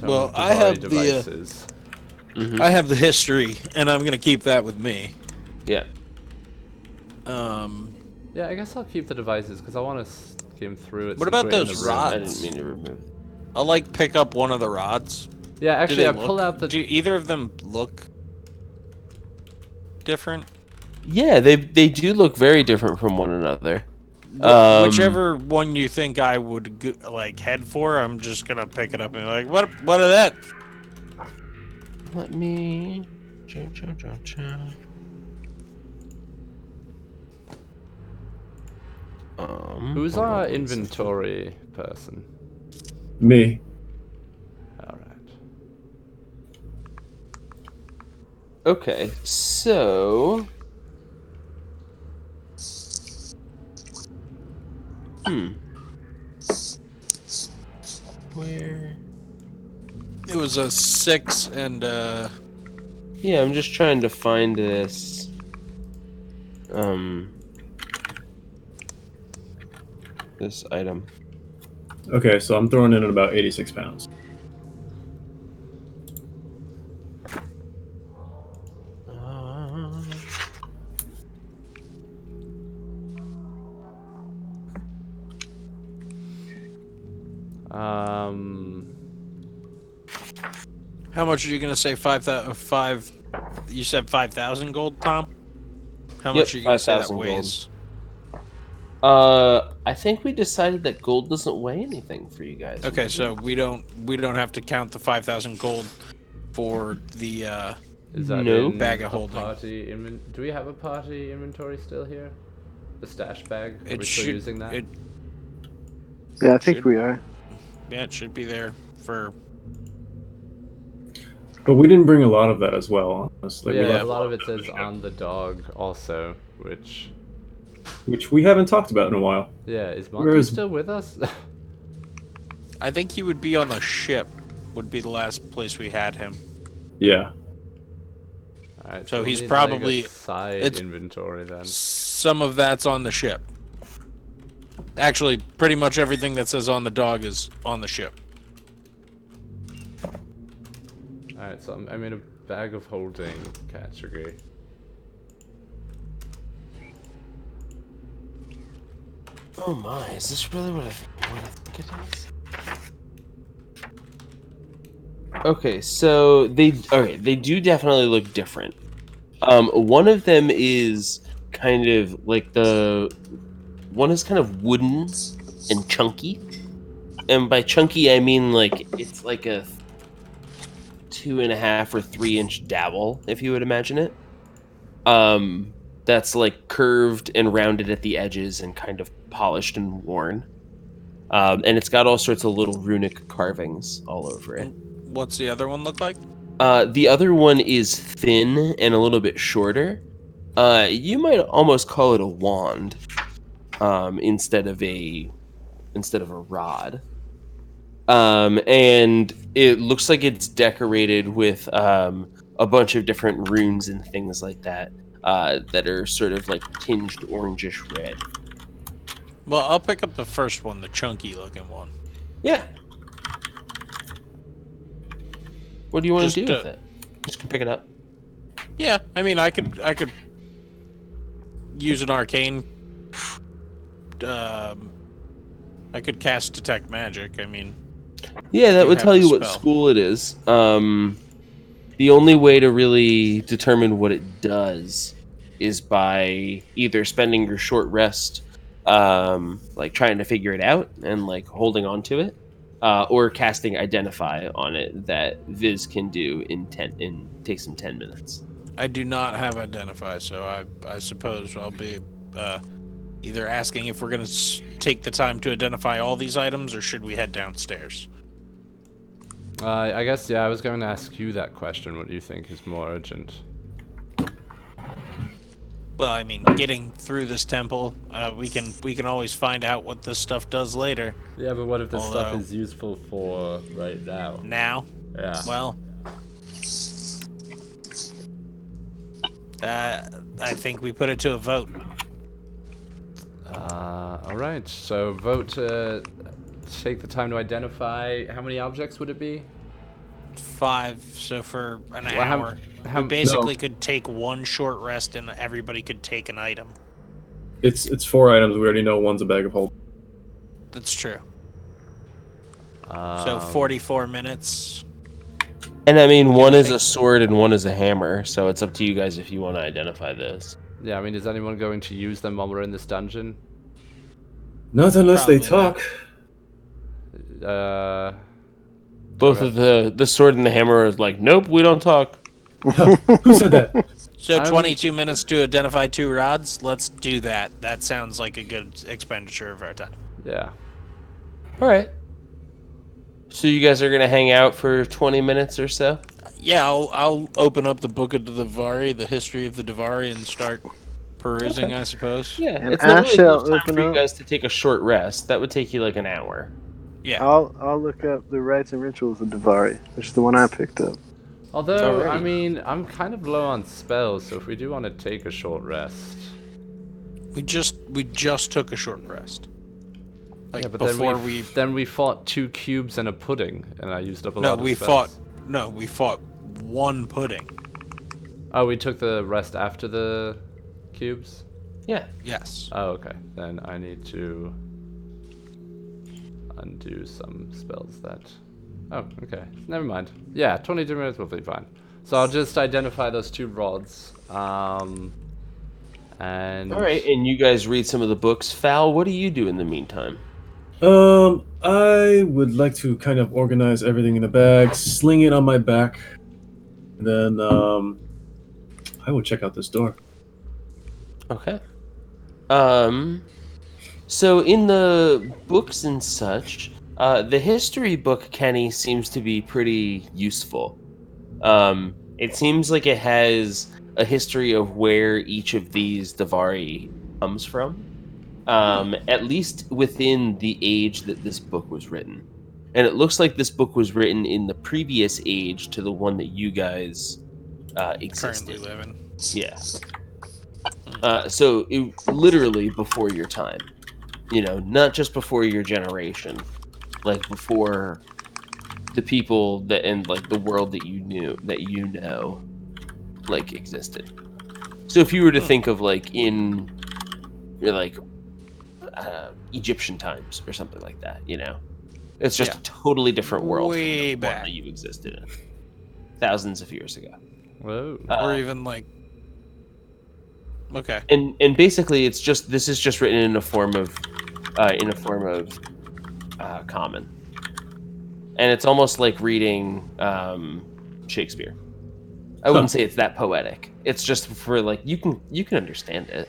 Well, I have devices. I have the history, and I'm gonna keep that with me. Yeah. Yeah, I guess I'll keep the devices because I want to skim through it. What since about we're in those the room. rods? I didn't mean to remove. I'll pick up one of the rods. Yeah, actually, I Do pull out the. Do either of them look different? Yeah, they do look very different from one another. Whichever one you think I would head for, I'm just gonna pick it up and be like, what are that? Let me. Who's hold our on. inventory person? Me. All right. Okay, so. Where? It was a 6 and Yeah, I'm just trying to find this. This item. Okay, so I'm throwing in at about 86 pounds. how much are you gonna say? 5,000. You said 5,000 gold, Tom. How much are you gonna say that 5,000 gold. weighs? I think we decided that gold doesn't weigh anything for you guys. Okay, so we don't have to count the 5,000 gold for the Is that No. in Bag of the holding. party do we have a party inventory still here? The stash bag? Are It we still should- using that? Yeah, I think Should- we are. Yeah, it should be there for. But we didn't bring a lot of that as well, honestly. We yeah, left a lot of it on says the ship, on the dog also, which which we haven't talked about in a while. yeah, is Where Monty is- still with us? I think he would be on the ship. Would be the last place we had him. Yeah. Alright, So we'll he's need, probably- like, a side it's- inventory then. Some of that's on the ship. Actually, pretty much everything that says on the dog is on the ship. Alright, so I'm in a bag of holding category. Oh my, is this really what I think it is? Okay, so they do definitely look different. One of them is kind of like one is kind of wooden and chunky. And by chunky I mean like it's like a 2.5 or 3-inch dowel, if you would imagine it. That's like curved and rounded at the edges and kind of polished and worn. And it's got all sorts of little runic carvings all over it. What's the other one look like? The other one is thin and a little bit shorter. You might almost call it a wand, instead of a rod. And it looks like it's decorated with a bunch of different runes and things like that, that are sort of like tinged orangish red. Well, I'll pick up the first one, the chunky looking one. Yeah. What do you want Just, to do with it? Just pick it up. Yeah, I mean, I could use an arcane. I could cast detect magic. I mean, Yeah, that You would have tell the you what spell. school it is. The only way to really determine what it does is by either spending your short rest, like trying to figure it out and like holding on to it, or casting Identify on it that Viz can do in takes him 10 minutes. I do not have identify, so I suppose I'll be either asking if we're gonna take the time to identify all these items, or should we head downstairs? I guess, yeah, I was going to ask you that question. What do you think is more urgent? Well, I mean, getting through this temple, we can always find out what this stuff does later. Yeah, but what if this stuff Although- is useful for right now? Now, Yeah. well, I think we put it to a vote. All right. So vote to take the time to identify. How many objects would it be? 5. So for an Well, how- hour, how- we basically could take one short rest, and everybody could take an item. It's 4 items. We already know one's a bag of holding. That's true. So Um, 44 minutes. And I mean, one is think- a sword and one is a hammer, so it's up to you guys if you want to identify this. Yeah, I mean, is anyone going to use them while we're in this dungeon? Not unless they Probably not. talk. Both of the sword and the hammer is like, nope, we don't talk. Who said that? So I'm- 22 minutes to identify 2 rods. Let's do that. That sounds like a good expenditure of our time. Yeah. All right. So you guys are gonna hang out for 20 minutes or so. Yeah, I'll open up the book of the Davari, the history of the Davari, and start perusing, I suppose. Yeah, And it's not I really shall enough time open for you up- guys to take a short rest. That would take you like an hour. Yeah. I'll look up the rites and rituals of Davari, which is the one I picked up. Although, I Alrighty. mean, I'm kind of low on spells, so if we do want to take a short rest. We just took a short rest. Like Yeah, but before then we fought 2 cubes and a pudding, and I used up a No, lot of we spells. we fought one pudding. Oh, we took the rest after the cubes? Yeah. Yes. Oh, okay. Then I need to undo some spells that... Oh, okay. Never mind. Yeah, 22 minutes will be fine. So I'll just identify those 2 rods. And... All right, and you guys read some of the books. Fal, what do you do in the meantime? I would like to kind of organize everything in a bag, sling it on my back, and then I will check out this door. Okay. So in the books and such, the history book, Kenny, seems to be pretty useful. It seems like it has a history of where each of these Davari comes from, at least within the age that this book was written. And it looks like this book was written in the previous age to the one that you guys existed. Currently living. Yeah. So it literally before your time, you know, not just before your generation, like before the people that and like the world that you know, like existed. So if you were to think of like in, like, Egyptian times or something like that, you know, it's just Yeah. a totally different world from Way the one back. that you existed in thousands of years ago. Whoa. Or even like. Okay. And basically it's just this is just written in a form of common, and it's almost like reading Shakespeare. I wouldn't say it's that poetic. It's just for like you can understand it.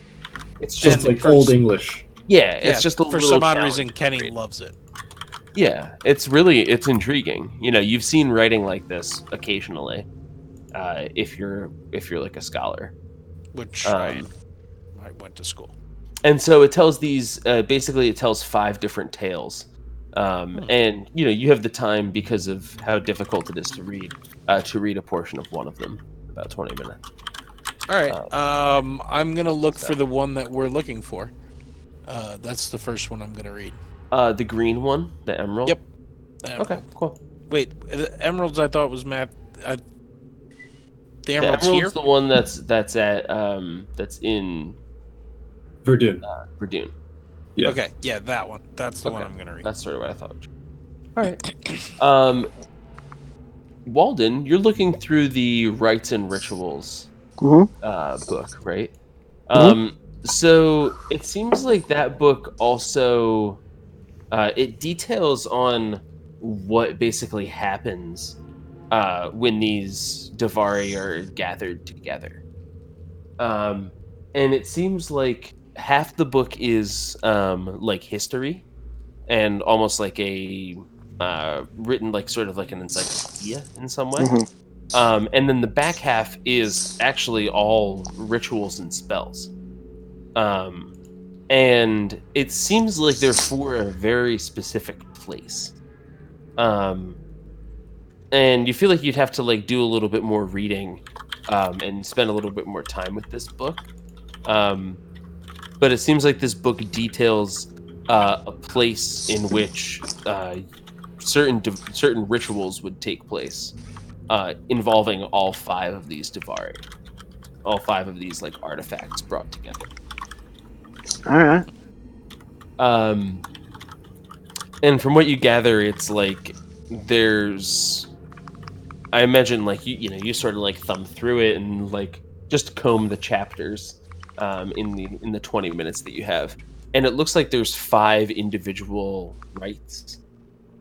It's Just just like for- old English. yeah, it's Yeah, just a for little some odd challenge reason, to Kenny read. loves it. Yeah, it's intriguing. You know, you've seen writing like this occasionally, if you're like a scholar. Which Um, I went to school. And so it tells these basically it tells 5 different tales, and you know you have the time because of how difficult it is to read a portion of one of them, about 20 minutes. All right. I'm gonna look for the one that we're looking for. That's the first one I'm gonna read. The green one, the emerald. Yep. Okay, cool. Wait, the emeralds I thought was map. The The emeralds emerald's here. the one that's at that's in Verdun. Verdun. Yeah. Okay, yeah, that one. That's the one Okay. I'm gonna read. That's sort of what I thought. All right. Walden, you're looking through the rites and rituals book, right? So it seems like that book also it details on what basically happens when these Davari are gathered together. And it seems like half the book is like history and almost like a written like sort of like an encyclopedia in some way. Mhm. And then the back half is actually all rituals and spells. And it seems like they're for a very specific place. And you feel like you'd have to like do a little bit more reading, and spend a little bit more time with this book. But it seems like this book details a place in which certain rituals would take place, involving all 5 of these Devari, all 5 of these like artifacts brought together. All right. And from what you gather, it's like there's, I imagine like you sort of like thumb through it and like just comb the chapters in the 20 minutes that you have, and it looks like there's 5 individual rites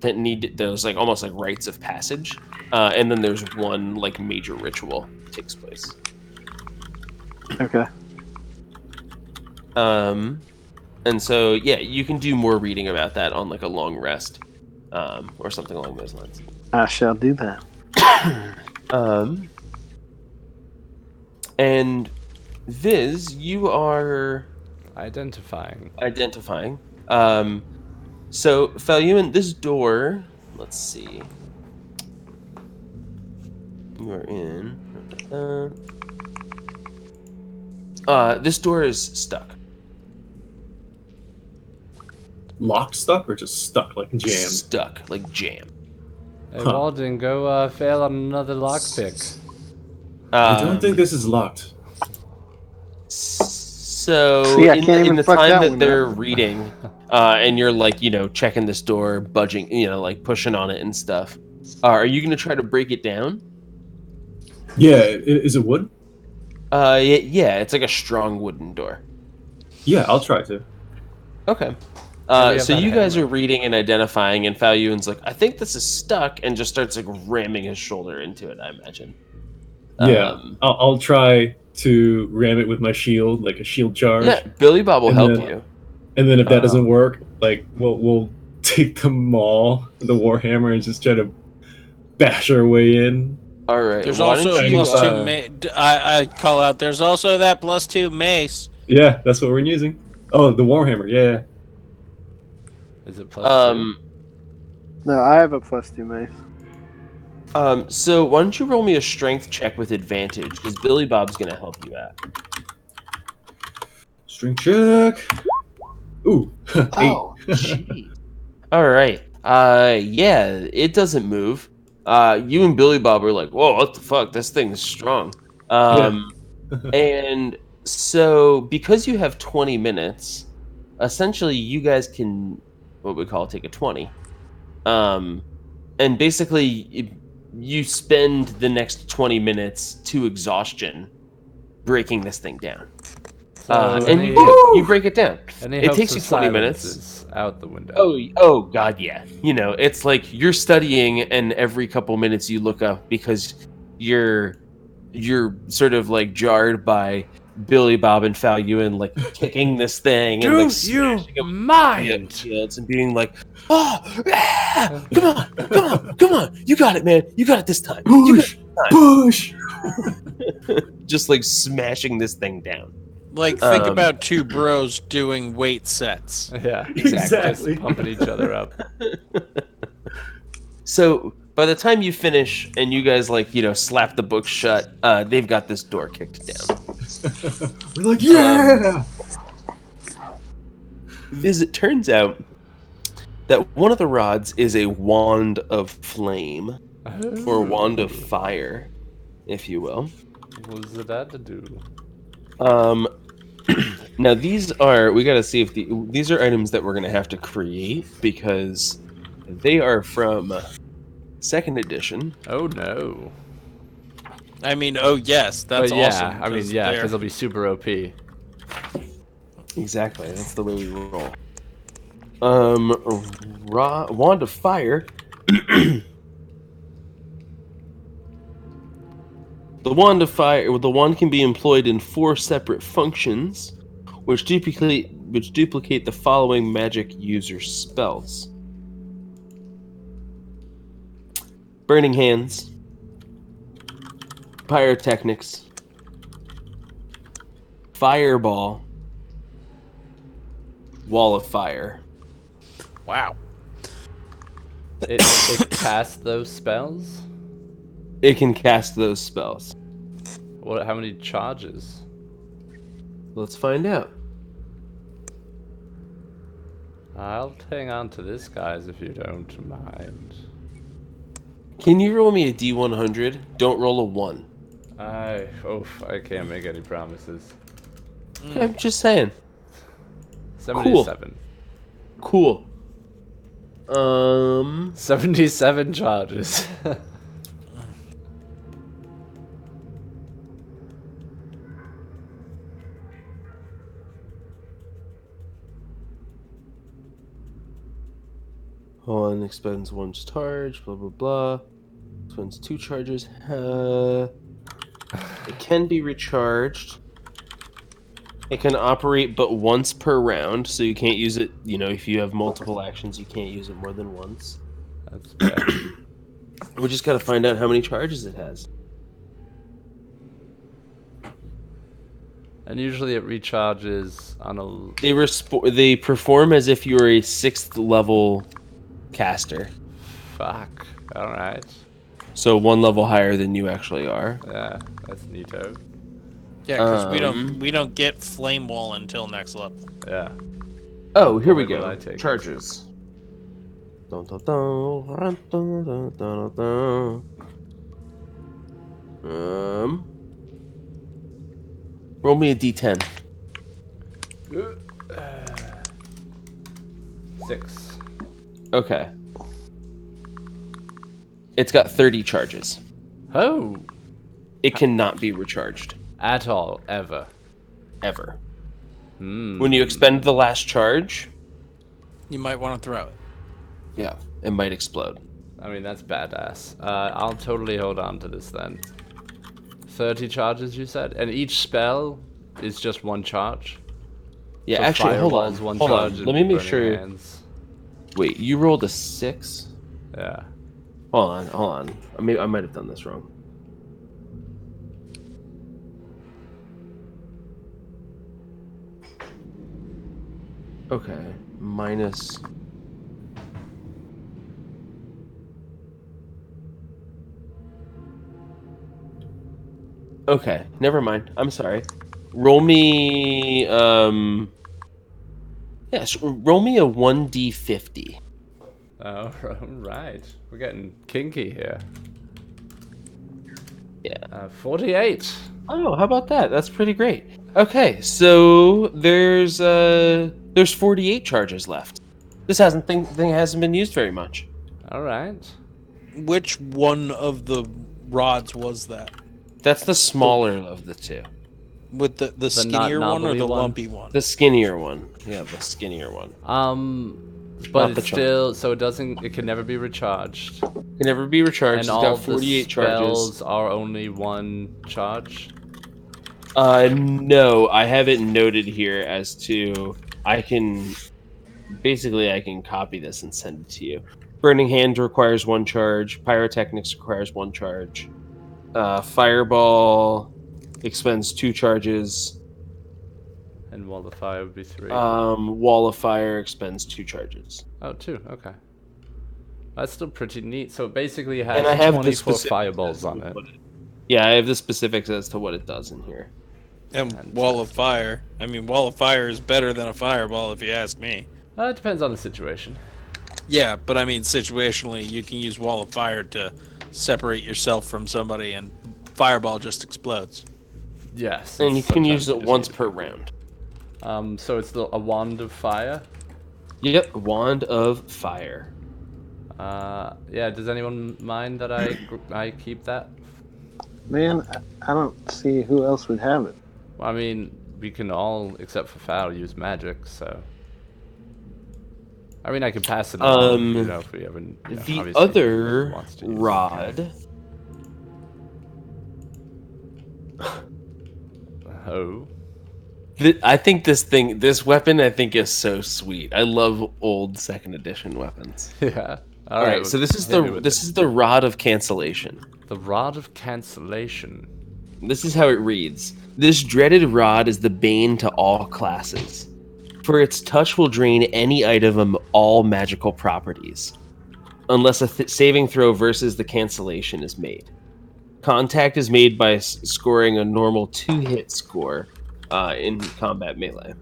that need those like almost like rites of passage, and then there's one like major ritual that takes place. Okay. And so yeah, you can do more reading about that on like a long rest, or something along those lines. I shall do that. And Viz, you are Identifying. So Falyuan, this door, let's see. You are in. This door is stuck. Locked stuck or just stuck like jammed? Stuck, like jam. Hey, Walden, go fail on another lockpick. I don't think this is locked. So See, I can't in even the fuck time that that one they're up. reading, and you're like, checking this door, budging, like pushing on it and stuff, are you going to try to break it down? Yeah, is it wood? Yeah, it's like a strong wooden door. Yeah, I'll try to. Okay. we have So that you guys hammer. are reading and identifying, and Falyuan's like, I think this is stuck, and just starts like ramming his shoulder into it, I imagine. Yeah, I'll try to ram it with my shield, like a shield charge. Yeah, Billy Bob will And help then- you. And then if that doesn't work, like we'll take the maul, the warhammer, and just try to bash our way in. All right. There's why also don't a you, +2 I call out. There's also that +2 mace. Yeah, that's what we're using. Oh, the warhammer. Yeah. Is it +2? No, I have a +2 mace. So why don't you roll me a strength check with advantage, because Billy Bob's gonna help you out. Strength check. Ooh, 8. Oh, jeez. All right. Yeah, it doesn't move. You and Billy Bob are like, whoa, what the fuck? This thing is strong. And so because you have 20 minutes, essentially you guys can, what we call take a 20. And basically you spend the next 20 minutes to exhaustion breaking this thing down. And any- you break it down. Any It hopes takes of you 20 silence minutes. is out the window. Oh god, yeah. It's like you're studying, and every couple minutes you look up because you're sort of like jarred by Billy Bob and Falyuan like kicking this thing and like smashing him mind? shields and being like, oh, ah, come on, you got it, man, you got it this time. You got Push! it. Just like smashing this thing down. Like, think Um, about 2 bros doing weight sets. Yeah, Exactly. Just pumping each other up. So by the time you finish and you guys like slap the book shut, they've got this door kicked down. We're like, yeah! As it turns out that one of the rods is a wand of flame, or wand of fire, if you will. What does that to do? Now these are, we gotta see if these are items that we're gonna have to create because they are from 2nd edition. Oh no. I mean, oh yes, that's But yeah, awesome. I mean, yeah, because they'll be super OP. Exactly, that's the way we roll. Wand of fire. The wand of fire. The wand can be employed in 4 separate functions, which duplicate the following magic user spells: Burning Hands, Pyrotechnics, Fireball, Wall of Fire. Wow. It casts those spells? It can cast those spells. What? How many charges? Let's find out. I'll hang on to this, guys, if you don't mind. Can you roll me a D100? Don't roll a 1. I can't make any promises. I'm just saying. 77. Cool. 77 charges. One expends 1 charge, blah blah blah. Expends 2 charges. It can be recharged. It can operate but once per round, so you can't use it, if you have multiple actions, you can't use it more than once. That's bad. We just gotta find out how many charges it has. And usually it recharges on a... They perform as if you're a 6th level caster. Fuck. Alright. So 1 level higher than you actually are. Yeah, that's neato. Yeah, because we don't get Flame Wall until next level. Yeah. Oh, here we Where will go. I take it? Charges. Dun, dun, dun, dun, dun, dun, dun, dun. Roll me a D10. 6. Okay. It's got 30 charges. Oh! It cannot be recharged. At all, ever. Ever. Hmm. When you expend the last charge, You might want to throw it. yeah, it might explode. I mean, that's badass. I'll totally hold on to this then. 30 charges, you said? And each spell is just 1 charge? Yeah, So actually, hold on. Fireball's 1 Hold charge on. and Let me make Burning sure. Hands. Wait, you rolled a 6? Yeah. Hold on. I might have done this wrong. Okay, minus. Okay, never mind. I'm sorry. Roll me yes, roll me a 1d50. Oh, right. We're getting kinky here. Yeah. 48. Oh, how about that? That's pretty great. Okay, so there's 48 charges left. This thing hasn't been used very much. All right. Which one of the rods was that? That's the smaller of the two. With the not skinnier one or knobbly the one? lumpy one? The skinnier one. Yeah, the skinnier one. But Not the it's still, so it can never be recharged. Can never be recharged. And It's all got the 48 spells charges. are only 1 charge. No, I have it noted here as to I can copy this and send it to you. Burning Hand requires 1 charge. Pyrotechnics requires 1 charge. Fireball expends 2 charges. And Wall of Fire would be 3. Wall of Fire expends 2 charges. Oh, 2. Okay. That's still pretty neat. So it basically has And I have the 24 specifics fireballs as to on it. what Yeah, I have the specifics as to what it does in here. And Wall of Fire. I mean, Wall of Fire is better than a fireball, if you ask me. It depends on the situation. Yeah, but I mean, situationally, you can use Wall of Fire to separate yourself from somebody, and fireball just explodes. Yes. And you can sometimes use you it just once need per round. So it's a Wand of Fire. Yep, Wand of Fire. Yeah. Does anyone mind that I keep that? Man, I don't see who else would have it. Well, I mean, we can all, except for Foul, use magic. So. I mean, I can pass it on. If we haven't. The obviously other wants to use it. rod. Oh. I think this weapon, is so sweet. I love old 2nd edition weapons. Yeah. All right, so this is the rod of cancellation. The Rod of Cancellation. This is how it reads. This dreaded rod is the bane to all classes. for its touch will drain any item of all magical properties, unless a saving throw versus the cancellation is made. Contact is made by scoring a normal 2-hit score in combat melee.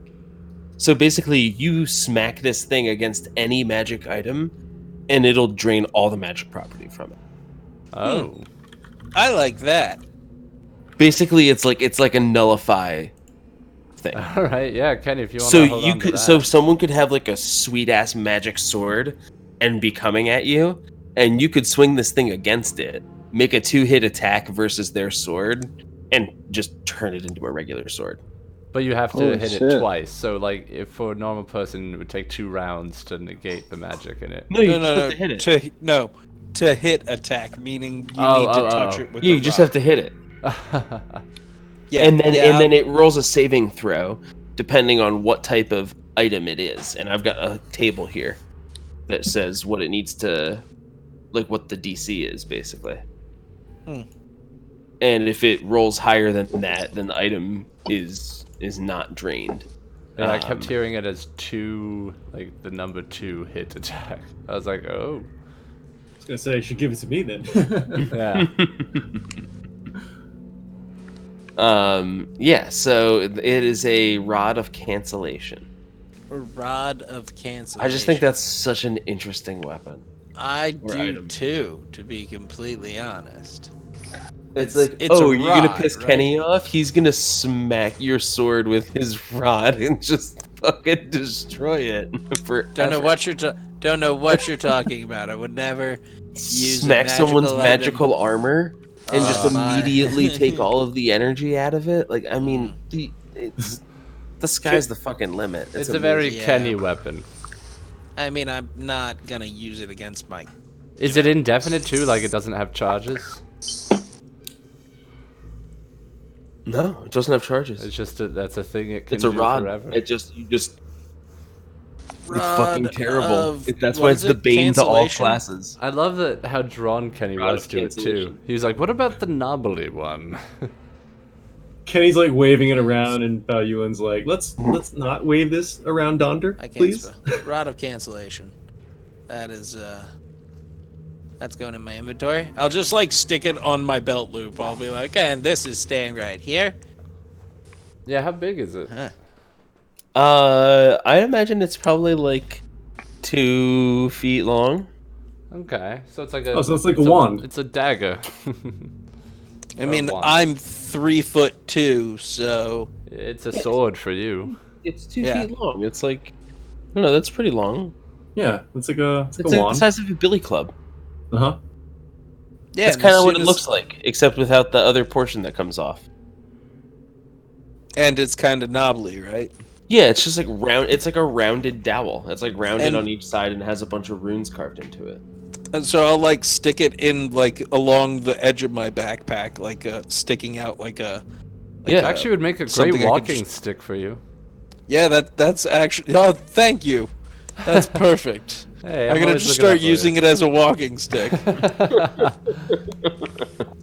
So basically, you smack this thing against any magic item, and it'll drain all the magic property from it. Oh. I like that. Basically, it's like a nullify thing. All right, yeah, Kenny, if you want So to hold you on to could, that. so someone could have like a sweet ass magic sword, and be coming at you, and you could swing this thing against it, make a 2-hit attack versus their sword, and just turn it into a regular sword. But you have to Holy hit it shit. twice. So, like, if for a normal person, it would take 2 rounds to negate the magic in it. No, you No, just no, have no. to hit it. To hit attack, meaning you need to Oh, touch oh. it with You the just rod. have to hit it, Yeah, and then yeah, it rolls a saving throw, depending on what type of item it is. And I've got a table here that says what it needs to, like what the DC is basically. Hmm. And if it rolls higher than that, then the item is not drained. Yeah, I kept Um, hearing it as 2, like the number 2 hit attack. I was like, oh. I was gonna say, you should give it to me then. Yeah. Yeah, so it is a rod of cancellation. a rod of cancellation. I just think that's such an interesting weapon. I or do item. too, to be completely honest. It's like, it's a oh, you're gonna rod, piss right? Kenny off? He's gonna smack your sword with his rod and just fucking destroy it. Don't know what you're talking about. I would never use a smack someone's magical magical armor and just Oh, my. immediately take all of the energy out of it. Like, I mean, the sky's the fucking limit. It's a very Yeah. Kenny weapon. I mean, I'm not gonna use it against my. Is it indefinite too? Like it doesn't have charges? No, it doesn't have charges. It's just that's a thing it can It's a do rod. forever. It's Rod fucking terrible. of- That's what why is it's the it? bane to all Cancellation? classes. I love that how drawn Kenny Rod was of to it too. cancellation. He was like, "What about the knobbly one?" Kenny's like waving it around, and Bao Yuan's like, let's not wave this around Donder, I can't please. spell. Rod of cancellation. That is that's going in my inventory. I'll just like stick it on my belt loop. I'll be like, and this is staying right here. Yeah, how big is it? Huh. I imagine it's probably like 2 feet long. Okay, so it's like a. Oh, so it's like a wand. It's a dagger. I Or mean, wand. I'm 3'2", so It's a sword for you. It's 2 Yeah. feet long. It's like, no, that's pretty long. Yeah, it's like a It's like the wand. size of a billy club. Uh-huh. yeah. That's and kind as of what soon it as- looks like, except without the other portion that comes off. And it's kind of knobbly, right? Yeah, it's just like round. It's like a rounded dowel. It's like rounded And- on each side and has a bunch of runes carved into it. And so I'll like stick it in like along the edge of my backpack, like sticking out like a. Like Yeah, It actually would make a something I great could walking just- stick for you. Yeah, that's actually. Oh, thank you. That's perfect. Hey, I'm gonna just start using it as a walking stick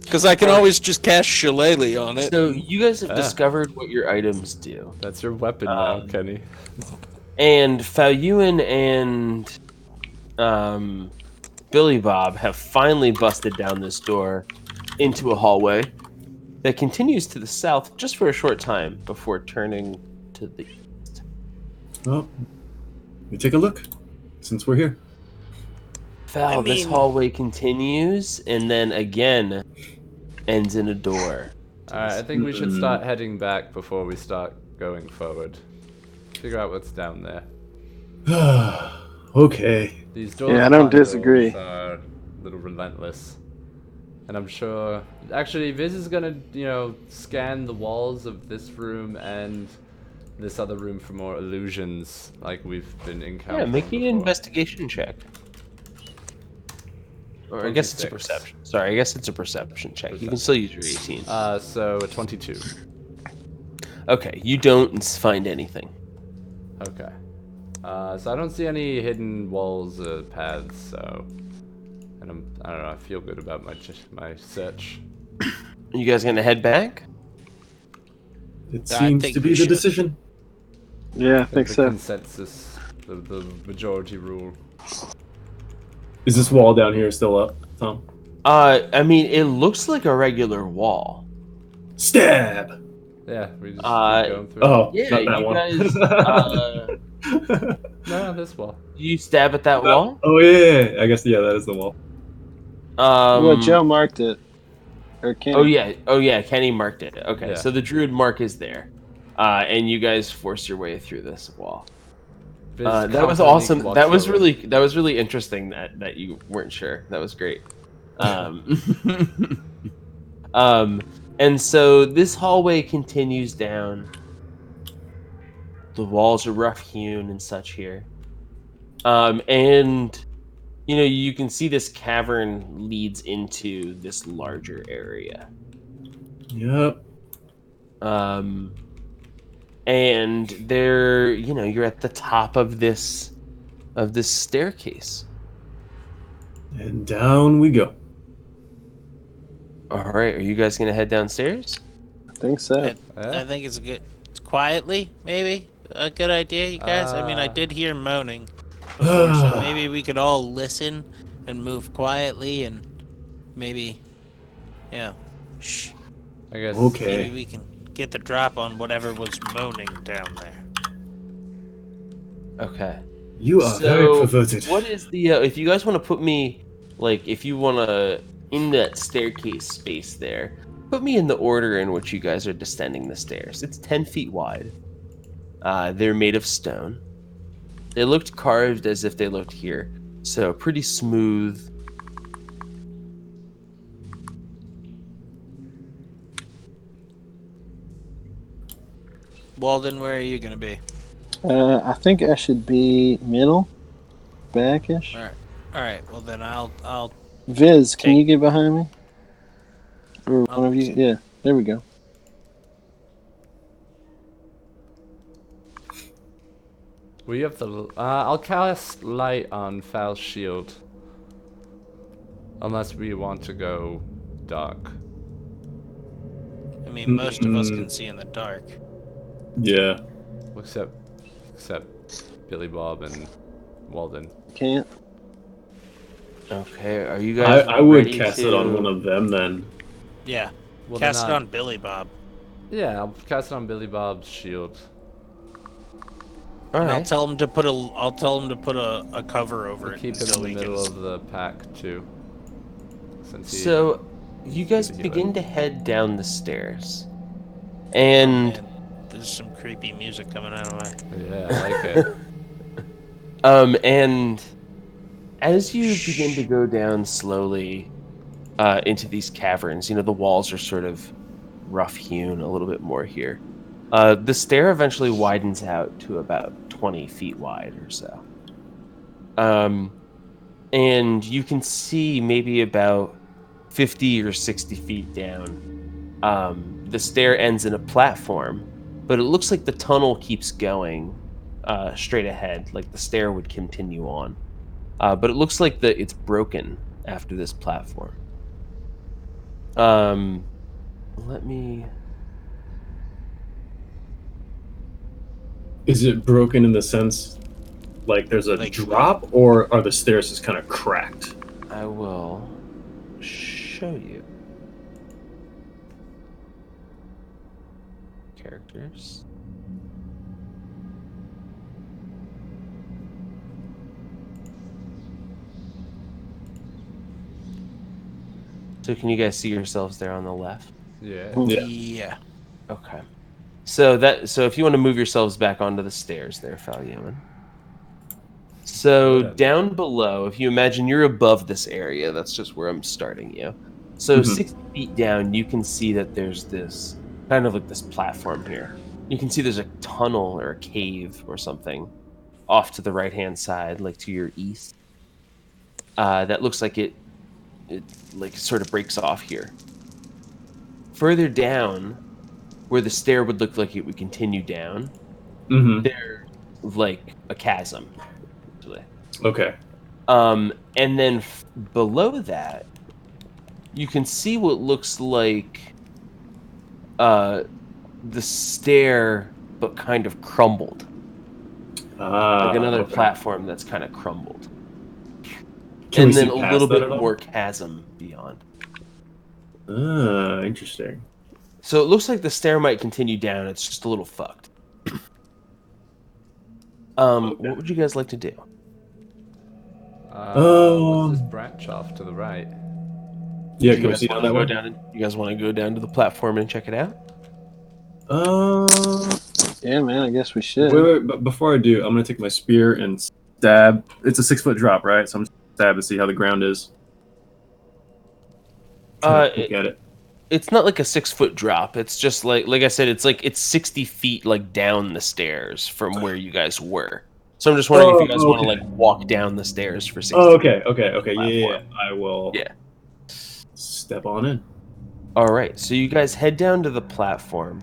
because I can always just cast Shillelagh on it. So you guys have Ah. discovered what your items do, That's your weapon now, Kenny. and Faoyuan and Billy Bob have finally busted down this door into a hallway that continues to the south just for a short time before turning to the east. Well, we take a look, since we're here. Val, I this mean- hallway continues and then again ends in a door. Alright, I think we should start heading back before we start going forward. Figure out what's down there. Okay. These doors Yeah, I don't behind those disagree. are a little relentless. And I'm sure... Actually, Viz is gonna, scan the walls of this room and this other room for more illusions like we've been encountering Yeah, make me an before. investigation check. Or I guess it's a 26. perception. Sorry, I guess it's a perception check. You can still use your 18. So a 22. Okay, you don't find anything. Okay. So I don't see any hidden walls or paths, so... And I don't know, I feel good about my search. You guys gonna head back? It I seems think to we be the should. decision. Yeah, I think the so. consensus, the majority rule. Is this wall down here still up, Tom? I mean, it looks like a regular wall. Stab! Yeah, we just Uh, keep going through. Oh, Yeah, not that you one. guys. No, this wall. You stab at that wall. Oh yeah, I guess that is the wall. Well, Joe marked it. Or Kenny. Oh yeah, Kenny marked it. Okay, Yeah. so the druid mark is there, and you guys force your way through this wall. Viz That was constantly awesome. That was whatsoever. really interesting that you weren't sure. That was great. And so this hallway continues down. The walls are rough hewn and such here. And you can see this cavern leads into this larger area. Yep. And there, you're at the top of this staircase. And down we go. All right, are you guys gonna head downstairs? I think so. I think it's quietly, maybe a good idea, you guys. I mean, I did hear moaning before, so maybe we could all listen and move quietly, and maybe, shh. I guess. Okay. Maybe we can get the drop on whatever was moaning down there. Okay. You are very perverted. What is the if you guys want to put me, like, if you want to, in that staircase space there, put me in the order in which you guys are descending the stairs. It's 10 feet wide. They're made of stone. They looked carved as if they looked here, so pretty smooth. Walden, where are you gonna be? I think I should be middle, backish. All right. Well, then I'll. Viz, can Okay. you get behind me? Or one of you? Yeah, there we go. We have the. I'll cast light on Foul's shield. Unless we want to go dark. I mean, most of us can see in the dark. Yeah. Except Billy Bob and Walden. Can't. Okay, are you guys I would ready cast to... it on one of them then. Yeah. Well, Cast then it I- on Billy Bob. Yeah, I'll cast it on Billy Bob's shield. All And I'll right. tell him to put a cover over We'll it. keep him so in the he middle can- of the pack too. Since he, So, you guys Healer. begin to head down the stairs. Oh, And man, there's some creepy music coming out of my. yeah, I like it. And as you begin to go down slowly into these caverns, the walls are sort of rough hewn a little bit more here. The stair eventually widens out to about 20 feet wide or so. And you can see maybe about 50 or 60 feet down. The stair ends in a platform, but it looks like the tunnel keeps going straight ahead, like the stair would continue on. But it looks like it's broken after this platform. Let me... Is it broken in the sense like there's a Like- drop, or are the stairs just kind of cracked? I will show you. Characters. So can you guys see yourselves there on the left? Yeah. Yeah. Okay. So if you want to move yourselves back onto the stairs there, Falyeman. So Whatever. down below, if you imagine you're above this area, that's just where I'm starting you. So Mhm. 60 feet down, you can see that there's this kind of like this platform here. You can see there's a tunnel or a cave or something off to the right-hand side, like to your east. That looks like it like sort of breaks off here. Further down, where the stair would look like it would continue down, Mm-hmm. there's like a chasm. Actually. Okay. And then below that, you can see what looks like the stair, but kind of crumbled. like another okay. platform that's kind of crumbled, Can we and then see a past little that bit at all? more chasm beyond. Interesting. So it looks like the stair might continue down. It's just a little fucked. What would you guys like to do? What's this branch off to the right? Yeah, You can we guys see want down to that go way? down? You guys want to go down to the platform and check it out? Yeah, man, I guess we should. Wait, but before I do, I'm gonna take my spear and stab. It's a 6-foot drop, right? So I'm just gonna stab to see how the ground is. Trying to look at it. It's not like a 6-foot drop. It's just like I said, it's 60 feet like down the stairs from where you guys were. So I'm just wondering if you guys want to okay. like walk down the stairs for 60 Oh, feet. okay. Yeah. Platform. I will. Yeah. Step on in. All right. So you guys head down to the platform.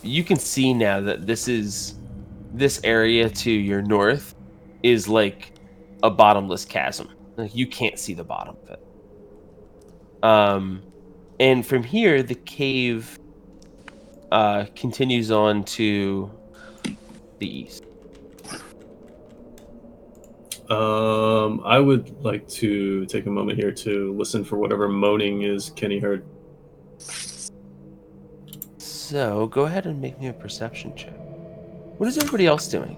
You can see now that this area to your north is like a bottomless chasm. Like you can't see the bottom of it. And from here, the cave continues on to the east. I would like to take a moment here to listen for whatever moaning is Kenny heard. So go ahead and make me a perception check. What is everybody else doing?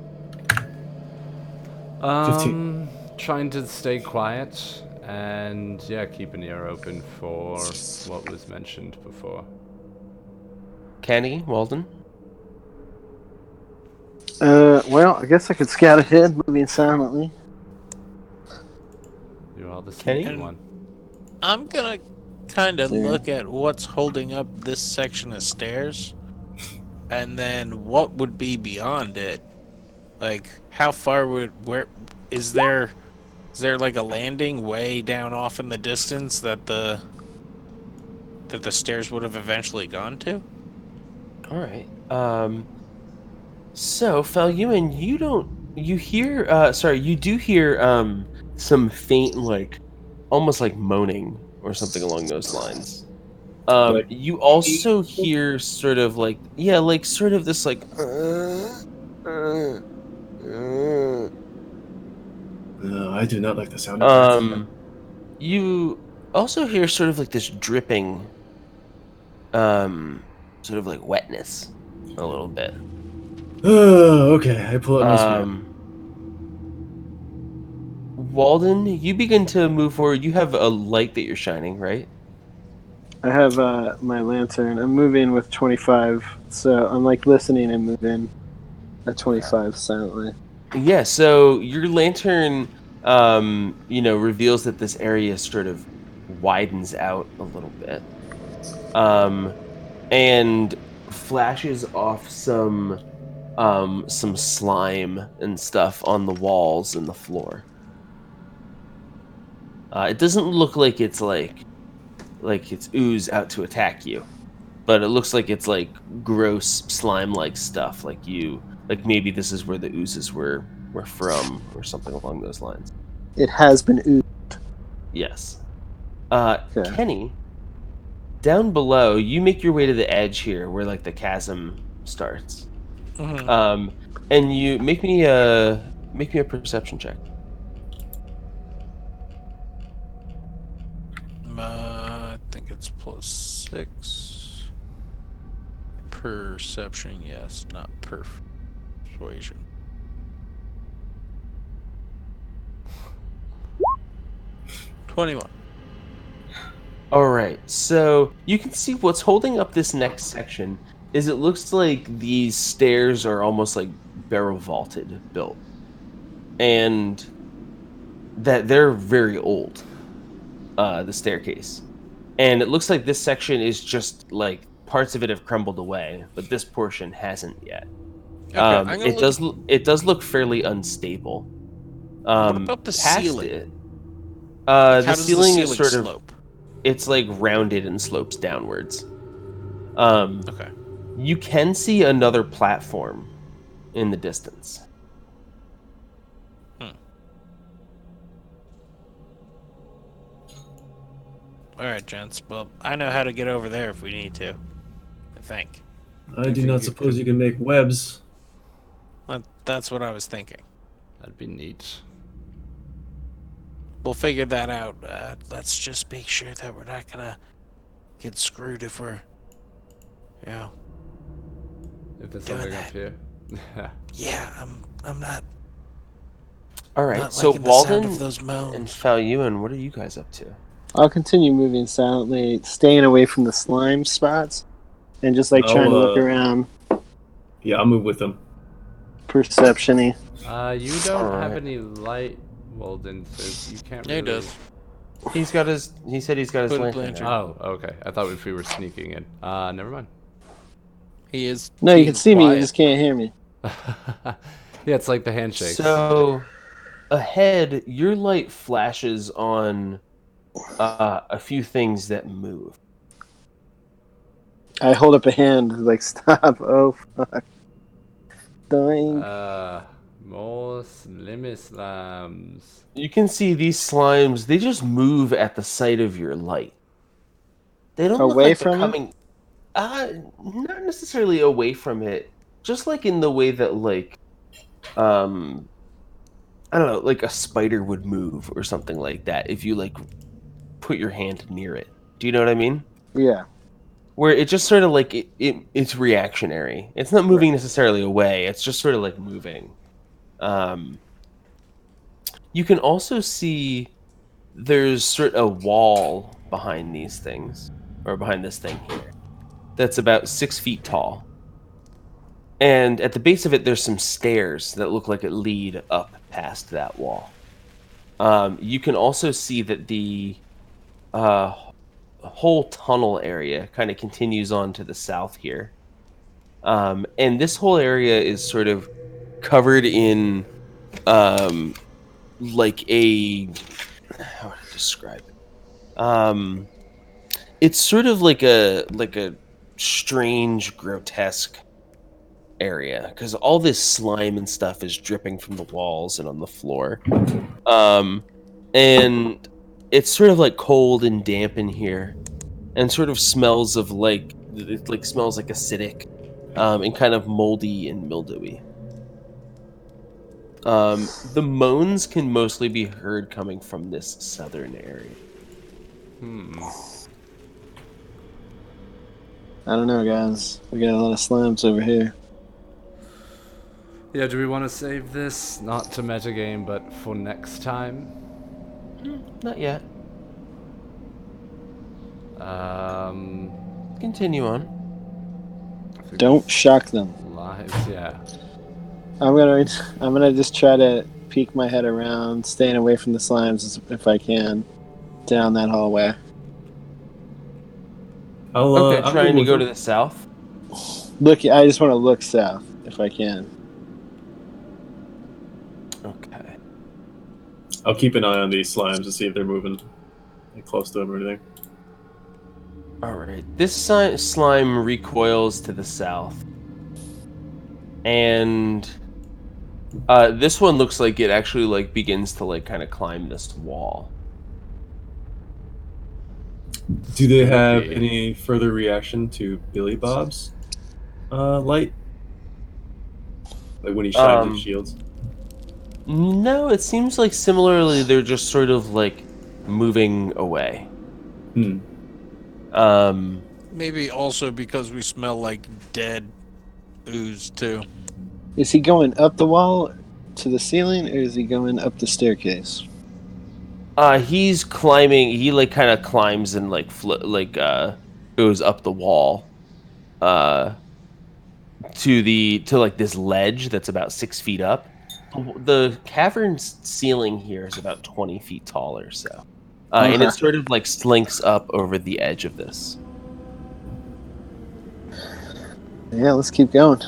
15. Trying to stay quiet and keep an ear open for what was mentioned before. Kenny, Walden? Well, I guess I could scout ahead, moving silently. You are the Kenny? sneaky one. I'm gonna kind of Yeah. look at what's holding up this section of stairs, and then what would be beyond it. Like, how far where is there like a landing way down off in the distance that the stairs would have eventually gone to? All right. So Falyuan, you do hear some faint, like almost like moaning or something along those lines. Like- You also hear sort of like sort of this like No, I do not like the sound of that. you also hear sort of like this dripping sort of like wetness a little bit. Okay, I pull out my spear. Walden, you begin to move forward. You have a light that you're shining, right? I have my lantern. I'm moving with 25, so I'm like listening and moving at 25 silently. Yeah, so your lantern reveals that this area sort of widens out a little bit. And flashes off some slime and stuff on the walls and the floor. It doesn't look like it's like it's ooze out to attack you, but it looks like it's like gross slime-like stuff. Like maybe this is where the oozes were from, or something along those lines. It has been oozed. Yes. Okay. Kenny, down below, you make your way to the edge here, where like the chasm starts. Mhm. And you make me a perception check. I think it's +6. Perception, yes, not persuasion. $21. All right, so you can see what's holding up this next section is it looks like these stairs are almost like barrel vaulted built, and that they're very old. The staircase, and it looks like this section is just like parts of it have crumbled away, but this portion hasn't yet. Okay, I'm gonna It does look fairly unstable. What about the Past ceiling? it, How the does ceiling is sort of slope? it's like rounded and slopes downwards. Okay. You can see another platform in the distance. All right, gents. Well, I know how to get over there if we need to. I think. I do not suppose you can make webs. Well, That's what I was thinking. That'd be neat. We'll figure that out. Let's just make sure that we're not gonna get screwed if we're, you know. If there's Doing something up that. here. Yeah, I'm not. All right, Not so liking the sound Walden of those and moans. Falyuan, what are you guys up to? I'll continue moving silently, staying away from the slime spots, and just like trying to look around, Yeah, I'll move with them. perception-y. You don't have Alright. any light, Walden, so you can't Yeah, really... he does. He's got his. He said he's got his Put a lantern. lantern. out. Oh, okay. I thought if we were sneaking in. Never mind. He is. No, you being can see me, you quiet. just can't hear me. Yeah, it's like the handshake. So ahead, your light flashes on a few things that move. I hold up a hand, like, stop, oh, fuck. Dying. More slimmy slams. You can see these slimes. They just move at the sight of your light. They don't look Away like they're from it? coming. Not necessarily away from it. Just like in the way that, like, I don't know, like a spider would move or something like that. If you like put your hand near it. Do you know what I mean? Yeah. Where it just sort of like it's reactionary. It's not moving necessarily away. It's just sort of like moving. You can also see there's sort of a wall behind these things, or behind this thing here, that's about 6 feet tall. And at the base of it, there's some stairs that look like it lead up past that wall. You can also see that the whole tunnel area kind of continues on to the south here. And this whole area is sort of covered in like a... how would I describe it? It's sort of like a strange, grotesque area, because all this slime and stuff is dripping from the walls and on the floor. And it's sort of like cold and damp in here, and sort of smells of like, it like smells like acidic, and kind of moldy and mildewy. The moans can mostly be heard coming from this southern area. I don't know, guys. We got a lot of slimes over here. Yeah, do we want to save this? Not to metagame, but for next time? Not yet. Um, Continue on. I think Don't shock them. lives, yeah. I'm gonna just try to peek my head around, staying away from the slimes if I can, down that hallway. I'll Trying to move go with to them. the south. Look, I just want to look south if I can. Okay. I'll keep an eye on these slimes to see if they're moving like, close to them or anything. All right. This slime recoils to the south, and this one looks like it actually like begins to like kind of climb this wall. Do they have Okay. any further reaction to Billy Bob's light? Like when he shines his shields? No, it seems like similarly they're just sort of like moving away. Maybe also because we smell like dead ooze too. Is he going up the wall to the ceiling, or is he going up the staircase? He's climbing. He like kind of climbs and like goes up the wall, to like this ledge that's about 6 feet up. The cavern's ceiling here is about 20 feet tall or so, and it sort of like slinks up over the edge of this. Yeah, let's keep going.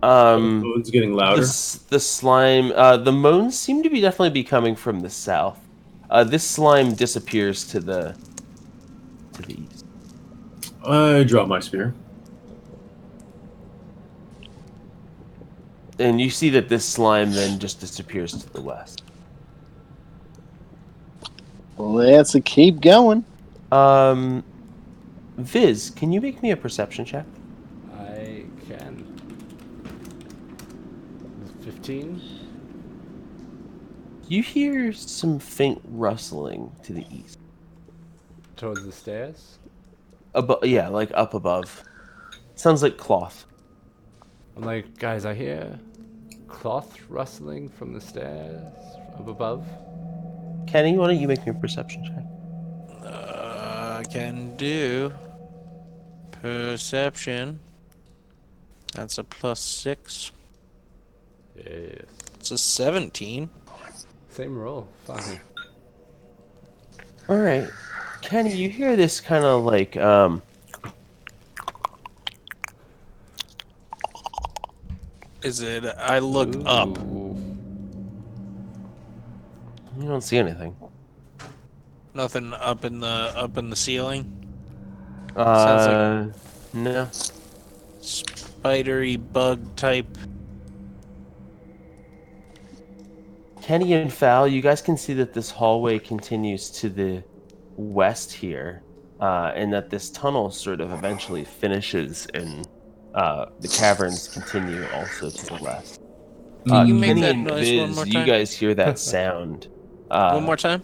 It's getting louder. The slime, the moans seem to be definitely coming from the south. This slime disappears to the east. I drop my spear. And you see that this slime then just disappears to the west. Let's keep going. Viz, can you make me a perception check? I can. 15. You hear some faint rustling to the east. Towards the stairs. Yeah, like up above. Sounds like cloth. I'm like, guys, I hear cloth rustling from the stairs up above. Kenny, why don't you make me a perception check? Can do. Perception. That's a +6. Yes. It's a 17. Same roll. Fine. All right, Kenny, you hear this kind of like Is it? I look up. Ooh. You don't see anything. Nothing up in the ceiling. No. Spidery bug type. Kenny and Fal, you guys can see that this hallway continues to the west here, and that this tunnel sort of eventually finishes, and the caverns continue also to the west. Can you make Kenny that and noise Viz, one more you time? guys hear that sound. One more time.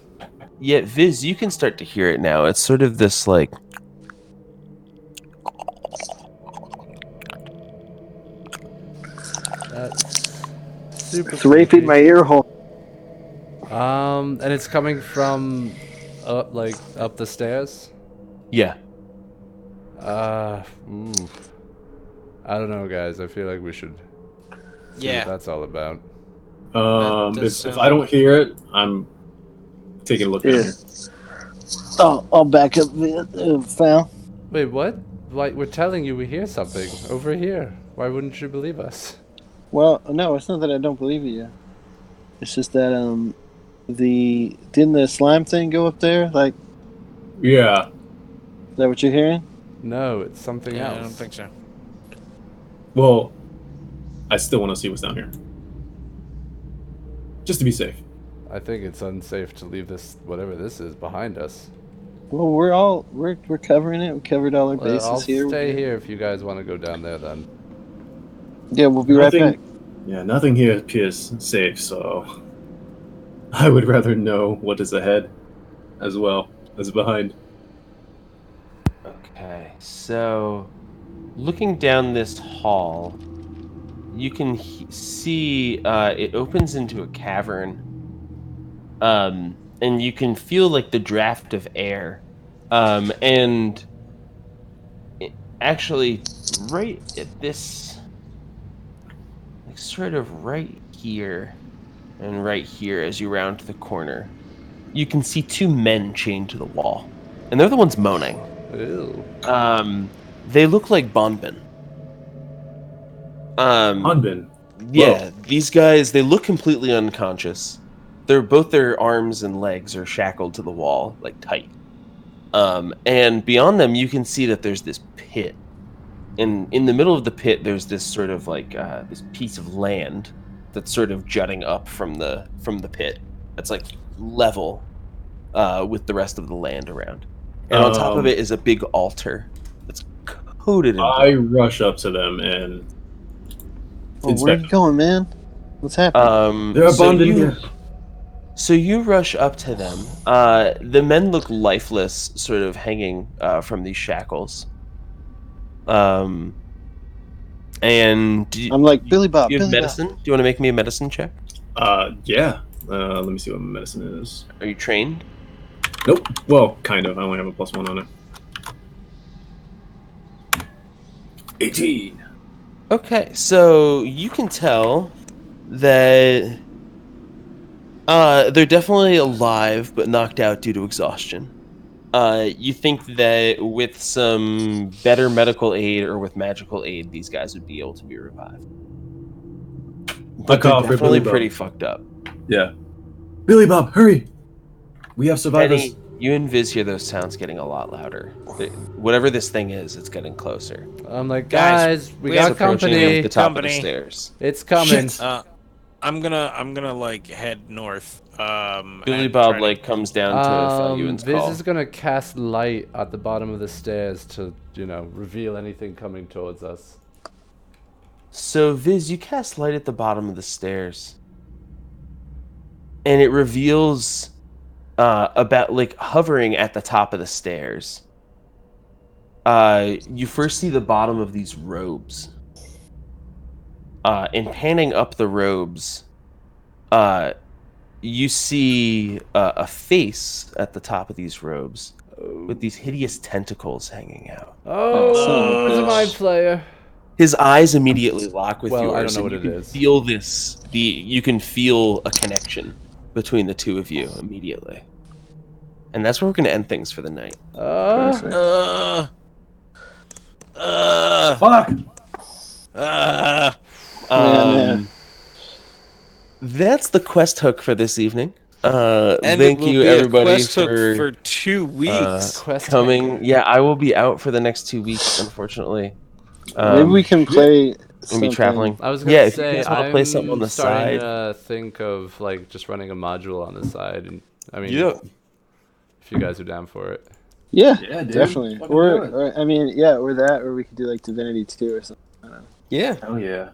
Yeah, Viz, you can start to hear it now. It's sort of this like That's super. It's raping my ear hole. And it's coming from up the stairs. yeah. Ooh. I don't know, guys. I feel like we should see Yeah. what that's all about. That does If sound- I don't hear it, I'm taking a look at Yeah. it. I'll back up, Fal. Wait, what? Like, we're telling you we hear something over here. Why wouldn't you believe us? Well, no, it's not that I don't believe you. It's just that didn't the slime thing go up there? Like, Yeah. is that what you're hearing? No, it's something Yeah, else. I don't think so. Well, I still want to see what's down here. Just to be safe. I think it's unsafe to leave this, whatever this is, behind us. Well, we're covering it. We covered all our Well, bases I'll here. stay here if you guys want to go down there then. Yeah, we'll be right Nothing- back. Yeah, nothing here appears safe, so I would rather know what is ahead as well as behind. Okay, so looking down this hall, you can see it opens into a cavern, and you can feel like the draft of air, and actually, right at this, like sort of right here, and right here as you round the corner, you can see two men chained to the wall, and they're the ones moaning. Ew. They look like Bonbin. Hanbin. Yeah, these guys, they look completely unconscious. Both their arms and legs are shackled to the wall, like tight. And beyond them, you can see that there's this pit. And in the middle of the pit, there's this sort of like this piece of land that's sort of jutting up from the pit. That's like level with the rest of the land around. And on top of it is a big altar that's coated in I rush up to them and Well, where inspect you going, man? What's happening? They're so abandoned you, here. so you rush up to them. The men look lifeless, sort of hanging from these shackles. And I'm like, Billy Bob. you have Billy medicine? Do you want to make me a medicine check? Yeah. Let me see what medicine is. Are you trained? Nope. Well, kind of. I only have a +1 on it. 18. Okay, so you can tell that they're definitely alive, but knocked out due to exhaustion. You think that with some better medical aid or with magical aid, these guys would be able to be revived. But call they're for definitely Billy Bob. pretty fucked up. Yeah. Billy Bob, hurry! We have survivors. Penny, you and Viz hear those sounds getting a lot louder. Whatever this thing is, it's getting closer. I'm like, Guys, guys, we we got It's approaching company. the top of the Company. stairs. It's coming. Shit. I'm gonna like head north. Billy and Bob try to- like comes down to Falyuan's Viz call. is gonna cast light at the bottom of the stairs to, reveal anything coming towards us. So, Viz, you cast light at the bottom of the stairs, and it reveals about like hovering at the top of the stairs. You first see the bottom of these robes, and panning up the robes, you see a face at the top of these robes with these hideous tentacles hanging out. Oh, it's a mind player. His eyes immediately lock with Well, yours. I don't know what and it you can is. Feel this. You can feel a connection between the two of you immediately, and that's where we're going to end things for the night. Perfect. Fuck! Man. That's the quest hook for this evening. And Thank it will you be a everybody quest hook for 2 weeks. Quest coming. hook. Yeah, I will be out for the next 2 weeks, unfortunately. Maybe we can play Gonna something. be traveling. I was gonna Yeah, if you say guys wanna I'm play something on the starting side. to think of like just running a module on the side, and I mean, Yeah. if you guys are down for it. Yeah, Yeah, dude. definitely. Fucking do it. Or I mean, yeah, or that, or we could do like Divinity 2 or something. I don't know. Yeah. Hell yeah.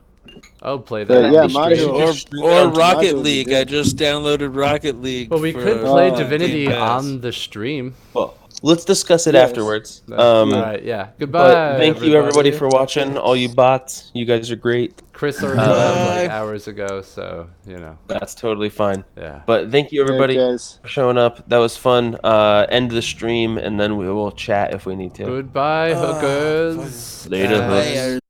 Oh, play But that. yeah, That'd be module strange. Or, Just or module Rocket would be League. good. I just downloaded Rocket League. Well, we for, could play Oh. Divinity Game Pass. on the stream. Well, let's discuss it Yes. afterwards. All right, yeah. Goodbye. But thank you everybody for watching. All you bots, you guys are great. Chris already left like hours ago, so you know. That's totally fine. Yeah. But thank you everybody Alright, guys. for showing up. That was fun. End the stream and then we will chat if we need to. Goodbye, hookers. Later, Bye. hooks.